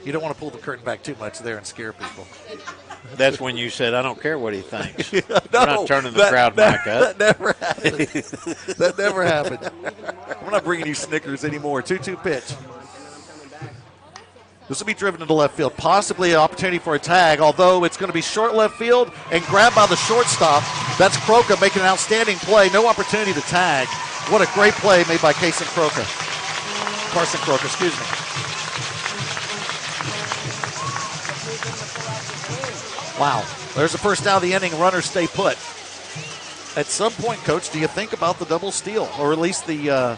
You don't want to pull the curtain back too much there and scare people. That's when you said, I don't care what he thinks. No, We're not turning the crowd back up. That never happened. That never happened. We're not bringing you Snickers anymore. 2-2 pitch. This will be driven into left field. Possibly an opportunity for a tag, although it's going to be short left field and grabbed by the shortstop. That's Croca making an outstanding play. No opportunity to tag. What a great play made by Carson Croca, excuse me. Wow. There's the first out of the inning. Runners stay put. At some point, Coach, do you think about the double steal, or at least the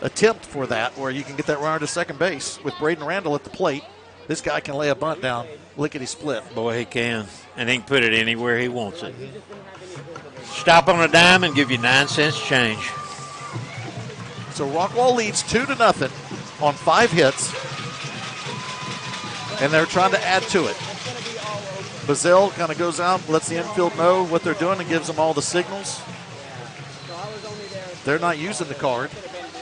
attempt for that, where you can get that runner to second base with Braden Randall at the plate? This guy can lay a bunt down, lickety-split. Boy, he can. And he can put it anywhere he wants it. Stop on a dime and give you 9 cents change. So Rockwall leads 2-0 on 5 hits, and they're trying to add to it. Bazell kind of goes out, lets the infield know what they're doing, and gives them all the signals. They're not using the card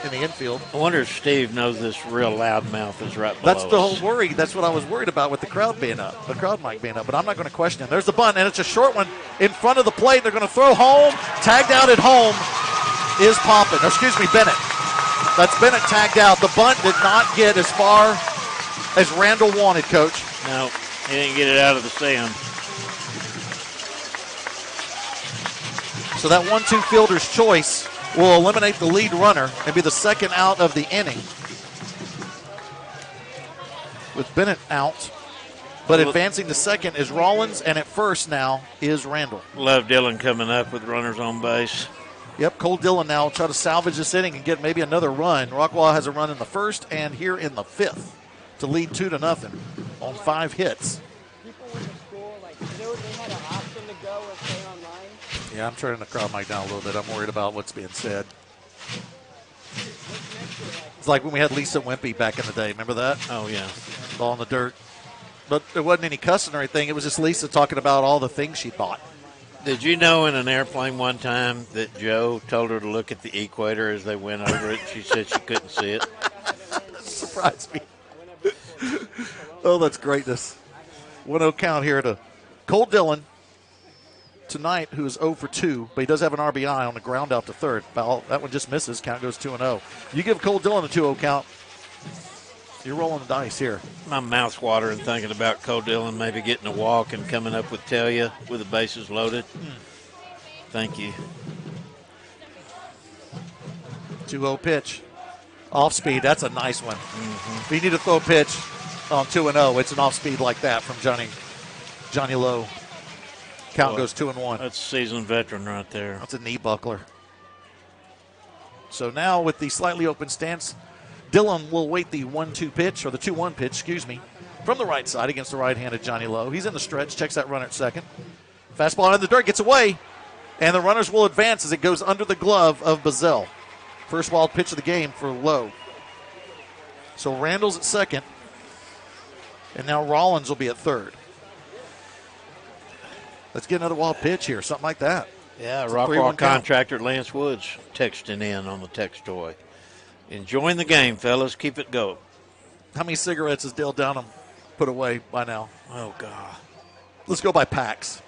in the infield. I wonder if Steve knows this real loud mouth is right below That's the us. whole worry. That's what I was worried about with the crowd being up, the crowd mic being up, but I'm not going to question him. There's the bunt, and it's a short one in front of the plate. They're going to throw home. Tagged out at home is Poppin. Bennett. That's Bennett tagged out. The bunt did not get as far as Randall wanted, Coach. No, he didn't get it out of the sand. So that 1-2 fielder's choice will eliminate the lead runner and be the second out of the inning. With Bennett out, but advancing to second is Rollins, and at first now is Randall. Love Dillon coming up with runners on base. Yep, Cole Dillon now will try to salvage this inning and get maybe another run. Rockwall has a run in the first and here in the fifth to lead 2-0 on 5 hits. People went to school, like, they had an option to go or stay online. Yeah, I'm turning the crowd mic down a little bit. I'm worried about what's being said. It's like when we had Lisa Wimpy back in the day. Remember that? Oh, yeah. Ball in the dirt. But there wasn't any cussing or anything. It was just Lisa talking about all the things she bought. Did you know in an airplane one time that Joe told her to look at the equator as they went over it? She said she couldn't see it. That surprised me. Oh, that's greatness. 1-0 count here to Cole Dillon tonight, who is 0 for 2, but he does have an RBI on the ground out to third. Foul. That one just misses. Count goes 2-0. You give Cole Dillon a 2-0 count, you're rolling the dice here. My mouth's watering thinking about Cole Dillon maybe getting a walk and coming up with Talia with the bases loaded. Thank you. 2-0 pitch. Off speed. That's a nice one. If you need to throw a pitch on 2-0, it's an off speed like that from Johnny Lowe. Count goes 2-1. That's a seasoned veteran right there. That's a knee buckler. So now with the slightly open stance, Dillon will wait the 1-2 pitch, or the 2-1 pitch, from the right side against the right-handed Johnny Lowe. He's in the stretch, checks that runner at second. Fastball in the dirt, gets away, and the runners will advance as it goes under the glove of Bazell. First wild pitch of the game for Lowe. So Randall's at second, and now Rollins will be at third. Let's get another wild pitch here, something like that. Yeah, Rockwall contractor Lance Woods texting in on the text toy. Enjoying the game, fellas. Keep it going. How many cigarettes has Dale Downham put away by now? Oh, God. Let's go by packs.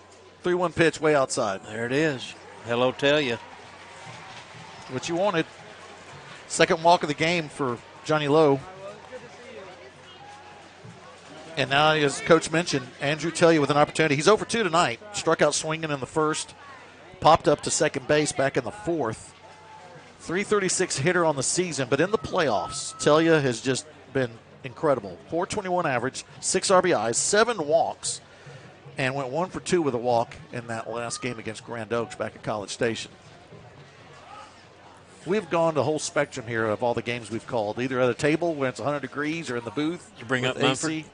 3-1 pitch way outside. There it is. Hello, tell you. What you wanted. Second walk of the game for Johnny Lowe. And now, as Coach mentioned, Andrew Tellia with an opportunity. He's over 2 tonight. Struck out swinging in the first. Popped up to second base back in the fourth. 336 hitter on the season, but in the playoffs, Tellia has just been incredible. 421 average, 6 RBIs, 7 walks, and went 1 for 2 with a walk in that last game against Grand Oaks back at College Station. We've gone the whole spectrum here of all the games we've called, either at a table when it's 100 degrees or in the booth. You bring up Mumford?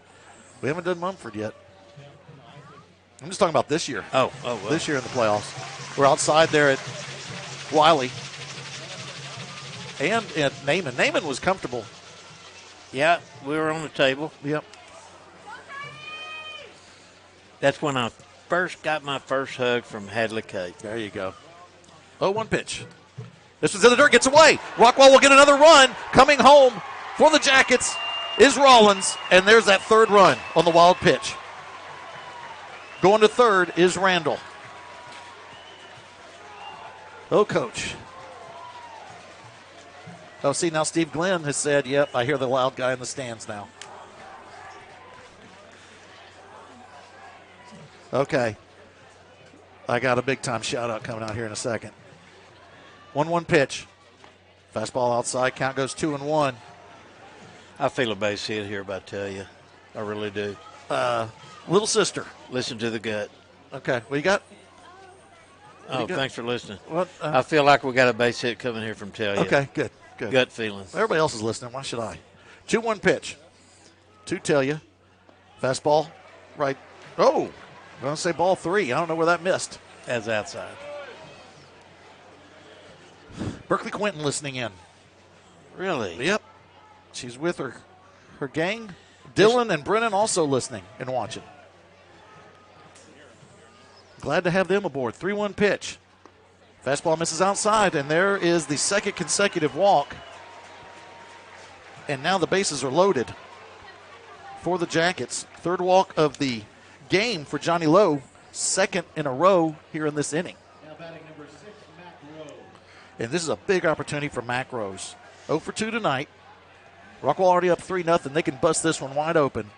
We haven't done Mumford yet. I'm just talking about this year. Oh, well. This year in the playoffs. We're outside there at Wiley. And at Naaman. Naaman was comfortable. Yeah, we were on the table. Yep. That's when I first got my first hug from Hadley Cape. There you go. 0-1 pitch. This one's in the dirt, gets away. Rockwall will get another run. Coming home for the Jackets is Rollins, and there's that third run on the wild pitch. Going to third is Randall. Oh, Coach. Oh, see, now Steve Glenn has said, yep, I hear the loud guy in the stands now. Okay. I got a big-time shout-out coming out here in a second. 1-1 pitch. Fastball outside. Count goes 2-1. I feel a base hit here, but I tell you. I really do. Little sister. Listen to the gut. Okay. What you got? Thanks for listening. What? I feel like we got a base hit coming here from Talia. Okay, good. Gut feeling. Everybody else is listening. Why should I? 2-1 pitch. To Talia. Fastball. Right. Oh. I'm going to say ball 3. I don't know where that missed. As outside. Berkeley Quinton listening in. Really? Yep. She's with her gang. Dylan and Brennan also listening and watching. Glad to have them aboard. 3-1 pitch. Fastball misses outside, and there is the second consecutive walk. And now the bases are loaded for the Jackets. Third walk of the game for Johnny Lowe. Second in a row here in this inning. Now batting number 6, Mac Rose. And this is a big opportunity for Mac Rose. 0 for 2 tonight. Rockwall already up 3-0. They can bust this one wide open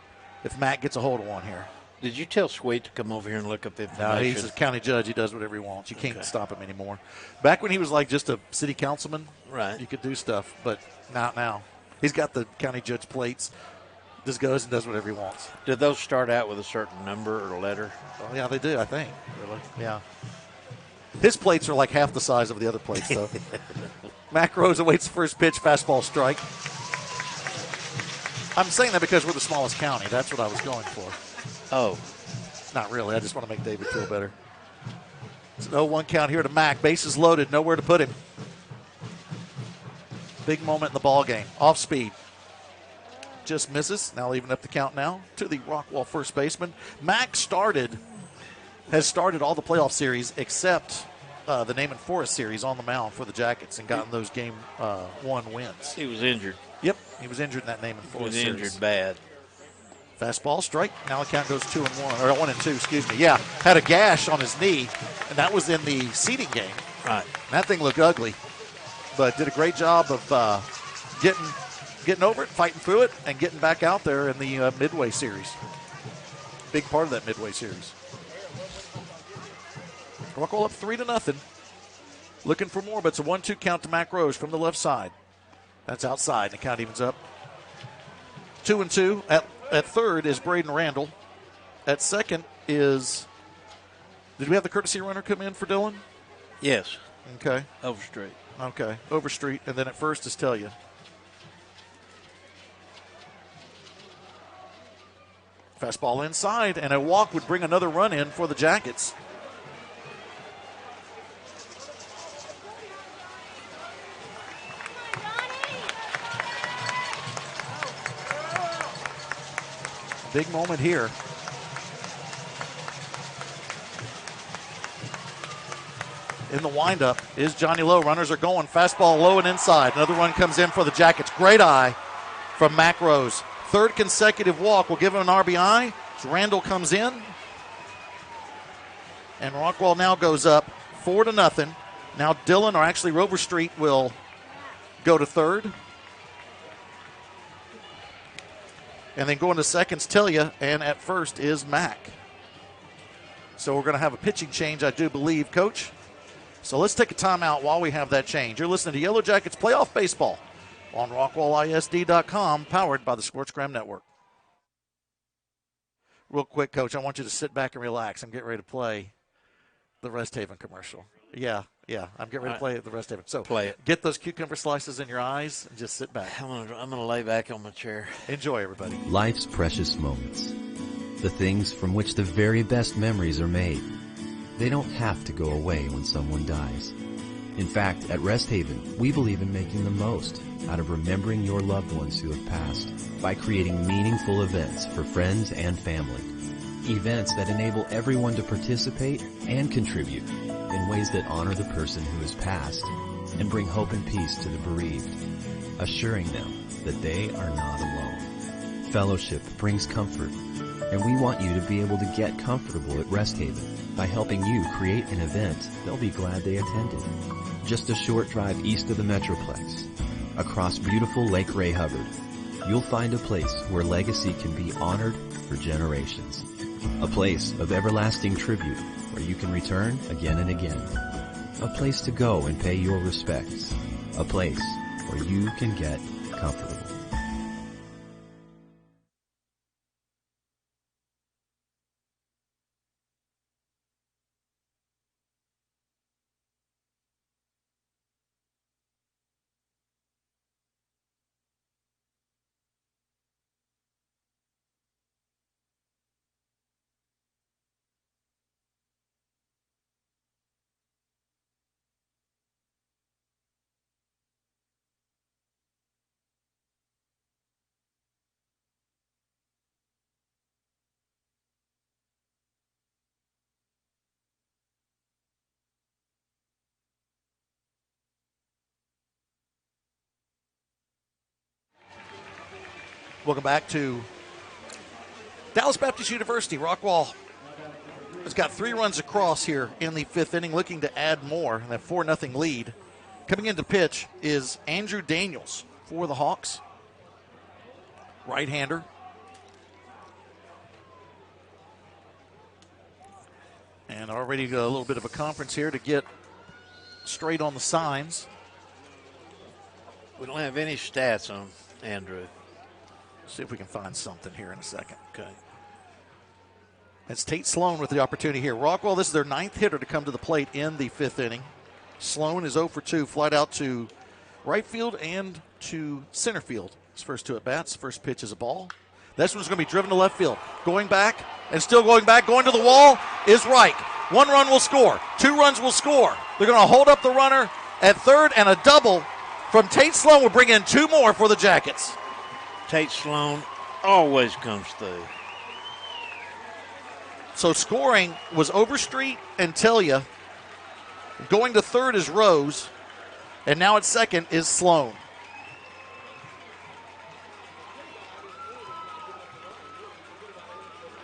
if Mac gets a hold of one here. Did you tell Sweet to come over here and look up information? No, he's a county judge. He does whatever he wants. You can't stop him anymore. Back when he was like just a city councilman, right, you could do stuff, but not now. He's got the county judge plates. Just goes and does whatever he wants. Did those start out with a certain number or letter? Oh, yeah, they do, I think. Really? Yeah. His plates are like half the size of the other plates, though. Mac Rose awaits the first pitch, fastball strike. I'm saying that because we're the smallest county. That's what I was going for. Oh. Not really. I just want to make David feel better. It's an 0-1 count here to Mac. Bases loaded. Nowhere to put him. Big moment in the ball game. Off speed. Just misses. Now even up the count now to the Rockwall first baseman. Mac has started all the playoff series except the Naaman Forest series on the mound for the Jackets and gotten those game 1 wins. He was injured. Yep, he was injured in that Naaman Forest series. He was injured bad. Fastball, strike. Now the count goes 2-1, or 1-2, excuse me. Yeah, had a gash on his knee, and that was in the seeding game. Right. That thing looked ugly, but did a great job of getting over it, fighting through it, and getting back out there in the Midway series. Big part of that Midway series. Rockwall up 3-0. Looking for more, but it's a 1-2 count to Mac Rose from the left side. That's outside, and the count evens up. 2-2. At third is Braden Randall. At second is, did we have the courtesy runner come in for Dylan? Yes. Okay. Overstreet. Okay, Overstreet. And then at first is Tellia. Fastball inside, and a walk would bring another run in for the Jackets. Big moment here. In the windup is Johnny Lowe. Runners are going. Fastball low and inside. Another run comes in for the Jackets. Great eye from Mac Rose. Third consecutive walk will give him an RBI. As Randall comes in. And Rockwall now goes up 4-0. Now Dillon, or actually Rover Street, will go to third. And then going to second's Tillia, and at first is Mac. So we're going to have a pitching change, I do believe, Coach. So let's take a timeout while we have that change. You're listening to Yellow Jackets Playoff Baseball on RockwallISD.com, powered by the SportsGram Network. Real quick, Coach, I want you to sit back and relax. I'm getting ready to play the Rest Haven commercial. Yeah, I'm getting ready to play the Rest Haven. So play it. Get those cucumber slices in your eyes and just sit back. I'm gonna lay back on my chair. Enjoy, everybody. Life's precious moments. The things from which the very best memories are made. They don't have to go away when someone dies. In fact, at Rest Haven, we believe in making the most out of remembering your loved ones who have passed by creating meaningful events for friends and family. Events that enable everyone to participate and contribute in ways that honor the person who has passed and bring hope and peace to the bereaved, assuring them that they are not alone. Fellowship brings comfort, and we want you to be able to get comfortable at Rest Haven by helping you create an event they'll be glad they attended. Just a short drive east of the Metroplex, across beautiful Lake Ray Hubbard, you'll find a place where legacy can be honored for generations. A place of everlasting tribute where you can return again and again. A place to go and pay your respects. A place where you can get comfortable. Welcome back to Dallas Baptist University. Rockwall has got 3 runs across here in the 5th inning, looking to add more. That 4-0 lead. Coming into pitch is Andrew Daniels for the Hawks. Right-hander. And already got a little bit of a conference here to get straight on the signs. We don't have any stats on Andrew. See if we can find something here in a second. Okay. It's Tate Sloan with the opportunity here. Rockwall, this is their 9th hitter to come to the plate in the 5th inning. Sloan is 0 for 2, flight out to right field and to center field. His first 2 at-bats. First pitch is a ball. This one's going to be driven to left field. Going back and still going back. Going to the wall is Reich. 1 run will score. 2 runs will score. They're going to hold up the runner at third, and a double from Tate Sloan will bring in 2 more for the Jackets. Tate Sloan always comes through. So scoring was Overstreet and Tillia. Going to third is Rose. And now at second is Sloan.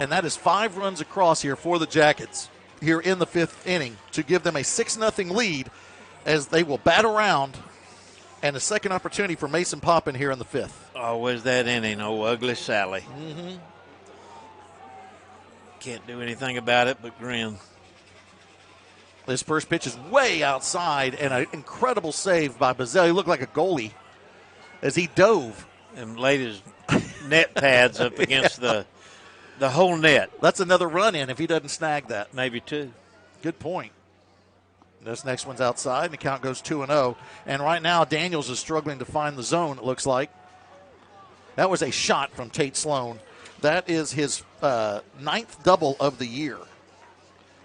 And that is 5 runs across here for the Jackets here in the 5th inning to give them a 6-0 lead as they will bat around. And a second opportunity for Mason Poppin here in the 5th. Always that inning, oh, ugly Sally. Mm-hmm. Can't do anything about it but grin. This first pitch is way outside, and an incredible save by Bazell. He looked like a goalie as he dove. And laid his net pads up against the whole net. That's another run in if he doesn't snag that. Maybe 2. Good point. This next one's outside, and the count goes 2-0. And right now, Daniels is struggling to find the zone, it looks like. That was a shot from Tate Sloan. That is his 9th double of the year.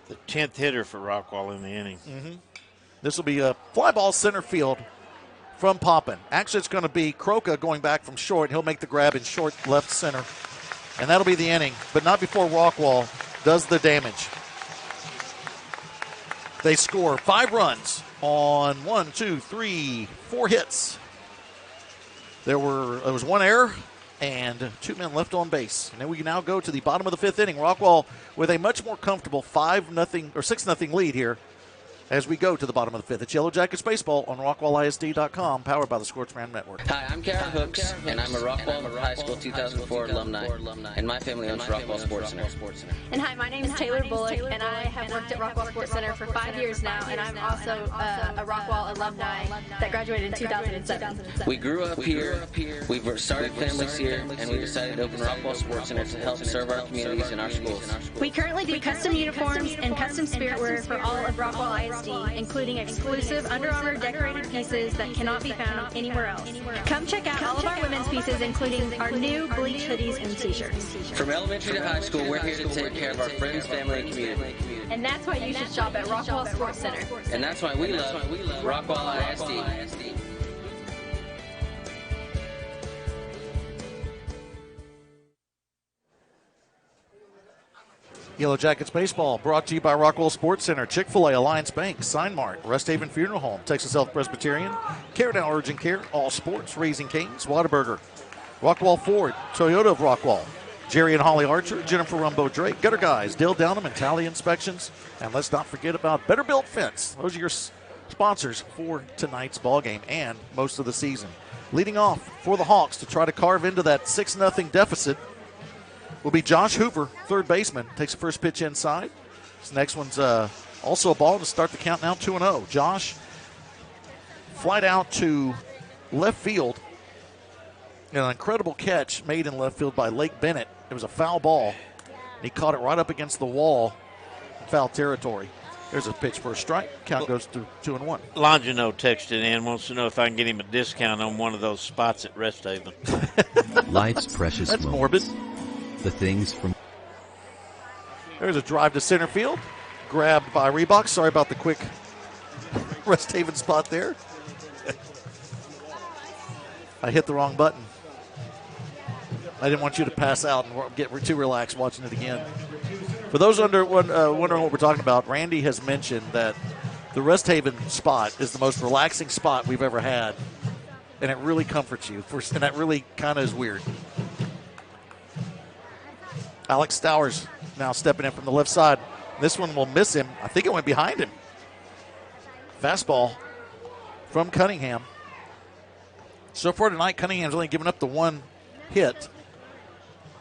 The 10th hitter for Rockwall in the inning. Mm-hmm. This will be a fly ball center field from Poppin. Actually, it's going to be Croca going back from short. He'll make the grab in short left center. And that'll be the inning, but not before Rockwall does the damage. They score 5 runs on 4 hits. There was 1 error and 2 men left on base. And then we now go to the bottom of the 5th inning. Rockwall with a much more comfortable 5-0 or 6-0 lead here as we go to the bottom of the 5th. It's Yellow Jackets Baseball on RockwallISD.com, powered by the Sportsman Network. Hi, I'm Kara Hooks, and I'm a Rockwall High School 2004 alumni, and my family owns Rockwall Sports Center. And hi, my name is Taylor Bullock, and I have worked at Rockwall Sports Center for 5 years now, and I'm also a Rockwall alumni that graduated in 2007. We grew up here, we started families here, and we decided to open Rockwall Sports Center to help serve our communities and our schools. We currently do custom uniforms and custom spirit wear for all of Rockwall ISD, including exclusive Under Armour decorated pieces that cannot be found anywhere else. Come check out all of our women's pieces, including our new bleach hoodies and t-shirts. From elementary to high school, we're here to take care of our friends, family, and community. And that's why you should shop at Rockwall Sports Center. And that's why we love Rockwall ISD. Yellow Jackets Baseball brought to you by Rockwall Sports Center, Chick-fil-A, Alliance Bank, Sign Mart, Rest Haven Funeral Home, Texas Health Presbyterian, Care Now Urgent Care, All Sports, Raising Cane's, Whataburger, Rockwall Ford, Toyota of Rockwall, Jerry and Holly Archer, Jennifer Rumbo Drake, Gutter Guys, Dale Downham and Tally Inspections, and let's not forget about Better Built Fence. Those are your sponsors for tonight's ball game and most of the season. Leading off for the Hawks to try to carve into that 6-0 deficit will be Josh Hoover, third baseman. Takes the first pitch inside. This next one's also a ball to start the count now, 2-0. Josh, flight out to left field. An incredible catch made in left field by Lake Bennett. It was a foul ball. He caught it right up against the wall in foul territory. There's a pitch for a strike. Count goes to 2-1. Longino texted in, wants to know if I can get him a discount on one of those spots at Rest Haven. Life's precious That's moments. morbid. The things from... There's a drive to center field. Grabbed by Reebok. Sorry about the quick Rest Haven spot there. I hit the wrong button. I didn't want you to pass out and get too relaxed watching it again. For those wondering what we're talking about, Randy has mentioned that the Rest Haven spot is the most relaxing spot we've ever had, and it really comforts you. And that really kind of is weird. Alex Stowers now stepping in from the left side. This one will miss him. I think it went behind him. Fastball from Cunningham. So far tonight, Cunningham's only given up the 1 hit.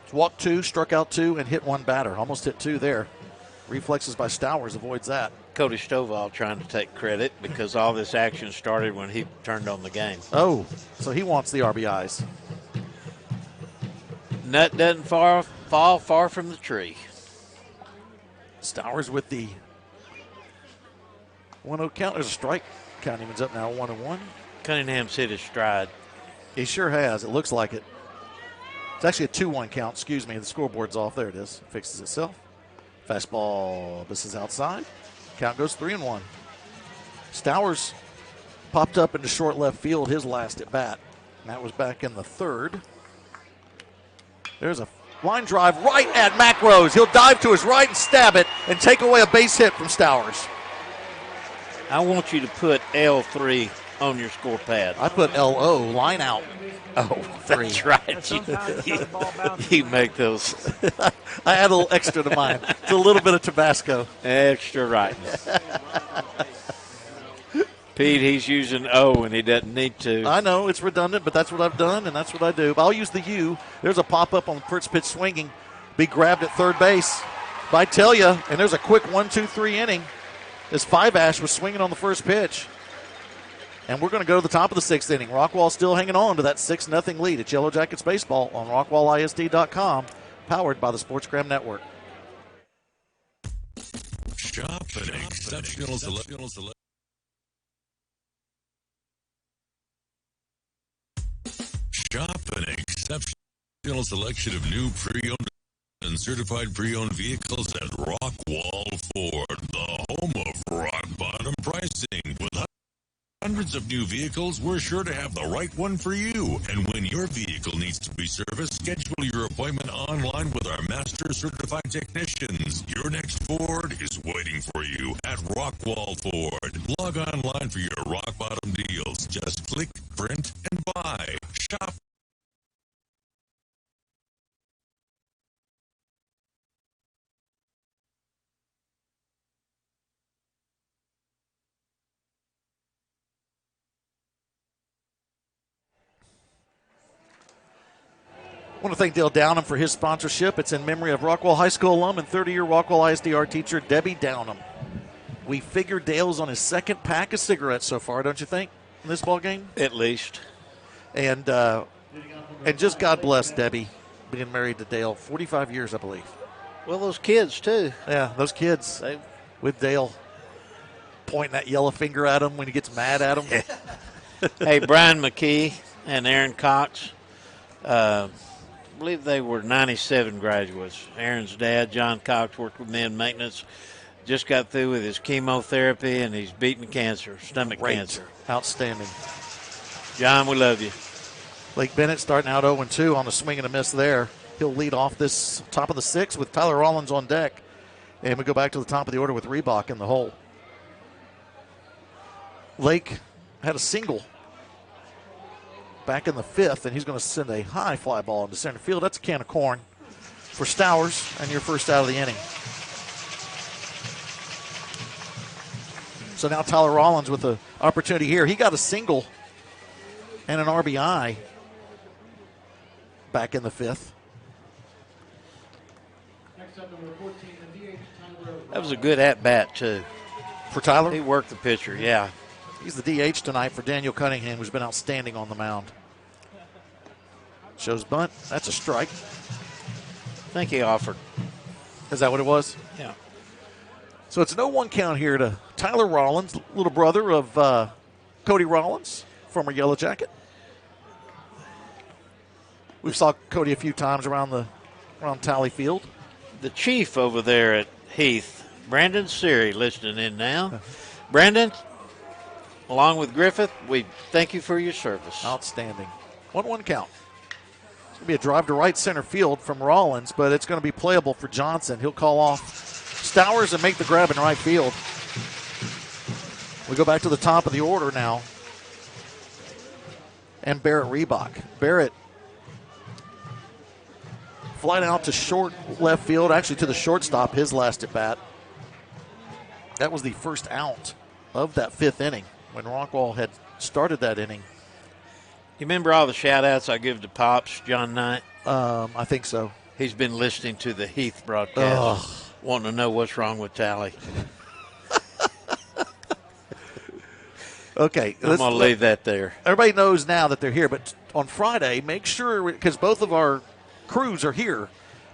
He's walked 2, struck out 2, and hit 1 batter. Almost hit 2 there. Reflexes by Stowers avoids that. Cody Stovall trying to take credit because all this action started when he turned on the game. Oh, so he wants the RBIs. Nut doesn't fall far from the tree. Stowers with the 1-0 count. There's a strike. Count evens up now 1-1. Cunningham's hit his stride. He sure has. It looks like it. It's actually a 2-1 count. Excuse me. The scoreboard's off. There it is. Fixes itself. Fastball. This is outside. Count goes 3-1. Stowers popped up into short left field his last at bat. And that was back in the 3rd. There's a line drive right at Mac Rose. He'll dive to his right and stab it and take away a base hit from Stowers. I want you to put L3 on your score pad. I put LO, line out. Oh, 3. That's right. You make those. I add a little extra to mine. It's a little bit of Tabasco. Extra right. Pete, he's using O and he doesn't need to. I know, it's redundant, but that's what I've done, and that's what I do. But I'll use the U. There's a pop-up on the first pitch swinging. Be grabbed at third base by Telia, and there's a quick 1-2-3 inning as Five Ash was swinging on the first pitch. And we're going to go to the top of the 6th inning. Rockwall still hanging on to that 6-0 lead. It's Yellow Jackets Baseball on RockwallISD.com, powered by the Sportsgram Network. Shop an exceptional selection. Shop an exceptional selection of new pre-owned and certified pre-owned vehicles at Rockwall Ford, the home of rock bottom pricing with hundreds of new vehicles, we're sure to have the right one for you. And when your vehicle needs to be serviced, schedule your appointment online with our master certified technicians. Your next Ford is waiting for you at Rockwall Ford. Log online for your rock bottom deals. Just click, print, and buy. Shop. I want to thank Dale Downham for his sponsorship. It's in memory of Rockwall High School alum and 30-year Rockwall ISDR teacher Debbie Downham. We figure Dale's on his second pack of cigarettes so far, don't you think, in this ball game? At least. And just God bless Debbie being married to Dale. 45 years, I believe. Well, those kids, too. Yeah, those kids with Dale pointing that yellow finger at him when he gets mad at him. Hey, Brian McKee and Aaron Cox, I believe they were 97 graduates. Aaron's dad, John Cox, worked with me in maintenance. Just got through with his chemotherapy, and he's beating cancer, stomach cancer. Outstanding. John, we love you. Blake Bennett starting out 0-2 on a swing and a miss there. He'll lead off this top of the sixth with Tyler Rollins on deck. And we go back to the top of the order with Reebok in the hole. Lake had a single back in the fifth, and he's going to send a high fly ball into center field. That's a can of corn for Stowers, and your first out of the inning. So now Tyler Rollins with the opportunity here. He got a single and an RBI back in the fifth. That was a good at-bat, too. For Tyler? He worked the pitcher, yeah. He's the DH tonight for Daniel Cunningham, who's been outstanding on the mound. Shows bunt. That's a strike. I think he offered. Is that what it was? Yeah. So it's an 0-1 count here to Tyler Rollins, little brother of Cody Rollins, former Yellow Jacket. We've saw Cody a few times around Tally Field. The chief over there at Heath, Brandon Seary, listening in now. Brandon, along with Griffith, we thank you for your service. Outstanding. 1-1 count. It's going to be a drive to right center field from Rollins, but it's going to be playable for Johnson. He'll call off Stowers and make the grab in right field. We go back to the top of the order now. And Barrett Reebok. Barrett flight out to short left field, actually to the shortstop, his last at bat. That was the first out of that fifth inning when Rockwall had started that inning. You remember all the shout-outs I give to Pops, John Knight? I think so. He's been listening to the Heath broadcast, wanting to know what's wrong with Tally. Okay. I'm going to leave that there. Everybody knows now that they're here, but on Friday, make sure, because both of our crews are here,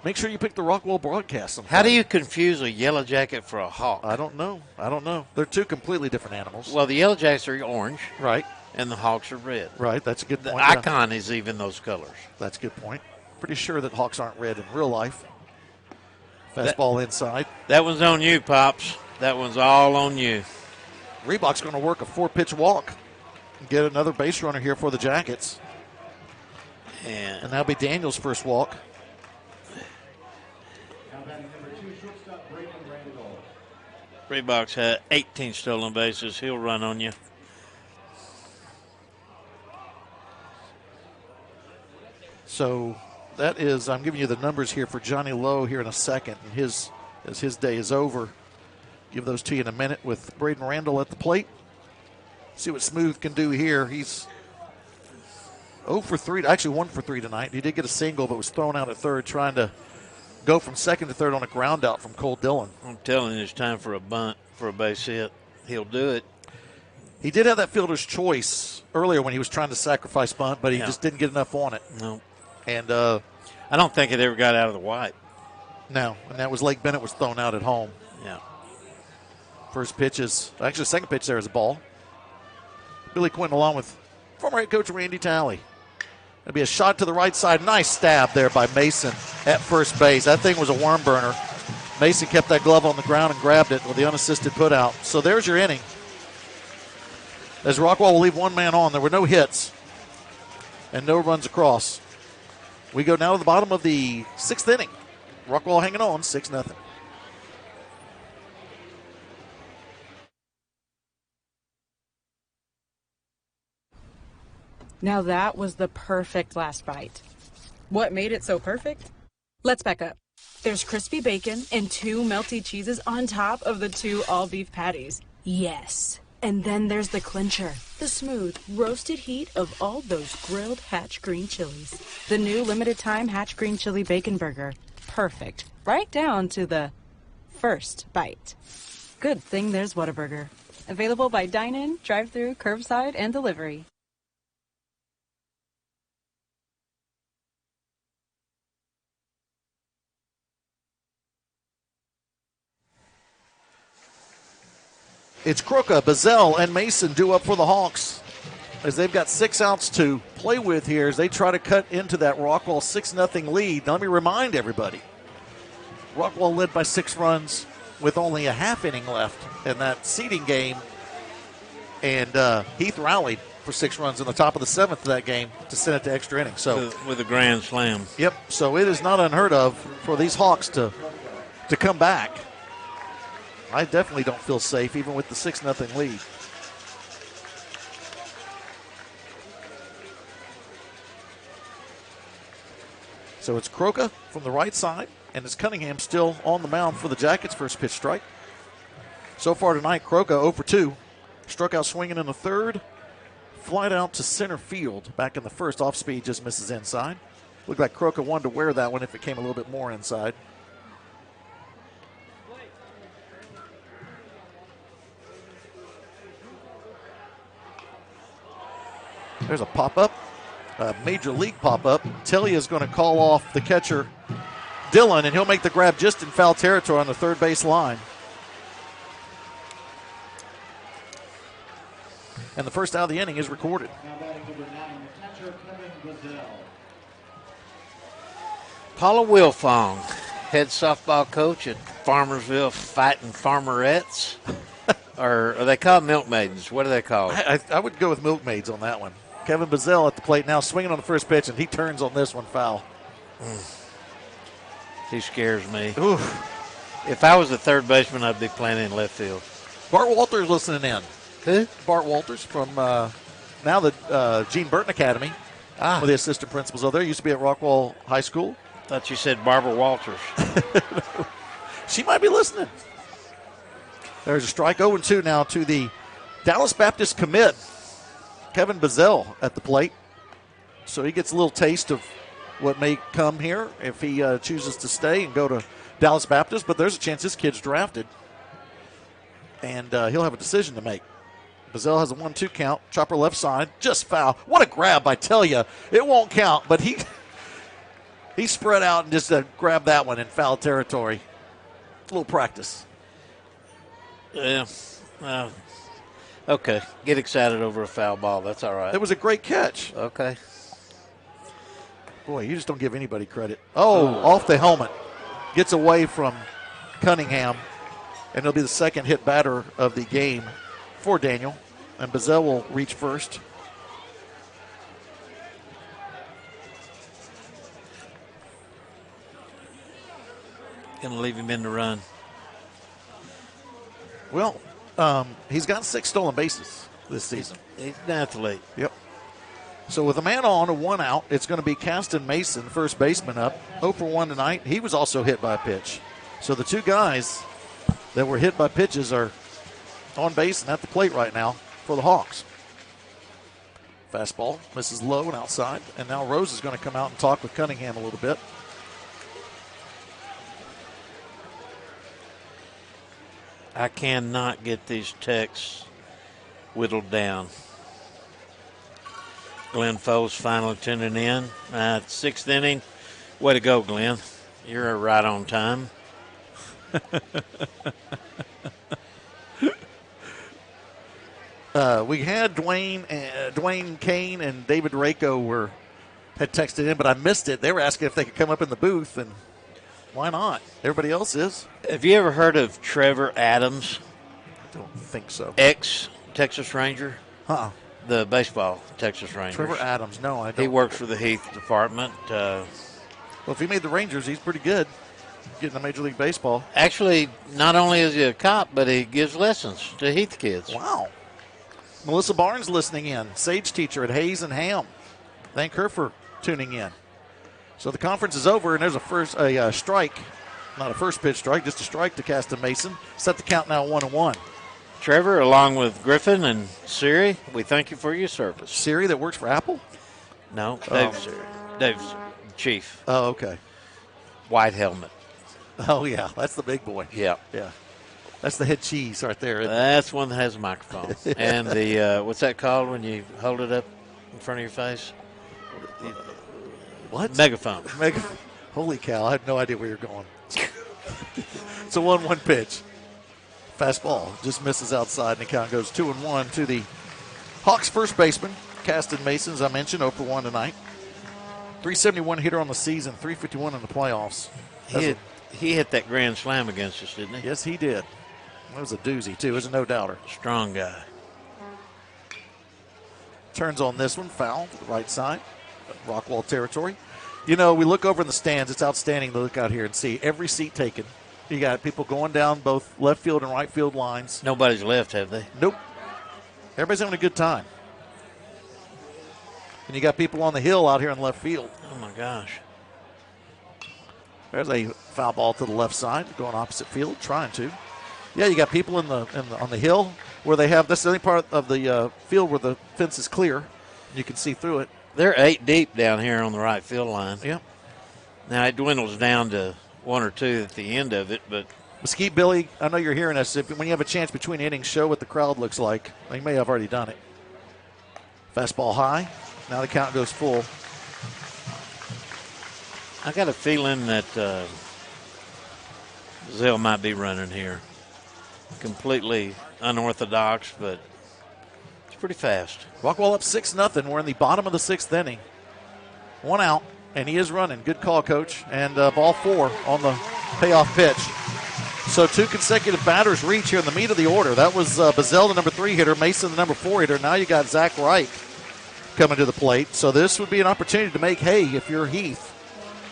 make sure you pick the Rockwall broadcast. How do you confuse a Yellow Jacket for a Hawk? I don't know. They're two completely different animals. Well, the Yellow Jackets are orange. Right. And the Hawks are red. Right, that's a good point. The icon is even those colors. That's a good point. Pretty sure that Hawks aren't red in real life. Fastball inside. That one's on you, Pops. That one's all on you. Reebok's going to work a 4-pitch walk and get another base runner here for the Jackets. And that'll be Daniel's first walk. Reebok's had 18 stolen bases. He'll run on you. So that is, I'm giving you the numbers here for Johnny Lowe here in a second. And as his day is over, give those to you in a minute with Braden Randall at the plate. See what Smooth can do here. He's 0 for 3, actually 1 for 3 tonight. He did get a single, but was thrown out at third, trying to go from second to third on a ground out from Cole Dillon. I'm telling you, it's time for a bunt for a base hit. He'll do it. He did have that fielder's choice earlier when he was trying to sacrifice bunt, but he just didn't get enough on it. No. And I don't think it ever got out of the white. No, and that was Lake Bennett was thrown out at home. Yeah. First pitch is, actually the second pitch there is a ball. Billy Quinn along with former head coach Randy Talley. It'll be a shot to the right side. Nice stab there by Mason at first base. That thing was a worm burner. Mason kept that glove on the ground and grabbed it with the unassisted put out. So there's your inning. as Rockwall will leave one man on. There were no hits and no runs across. We go now to the bottom of the 6th inning. Rockwall hanging on, 6-0. Now that was the perfect last bite. What made it so perfect? Let's back up. There's crispy bacon and 2 melty cheeses on top of the 2 all-beef patties. Yes. And then there's the clincher, the smooth, roasted heat of all those grilled Hatch green chilies. The new limited-time Hatch green chili bacon burger. Perfect. Right down to the first bite. Good thing there's Whataburger. Available by dine-in, drive-thru, curbside, and delivery. It's Croca, Bazell, and Mason due up for the Hawks as they've got 6 outs to play with here as they try to cut into that Rockwall 6-0 lead. Now, let me remind everybody, Rockwall led by 6 runs with only a half inning left in that seeding game, and Heath rallied for 6 runs in the top of the 7th of that game to send it to extra innings. So with a grand slam. Yep, so it is not unheard of for these Hawks to come back. I definitely don't feel safe, even with the 6-0 lead. So it's Croca from the right side, and it's Cunningham still on the mound for the Jackets. First pitch strike. So far tonight, Croca 0 for 2. Struck out swinging in the 3rd. Flied out to center field. Back in the 1st, off speed, just misses inside. Looked like Croca wanted to wear that one if it came a little bit more inside. There's a pop-up, a major league pop-up. Telly is going to call off the catcher, Dillon, and he'll make the grab just in foul territory on the 3rd base line. And the first out of the inning is recorded. Paula Wilfong, head softball coach at Farmersville Fighting Farmerettes. Or are they called milkmaidens? What are they called? I would go with milkmaids on that one. Kevin Bazell at the plate now, swinging on the first pitch, and he turns on this one foul. He scares me. Oof. If I was the 3rd baseman, I'd be playing in left field. Bart Walters listening in. Who? Bart Walters from now the Gene Burton Academy. With the assistant principals over there. Used to be at Rockwall High School. Thought you said Barbara Walters. She might be listening. There's a strike 0-2 now to the Dallas Baptist commit, Kevin Bazell at the plate. So he gets a little taste of what may come here if he chooses to stay and go to Dallas Baptist. But there's a chance this kid's drafted, and he'll have a decision to make. Bazell has a 1-2 count. Chopper left side, just foul. What a grab, I tell you. It won't count, but he spread out and just grabbed that one in foul territory. A little practice. Yeah. Okay. Get excited over a foul ball. That's all right. It was a great catch. Okay. Boy, you just don't give anybody credit. Off the helmet. Gets away from Cunningham, and it'll be the 2nd hit batter of the game for Daniel. And Bazell will reach first. Going to leave him in the run. Well, he's got 6 stolen bases this season. He's an athlete. Yep. So with a man on, a 1 out, it's going to be Caston Mason, first baseman, up. 0 for 1 tonight. He was also hit by a pitch. So the 2 guys that were hit by pitches are on base and at the plate right now for the Hawks. Fastball misses low and outside. And now Rose is going to come out and talk with Cunningham a little bit. I cannot get these texts whittled down. Glenn Foles finally tuning in. 6th inning. Way to go, Glenn. You're right on time. We had Dwayne Kane and David Rako had texted in, but I missed it. They were asking if they could come up in the booth, and why not? Everybody else is. Have you ever heard of Trevor Adams? I don't think so. Ex-Texas Ranger? Huh. The baseball Texas Rangers. Trevor Adams. No, I don't. He works for the Heath department. Well, if he made the Rangers, he's pretty good getting to Major League Baseball. Actually, not only is he a cop, but he gives lessons to Heath kids. Wow. Melissa Barnes listening in, Sage teacher at Hayes and Ham. Thank her for tuning in. So the conference is over, and there's a strike. Not a first pitch strike, just a strike to Caston Mason. Set the count now 1-1. Trevor, along with Griffin and Siri, we thank you for your service. Siri that works for Apple? No, Dave Siri. Dave's chief. Oh, okay. White helmet. Oh, yeah, that's the big boy. Yeah. Yeah. That's the head cheese right there. That's one that has a microphone. And the, what's that called when you hold it up in front of your face? What? Megaphone. Holy cow, I had no idea where you're going. It's a 1-1 pitch. Fastball just misses outside, and the count goes 2-1 to the Hawks first baseman, Caston Mason, as I mentioned, 0 for 1 tonight. 371 hitter on the season, 351 in the playoffs. He hit that grand slam against us, didn't he? Yes, he did. That was a doozy, too. It was a no-doubter. Strong guy. Turns on this one, foul to the right side, Rockwall territory. You know, we look over in the stands. It's outstanding to look out here and see every seat taken. You got people going down both left field and right field lines. Nobody's left, have they? Nope. Everybody's having a good time. And you got people on the hill out here in left field. Oh, my gosh. There's a foul ball to the left side, going opposite field, trying to. Yeah, you got people on the hill where they have, that's the only part of the field where the fence is clear. You can see through it. They're 8 deep down here on the right field line. Yep. Now it dwindles down to 1 or 2 at the end of it, but Mesquite Billy, I know you're hearing us. When you have a chance between innings, show what the crowd looks like. You may have already done it. Fastball high. Now the count goes full. I got a feeling that Zell might be running here. Completely unorthodox, but it's pretty fast. Rockwall up 6-0. We're in the bottom of the 6th inning. 1 out, and he is running. Good call, Coach. And ball 4 on the payoff pitch. So 2 consecutive batters reach here in the meat of the order. That was Bazell, the number 3 hitter, Mason, the number 4 hitter. Now you got Zach Wright coming to the plate. So this would be an opportunity to make hay if you're Heath.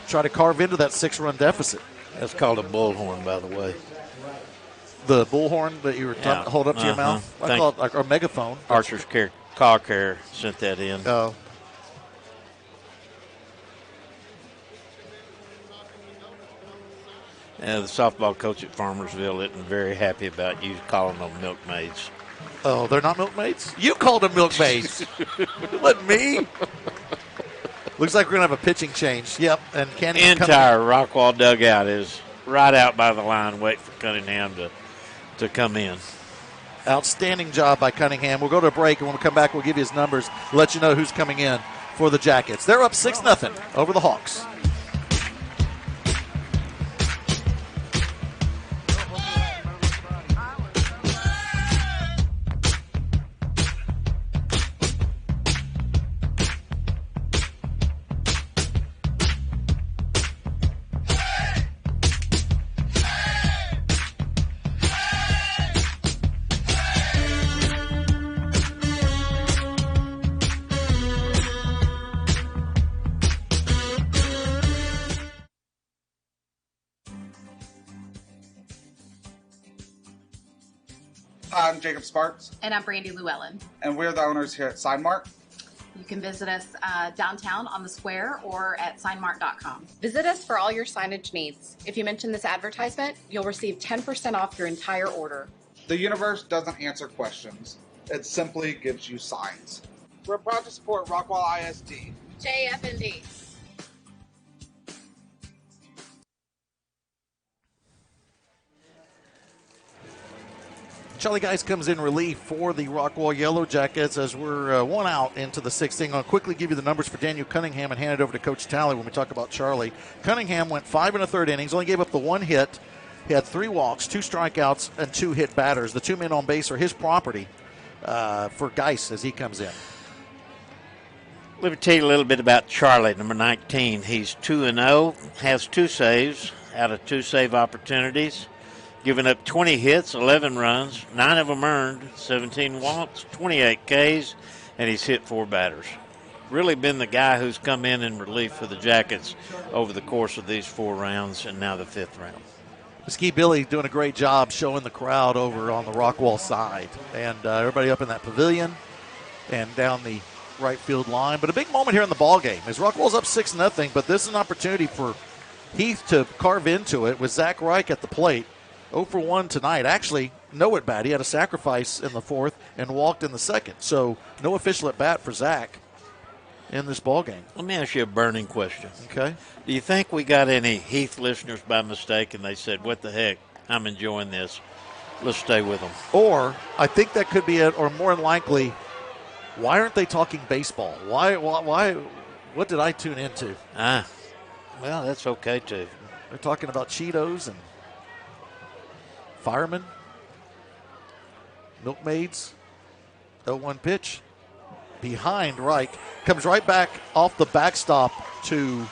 Try to carve into that 6-run deficit. That's called a bullhorn, by the way. The bullhorn that you were hold up to your mouth? I call it like a megaphone. Archer's Car Care sent that in. Oh. The softball coach at Farmersville isn't very happy about you calling them milkmaids. Oh, they're not milkmaids? You called them milkmaids. What, me? Looks like we're going to have a pitching change. Yep. And Candy entire Rockwall dugout is right out by the line waiting for Cunningham to come in. Outstanding job by Cunningham. We'll go to a break, and when we come back, we'll give you his numbers, let you know who's coming in for the Jackets. They're up 6-0 over the Hawks. I'm Jacob Sparks. And I'm Brandy Llewellyn. And we're the owners here at Signmark. You can visit us downtown on the square or at signmark.com. Visit us for all your signage needs. If you mention this advertisement, you'll receive 10% off your entire order. The universe doesn't answer questions. It simply gives you signs. We're proud to support Rockwall ISD. JFND. Charlie Geis comes in relief for the Rockwall Yellow Jackets as we're 1 out into the 6th inning. I'll quickly give you the numbers for Daniel Cunningham and hand it over to Coach Talley when we talk about Charlie. Cunningham went 5 1/3 innings, only gave up the 1 hit. He had 3 walks, 2 strikeouts, and 2 hit batters. The 2 men on base are his property for Geis as he comes in. Let me tell you a little bit about Charlie, number 19. He's 2-0, has 2 saves out of 2 save opportunities. giving up 20 hits, 11 runs, 9 of them earned, 17 walks, 28 Ks, and he's hit 4 batters. Really been the guy who's come in relief for the Jackets over the course of these 4 rounds and now the 5th round. Ski Billy doing a great job showing the crowd over on the Rockwall side. And everybody up in that pavilion and down the right field line. But a big moment here in the ball game as Rockwall's up 6-0, but this is an opportunity for Heath to carve into it with Zach Reich at the plate. 0 for 1 tonight. Actually, no at bat. He had a sacrifice in the 4th and walked in the 2nd. So no official at bat for Zach in this ball game. Let me ask you a burning question. Okay. Do you think we got any Heath listeners by mistake and they said, what the heck, I'm enjoying this. Let's stay with them. Or I think that could be it, or more than likely, why aren't they talking baseball? Why what did I tune into? Well, that's okay too. They're talking about Cheetos and firemen, milkmaids. 0-1 pitch behind Reich. Comes right back off the backstop to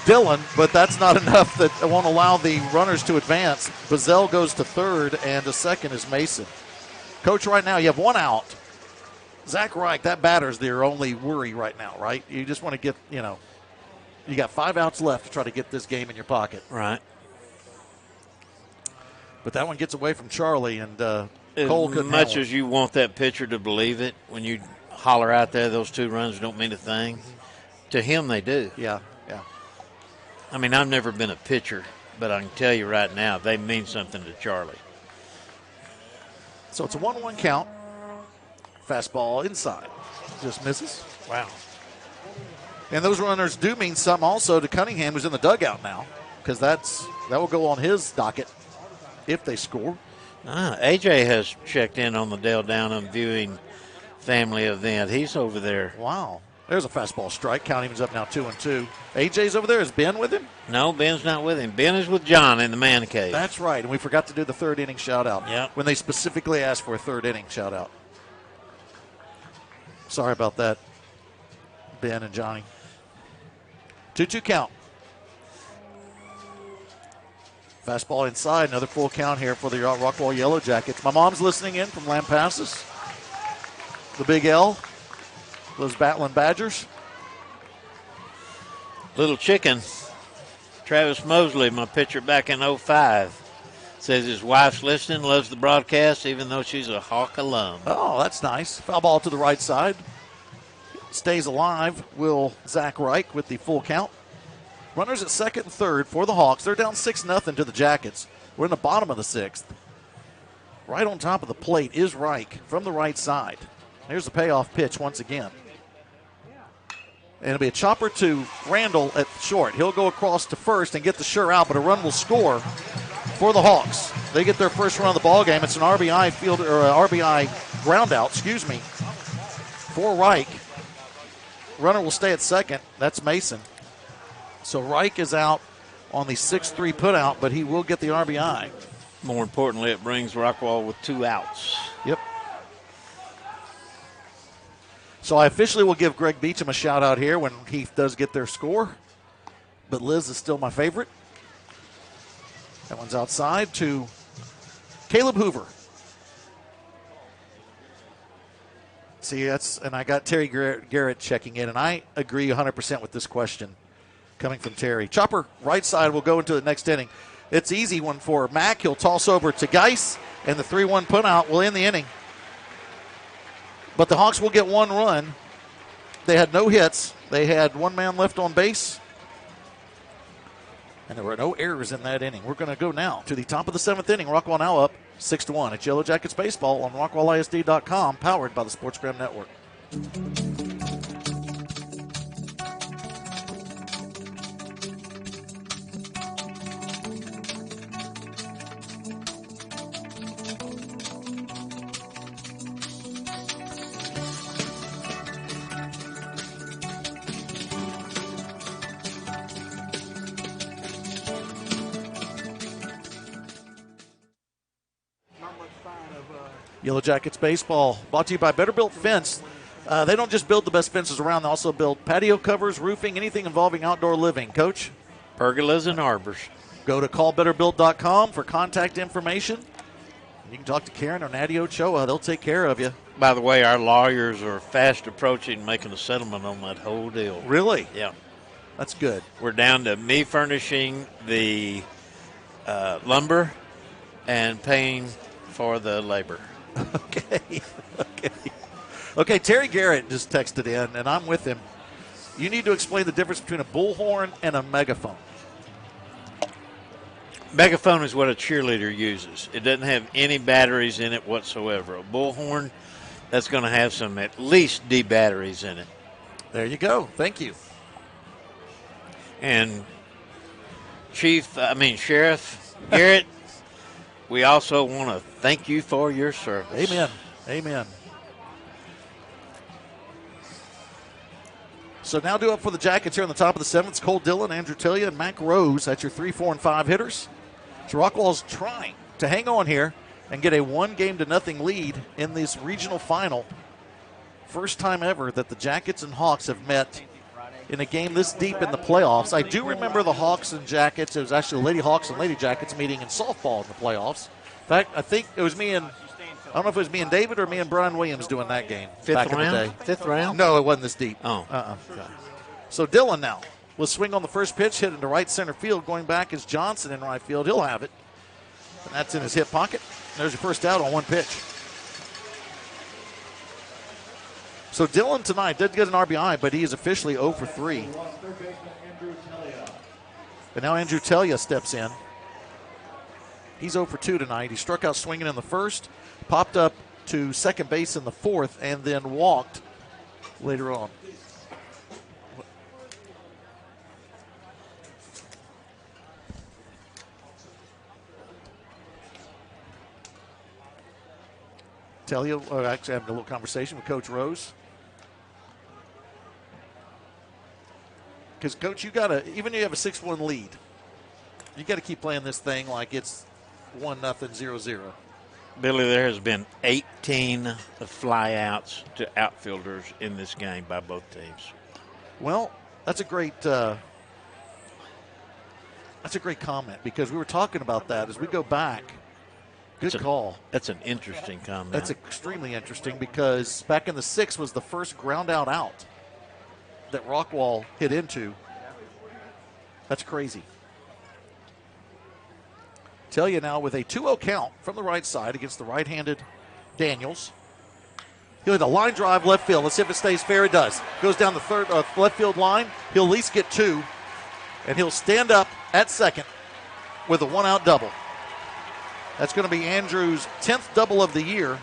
Dillon, but that's not enough. That won't allow the runners to advance. Bazell goes to 3rd, and to 2nd is Mason. Coach, right now you have 1 out. Zach Reich, that batter's their only worry right now, right? You just want to get, you got 5 outs left to try to get this game in your pocket. Right. But that one gets away from Charlie, and as Cole couldn't much handle it. as you want that pitcher to believe it, when you holler out there, those 2 runs don't mean a thing. To him, they do. Yeah. I mean, I've never been a pitcher, but I can tell you right now, they mean something to Charlie. So it's a 1-1 count. Fastball inside. Just misses. Wow. And those runners do mean something also to Cunningham, who's in the dugout now, because that will go on his docket if they score. AJ has checked in on the Dale Downham viewing family event. He's over there. Wow. There's a fastball strike. Count even's up now 2-2. AJ's over there. Is Ben with him? No, Ben's not with him. Ben is with John in the man cave. That's right. And we forgot to do the 3rd inning shout out. Yep. When they specifically asked for a 3rd inning shout out. Sorry about that, Ben and Johnny. 2-2 count. Fastball inside. Another full count here for the Rockwall Yellow Jackets. My mom's listening in from Lampasas. The Big L. Those Battling Badgers. Little chicken. Travis Mosley, my pitcher back in 05. Says his wife's listening, loves the broadcast, even though she's a Hawk alum. Oh, that's nice. Foul ball to the right side. Stays alive. Will Zach Reich with the full count. Runners at 2nd and 3rd for the Hawks. They're down 6-0 to the Jackets. We're in the bottom of the 6th. Right on top of the plate is Reich from the right side. Here's the payoff pitch once again. And it'll be a chopper to Randall at short. He'll go across to first and get the sure out, but a run will score for the Hawks. They get their first run of the ball game. It's an RBI field or RBI ground out, for Reich. Runner will stay at 2nd. That's Mason. So Reich is out on the 6-3 putout, but he will get the RBI. More importantly, it brings Rockwall with 2 outs. Yep. So I officially will give Greg Beecham a shout out here when Heath does get their score. But Liz is still my favorite. That one's outside to Caleb Hoover. See, and I got Terry Garrett checking in, and I agree 100% with this question coming from Terry. Chopper right side will go into the next inning. It's an easy one for Mack. He'll toss over to Geis, and the 3-1 putout will end the inning. But the Hawks will get 1 run. They had no hits. They had 1 man left on base. And there were no errors in that inning. We're going to go now to the top of the 7th inning. Rockwall now up 6-1. It's Yellow Jackets Baseball on RockwallISD.com, powered by the SportsGram Network. Yellow Jackets Baseball, brought to you by Better Built Fence. They don't just build the best fences around, they also build patio covers, roofing, anything involving outdoor living. Coach? Pergolas and arbors. Go to callbetterbuild.com for contact information. You can talk to Karen or Natty Ochoa. They'll take care of you. By the way, our lawyers are fast approaching making a settlement on that whole deal. Really? Yeah. That's good. We're down to me furnishing the lumber and paying for the labor. Okay, Terry Garrett just texted in, and I'm with him. You need to explain the difference between a bullhorn and a megaphone. Megaphone is what a cheerleader uses. It doesn't have any batteries in it whatsoever. A bullhorn, that's going to have some at least D batteries in it. There you go. Thank you. And Sheriff Garrett, we also want to thank you for your service. Amen. Amen. So now due up for the Jackets here on the top of the seventh. Cole Dillon, Andrew Tillia, and Mac Rose. That's your 3, 4, and 5 hitters. So Rockwall's trying to hang on here and get a 1-0 lead in this regional final. First time ever that the Jackets and Hawks have met in a game this deep in the playoffs. I do remember the Hawks and Jackets. It was actually Lady Hawks and Lady Jackets meeting in softball in the playoffs. In fact, I think it was me and I don't know if it was me and David or me and Brian Williams doing that game back in the day. Fifth round? No, it wasn't this deep. Oh. So Dillon now will swing on the first pitch, hit into right center field. Going back is Johnson in right field. He'll have it. And that's in his hip pocket. There's your first out on one pitch. So Dillon tonight did get an RBI, but he is officially 0 for 3. And now Andrew Tellia steps in. He's 0 for 2 tonight. He struck out swinging in the first, popped up to second base in the fourth, and then walked later on. Tellia, actually having a little conversation with Coach Rose. Because, Coach, you got to, even if you have a 6-1 lead, you got to keep playing this thing like it's 1-0, 0-0. Billy, there has been 18 flyouts to outfielders in this game by both teams. Well, that's a great comment because we were talking about that as we go back. Good call. That's an interesting comment. That's extremely interesting because back in the 6th was the first ground out that Rockwall hit into. That's crazy. Tell you now with a 2-0 count from the right side against the right-handed Daniels. He'll hit a line drive left field. Let's see if it stays fair. It does. Goes down the third left field line. He'll at least get 2, and he'll stand up at second with a 1-out double. That's going to be Andrew's 10th double of the year.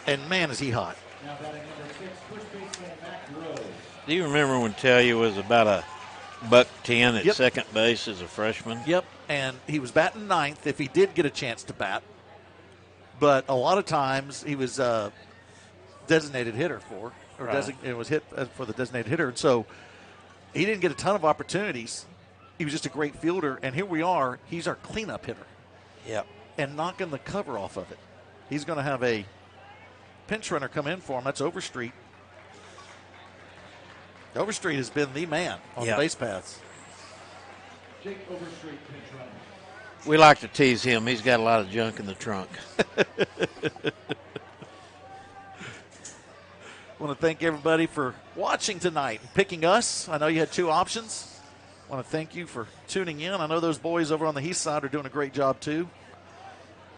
And, man, is he hot. Do you remember when Talia was about $110 at second base as a freshman? Yep, and he was batting 9th if he did get a chance to bat. But a lot of times he was designated hitter for, or it was hit for the designated hitter. And so he didn't get a ton of opportunities. He was just a great fielder, and here we are. He's our cleanup hitter. Yep. And knocking the cover off of it. He's going to have a pinch runner come in for him. That's Overstreet. Overstreet has been the man on the base paths. Jake Overstreet, pinch runner. We like to tease him. He's got a lot of junk in the trunk. I want to thank everybody for watching tonight and picking us. I know you had 2 options. I want to thank you for tuning in. I know those boys over on the Heath side are doing a great job, too.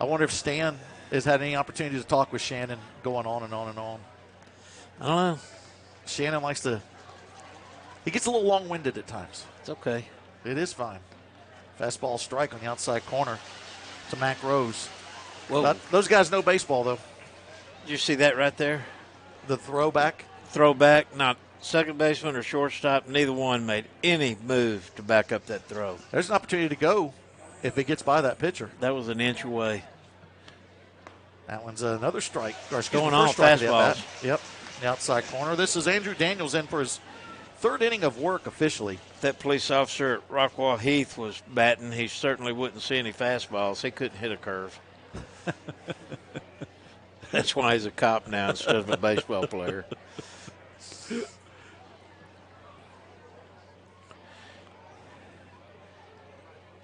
I wonder if Stan has had any opportunity to talk with Shannon going on and on and on. I don't know. Shannon likes to – he gets a little long-winded at times. It's okay. It is fine. Fastball strike on the outside corner to Mac Rose. Well, those guys know baseball, though. Did you see that right there? The throwback? Throwback, not second baseman or shortstop. Neither one made any move to back up that throw. There's an opportunity to go if it gets by that pitcher. That was an inch away. That one's another strike. Going on fastballs. Yep, the outside corner. This is Andrew Daniels in for his 3rd inning of work officially. If that police officer at Rockwall Heath was batting, he certainly wouldn't see any fastballs. He couldn't hit a curve. That's why he's a cop now instead of a baseball player.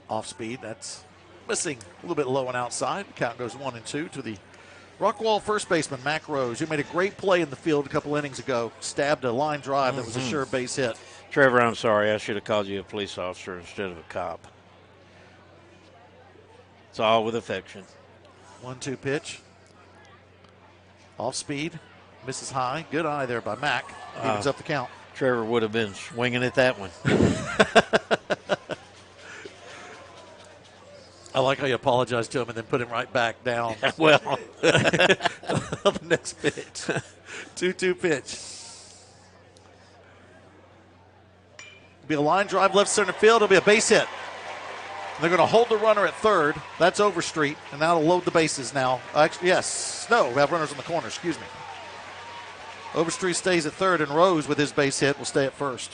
Off speed. That's missing a little bit low and outside. Count goes 1-2 to the Rockwall first baseman, Mac Rose, who made a great play in the field a couple innings ago. Stabbed a line drive that was a sure base hit. Trevor, I'm sorry. I should have called you a police officer instead of a cop. It's all with affection. 1-2 pitch. Off speed. Misses high. Good eye there by Mac. Evens up the count. Trevor would have been swinging at that one. I like how you apologize to him and then put him right back down. Well. The next pitch. 2-2 pitch. It'll be a line drive left center field. It'll be a base hit. And they're going to hold the runner at third. That's Overstreet. And now to load the bases now. Actually, yes. No, we have runners in the corner. Excuse me. Overstreet stays at third, and Rose, with his base hit, will stay at first.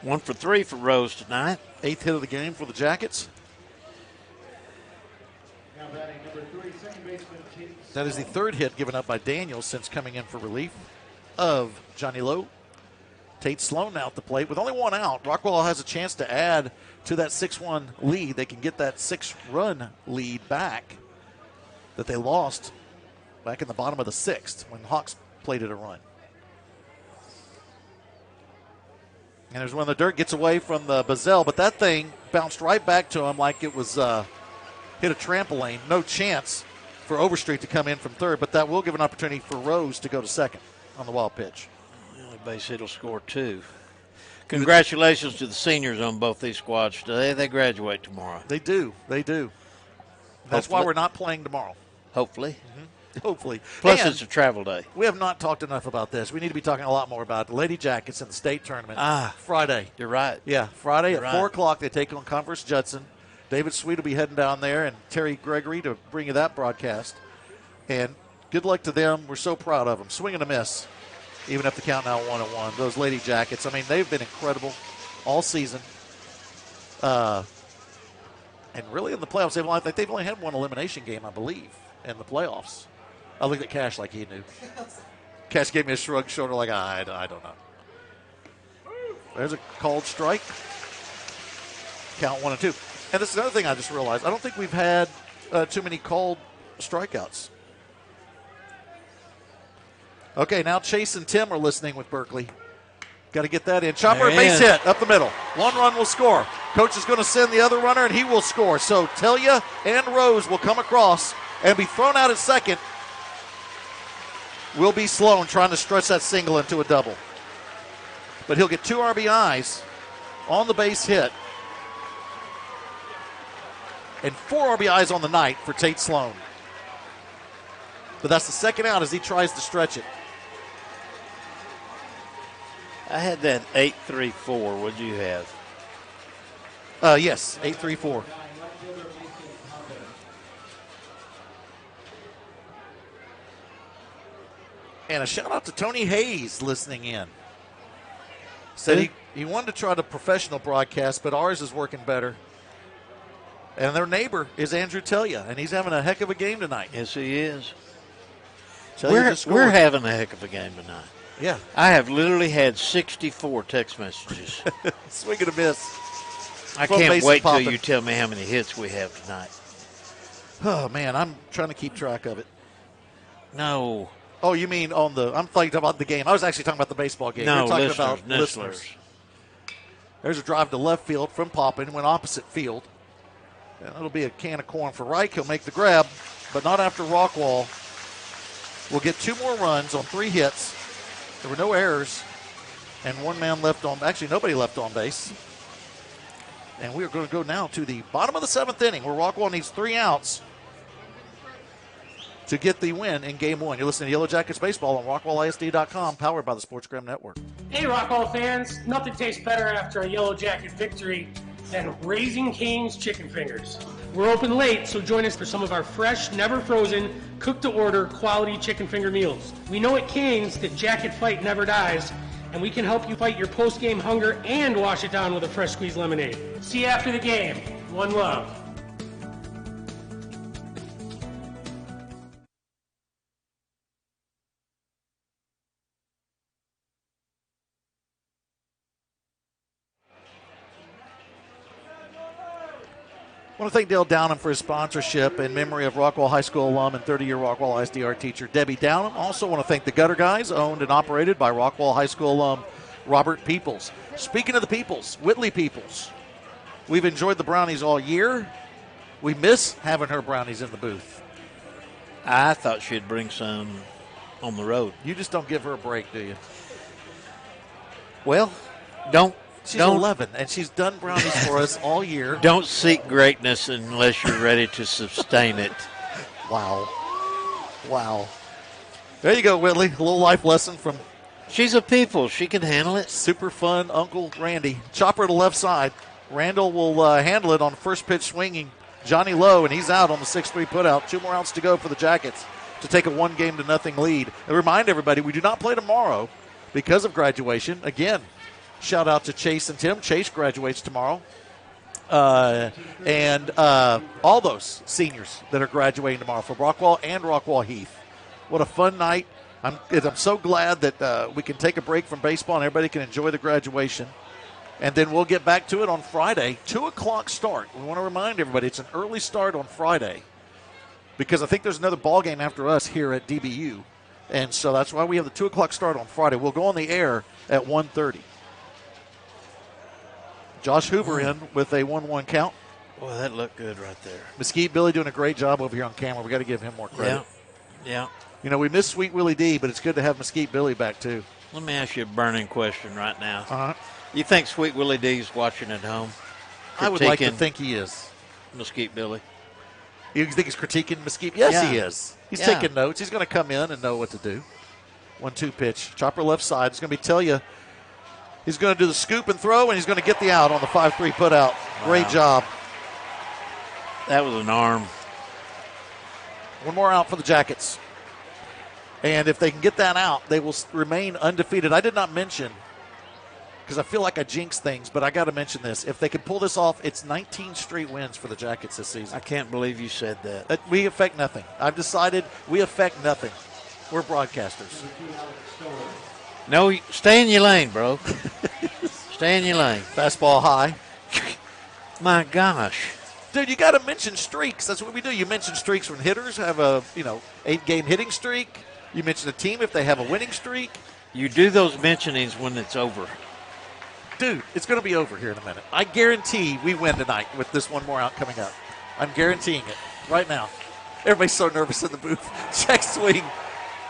1 for 3 for Rose tonight. 8th hit of the game for the Jackets. That is the third hit given up by Daniels since coming in for relief of Johnny Lowe. Tate Sloan now at the plate with only one out. Rockwall has a chance to add to that 6-1 lead. They can get that 6-run lead back that they lost back in the bottom of the 6th when Hawks plated a run. And there's when the dirt gets away from the Bazell, but that thing bounced right back to him like it was hit a trampoline. No chance for Overstreet to come in from third, but that will give an opportunity for Rose to go to second on the wild pitch. The only base hit will score 2. Congratulations to the seniors on both these squads today. They graduate tomorrow. They do. They do. That's why we're not playing tomorrow. Hopefully. Hopefully. Plus, And it's a travel day. we have not talked enough about this. We need to be talking a lot more about the Lady Jackets in the state tournament. Friday. You're right. Yeah, Friday You're at 4 o'clock. They take on Converse Judson. David Sweet will be heading down there, and Terry Gregory to bring you that broadcast. And good luck to them. We're so proud of them. Swing and a miss, even if the count now 1-1. Those Lady Jackets, I mean, they've been incredible all season. And really in the playoffs, they've only had one elimination game, I believe, in the playoffs. I looked at Cash like he knew. Cash gave me a shrug shoulder like, I don't know. There's a called strike. Count 1-2. And this is another thing I just realized. I don't think we've had too many called strikeouts. Okay, now Chase and Tim are listening with Berkeley. Got to get that in. Chopper, base hit up the middle. 1 run will score. Coach is going to send the other runner, and he will score. So Telia and Rose will come across and be thrown out at second. Will be Sloan trying to stretch that single into a double. But he'll get 2 RBIs on the base hit. And 4 RBIs on the night for Tate Sloan. But that's the second out as he tries to stretch it. I had that 8-3-4. What'd you have? Yes, 8-3-4. And a shout out to Tony Hayes listening in. Said he wanted to try the professional broadcast, but ours is working better. And their neighbor is Andrew Telia, and he's having a heck of a game tonight. Yes, he is. We're having a heck of a game tonight. Yeah. I have literally had 64 text messages. Swing and a miss. I can't wait till you tell me how many hits we have tonight. Oh, man, I'm trying to keep track of it. No. Oh, you mean on the – I'm talking about the game. I was actually talking about the baseball game. No, You're talking listeners, about listeners. There's a drive to left field from Poppin, went opposite field. And it'll be a can of corn for Reich. He'll make the grab, but not after Rockwall. We'll get 2 more runs on 3 hits. There were no errors, and 1 man left on – actually, nobody left on base. And we are going to go now to the bottom of the 7th inning where Rockwall needs 3 outs to get the win in Game 1. You're listening to Yellow Jackets Baseball on RockwallISD.com, powered by the SportsGram Network. Hey, Rockwall fans, nothing tastes better after a Yellow Jacket victory than Raising Cane's chicken fingers. We're open late, so join us for some of our fresh, never frozen, cook-to-order quality chicken finger meals. We know at Cane's that Jacket Fight never dies, and we can help you fight your post-game hunger and wash it down with a fresh squeezed lemonade. See you after the game. One love. I want to thank Dale Downham for his sponsorship in memory of Rockwall High School alum and 30-year Rockwall ISD teacher Debbie Downham. Also want to thank the Gutter Guys, owned and operated by Rockwall High School alum Robert Peoples. Speaking of the Peoples, Whitley Peoples, we've enjoyed the brownies all year. We miss having her brownies in the booth. I thought she'd bring some on the road. You just don't give her a break, do you? Well, She's 11, and she's done brownies for us all year. Don't seek greatness unless you're ready to sustain it. Wow. There you go, Whitley. A little life lesson from... She's a people. She can handle it. Super fun Uncle Randy. Chopper to the left side. Randall will handle it on first pitch swinging. Johnny Lowe, and he's out on the 6-3 putout. 2 more outs to go for the Jackets to take a 1-0 lead. And remind everybody, we do not play tomorrow because of graduation. Again, shout out to Chase and Tim. Chase graduates tomorrow. And all those seniors that are graduating tomorrow for Rockwall and Rockwall Heath. What a fun night. I'm so glad that we can take a break from baseball and everybody can enjoy the graduation. And then we'll get back to it on Friday. 2 o'clock start. We want to remind everybody it's an early start on Friday because I think there's another ball game after us here at DBU. And so that's why we have the 2 o'clock start on Friday. We'll go on the air at 1:30. Josh Hoover in with a 1-1 count. Boy, that looked good right there. Mesquite Billy doing a great job over here on camera. We got to give him more credit. Yeah. You know, we miss Sweet Willie D, but it's good to have Mesquite Billy back too. Let me ask you a burning question right now. Uh-huh. You think Sweet Willie D's watching at home? I would like to think he is. Mesquite Billy. You think he's critiquing Mesquite? Yes, he is. He's taking notes. He's going to come in and know what to do. 1-2 pitch. Chopper left side. It's going to be tell you. He's going to do the scoop and throw, and he's going to get the out on the 5-3 put out. Wow. Great job. That was an arm. 1 more out for the Jackets. And if they can get that out, they will remain undefeated. I did not mention, because I feel like I jinx things, but I got to mention this. If they can pull this off, it's 19 straight wins for the Jackets this season. I can't believe you said that. We affect nothing. I've decided we affect nothing. We're broadcasters. No, stay in your lane, bro. Stay in your lane. Fastball high. My gosh. Dude, you got to mention streaks. That's what we do. You mention streaks when hitters have a 8-game hitting streak. You mention a team if they have a winning streak. You do those mentionings when it's over. Dude, it's going to be over here in a minute. I guarantee we win tonight with this 1 more out coming up. I'm guaranteeing it right now. Everybody's so nervous in the booth. Check swing.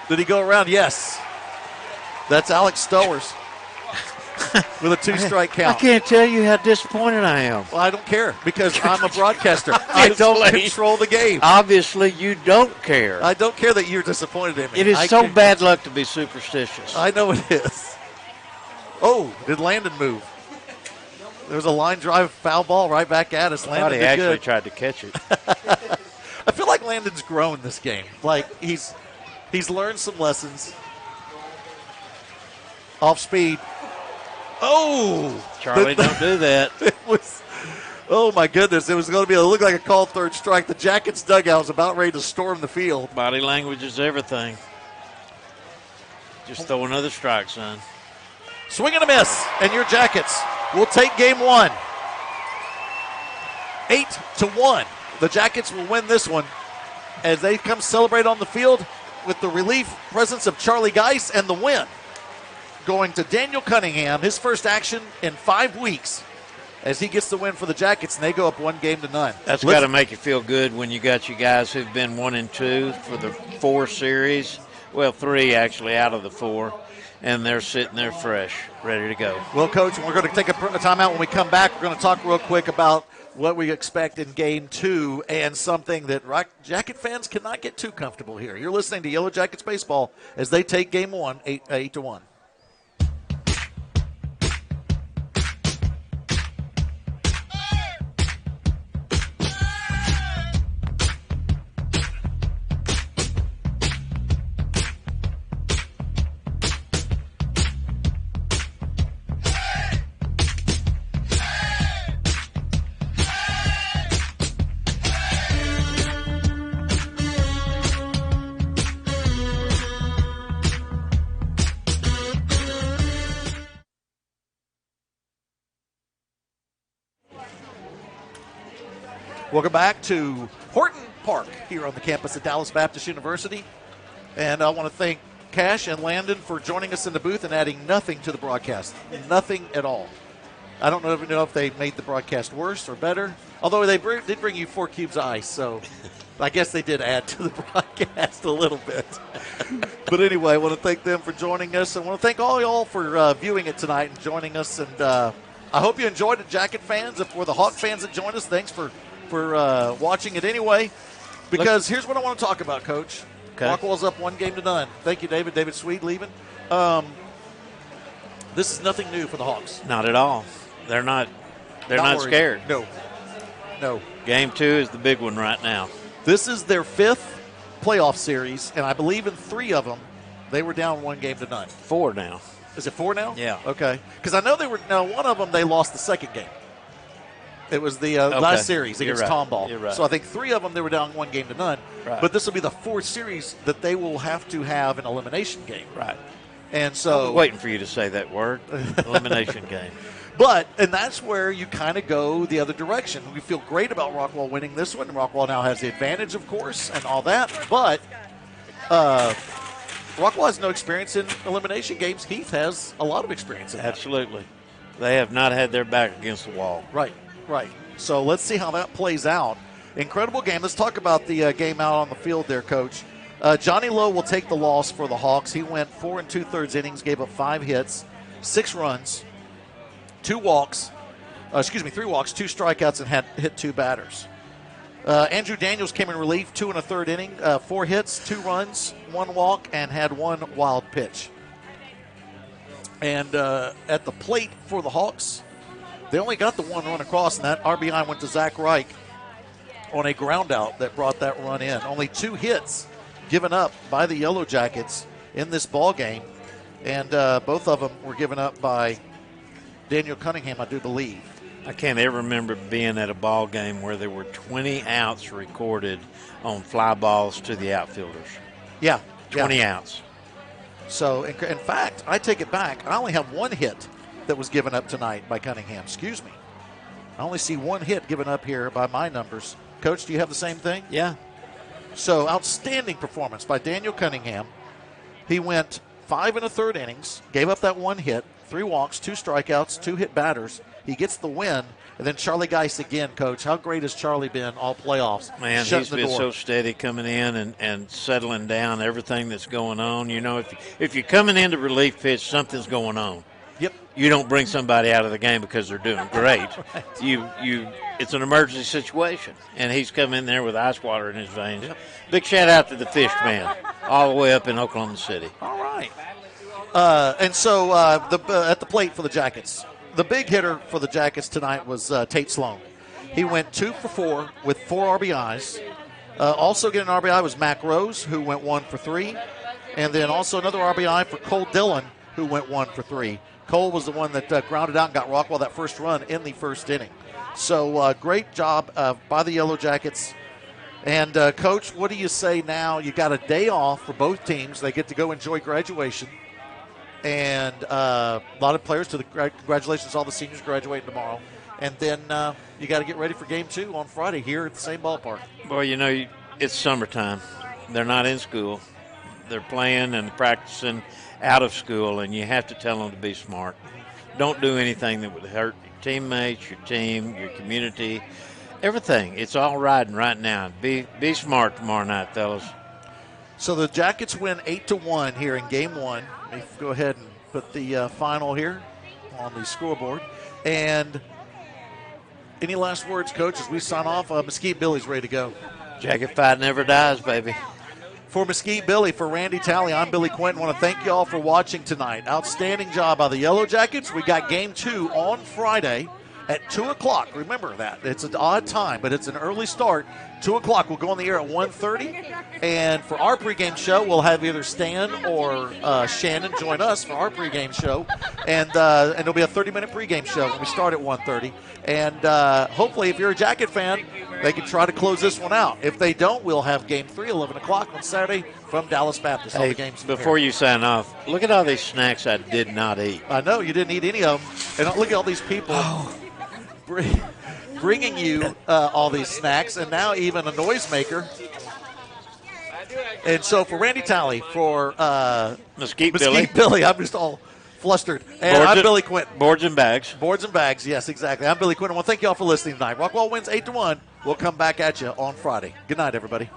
Did he go around? Yes. That's Alex Stowers with a 2-strike count. I can't tell you how disappointed I am. Well, I don't care because I'm a broadcaster. I don't control the game. Obviously, you don't care. I don't care that you're disappointed in me. It is so bad luck to be superstitious. I know it is. Oh, did Landon move? There was a line drive foul ball right back at us. I thought he actually tried to catch it. I feel like Landon's grown this game. Like he's learned some lessons. Off speed. Oh, Charlie, don't do that. It was. Oh my goodness! It was going to look like a called 3rd strike. The Jackets dugout was about ready to storm the field. Body language is everything. Just throw another strike, son. Swing and a miss, and your Jackets will take game 1. 8-1. The Jackets will win this one as they come celebrate on the field with the relief presence of Charlie Geis and the win going to Daniel Cunningham, his first action in 5 weeks as he gets the win for the Jackets, and they go up 1-0. That's got to make you feel good when you got you guys who've been 1-2 for the 4 series. Well, 3 actually out of the 4. And they're sitting there fresh, ready to go. Well, Coach, we're going to take a timeout. When we come back, we're going to talk real quick about what we expect in Game 2 and something that Jacket fans cannot get too comfortable here. You're listening to Yellow Jackets Baseball as they take Game 1, 8-1. Welcome back to Horton Park here on the campus of Dallas Baptist University. And I want to thank Cash and Landon for joining us in the booth and adding nothing to the broadcast. Nothing at all. I don't know if they made the broadcast worse or better, although they did bring you 4 cubes of ice, so I guess they did add to the broadcast a little bit. But anyway, I want to thank them for joining us. I want to thank all y'all for viewing it tonight and joining us. And I hope you enjoyed it, Jacket fans. If we're the Hawk fans that joined us, thanks for watching it anyway. Because here's what I want to talk about, Coach. Okay. Rockwall's up 1-0. Thank you, David. David Sweet leaving. This is nothing new for the Hawks. Not at all. They're not scared. No. Game 2 is the big one right now. This is their 5th playoff series, and I believe in 3 of them they were down 1-0. 4 now. Is it 4 now? Yeah. Okay. Because I know one of them they lost the second game. It was the last series against Tomball. You're right. So I think 3 of them they were down 1-0. Right. But this will be the 4th series that they will have to have an elimination game. Right. And so I was waiting for you to say that word, elimination game. And that's where you kind of go the other direction. We feel great about Rockwall winning this one. Rockwall now has the advantage, of course, and all that. But Rockwall has no experience in elimination games. Heath has a lot of experience in that. Absolutely. They have not had their back against the wall. Right. So let's see how that plays out. Incredible game. Let's talk about the game out on the field there, Coach. Johnny Lowe will take the loss for the Hawks. He went 4 2/3 innings, gave up 5 hits, 6 runs, 3 walks, 2 strikeouts, and hit 2 batters. Andrew Daniels came in relief, 2 1/3 inning, 4 hits, 2 runs, 1 walk, and had 1 wild pitch. And at the plate for the Hawks, they only got the 1 run across, and that RBI went to Zach Reich on a ground out that brought that run in. Only 2 hits given up by the Yellow Jackets in this ball game, and both of them were given up by Daniel Cunningham, I do believe. I can't ever remember being at a ball game where there were 20 outs recorded on fly balls to the outfielders. Yeah. 20 outs. So, in fact, I take it back. I only have 1 hit that was given up tonight by Cunningham. Excuse me. I only see 1 hit given up here by my numbers. Coach, do you have the same thing? Yeah. So, outstanding performance by Daniel Cunningham. He went 5 1/3 innings, gave up that 1 hit, 3 walks, 2 strikeouts, 2 hit batters. He gets the win. And then Charlie Geis again, Coach. How great has Charlie been all playoffs? Man, he's been so steady coming in and settling down everything that's going on. You know, if you're coming into relief pitch, something's going on. Yep. You don't bring somebody out of the game because they're doing great. Right. It's an emergency situation, and he's come in there with ice water in his veins. Yep. Big shout out to the Fish Man, all the way up in Oklahoma City. All right. And so at the plate for the Jackets, the big hitter for the Jackets tonight was Tate Sloan. He went 2 for 4 with 4 RBIs. Also getting an RBI was Mac Rose, who went 1 for 3. And then also another RBI for Cole Dillon, who went 1 for 3. Cole was the one that grounded out and got Rockwall that first run in the first inning. So great job by the Yellow Jackets. And, Coach, what do you say now? You got a day off for both teams. They get to go enjoy graduation. And a lot of players congratulations to all the seniors graduating tomorrow. And then you got to get ready for Game 2 on Friday here at the same ballpark. Well, you know, it's summertime. They're not in school. They're playing and practicing out of school, and you have to tell them to be smart. Don't do anything that would hurt your teammates, your team, your community, everything. It's all riding right now. Be smart tomorrow night, fellas. So the Jackets win 8-1 here in Game 1. Let me go ahead and put the final here on the scoreboard. And any last words, Coach, as we sign off? Mesquite Billy's ready to go. Jacket fight never dies, baby. For Mesquite Billy, for Randy Talley, I'm Billy Quinton. I want to thank you all for watching tonight. Outstanding job by the Yellow Jackets. We got Game 2 on Friday at 2 o'clock. Remember that. It's an odd time, but it's an early start. 2 o'clock. We'll go on the air at 1:30. And for our pregame show, we'll have either Stan or Shannon join us for our pregame show. And it'll be a 30-minute pregame show when we start at 1:30. And hopefully, if you're a Jacket fan, they can try to close this one out. If they don't, we'll have Game 3, 11 o'clock on Saturday from Dallas Baptist. All the games before you sign off, look at all these snacks I did not eat. I know. You didn't eat any of them. And look at all these people bringing you all these snacks, and now even a noisemaker. And so for Randy Talley, for Mesquite Billy, I'm just all flustered. And I'm Billy Quinton. Boards and bags. Boards and bags, yes, exactly. I'm Billy Quinton. Well, thank you all for listening tonight. Rockwall wins 8-1. We'll come back at you on Friday. Good night, everybody.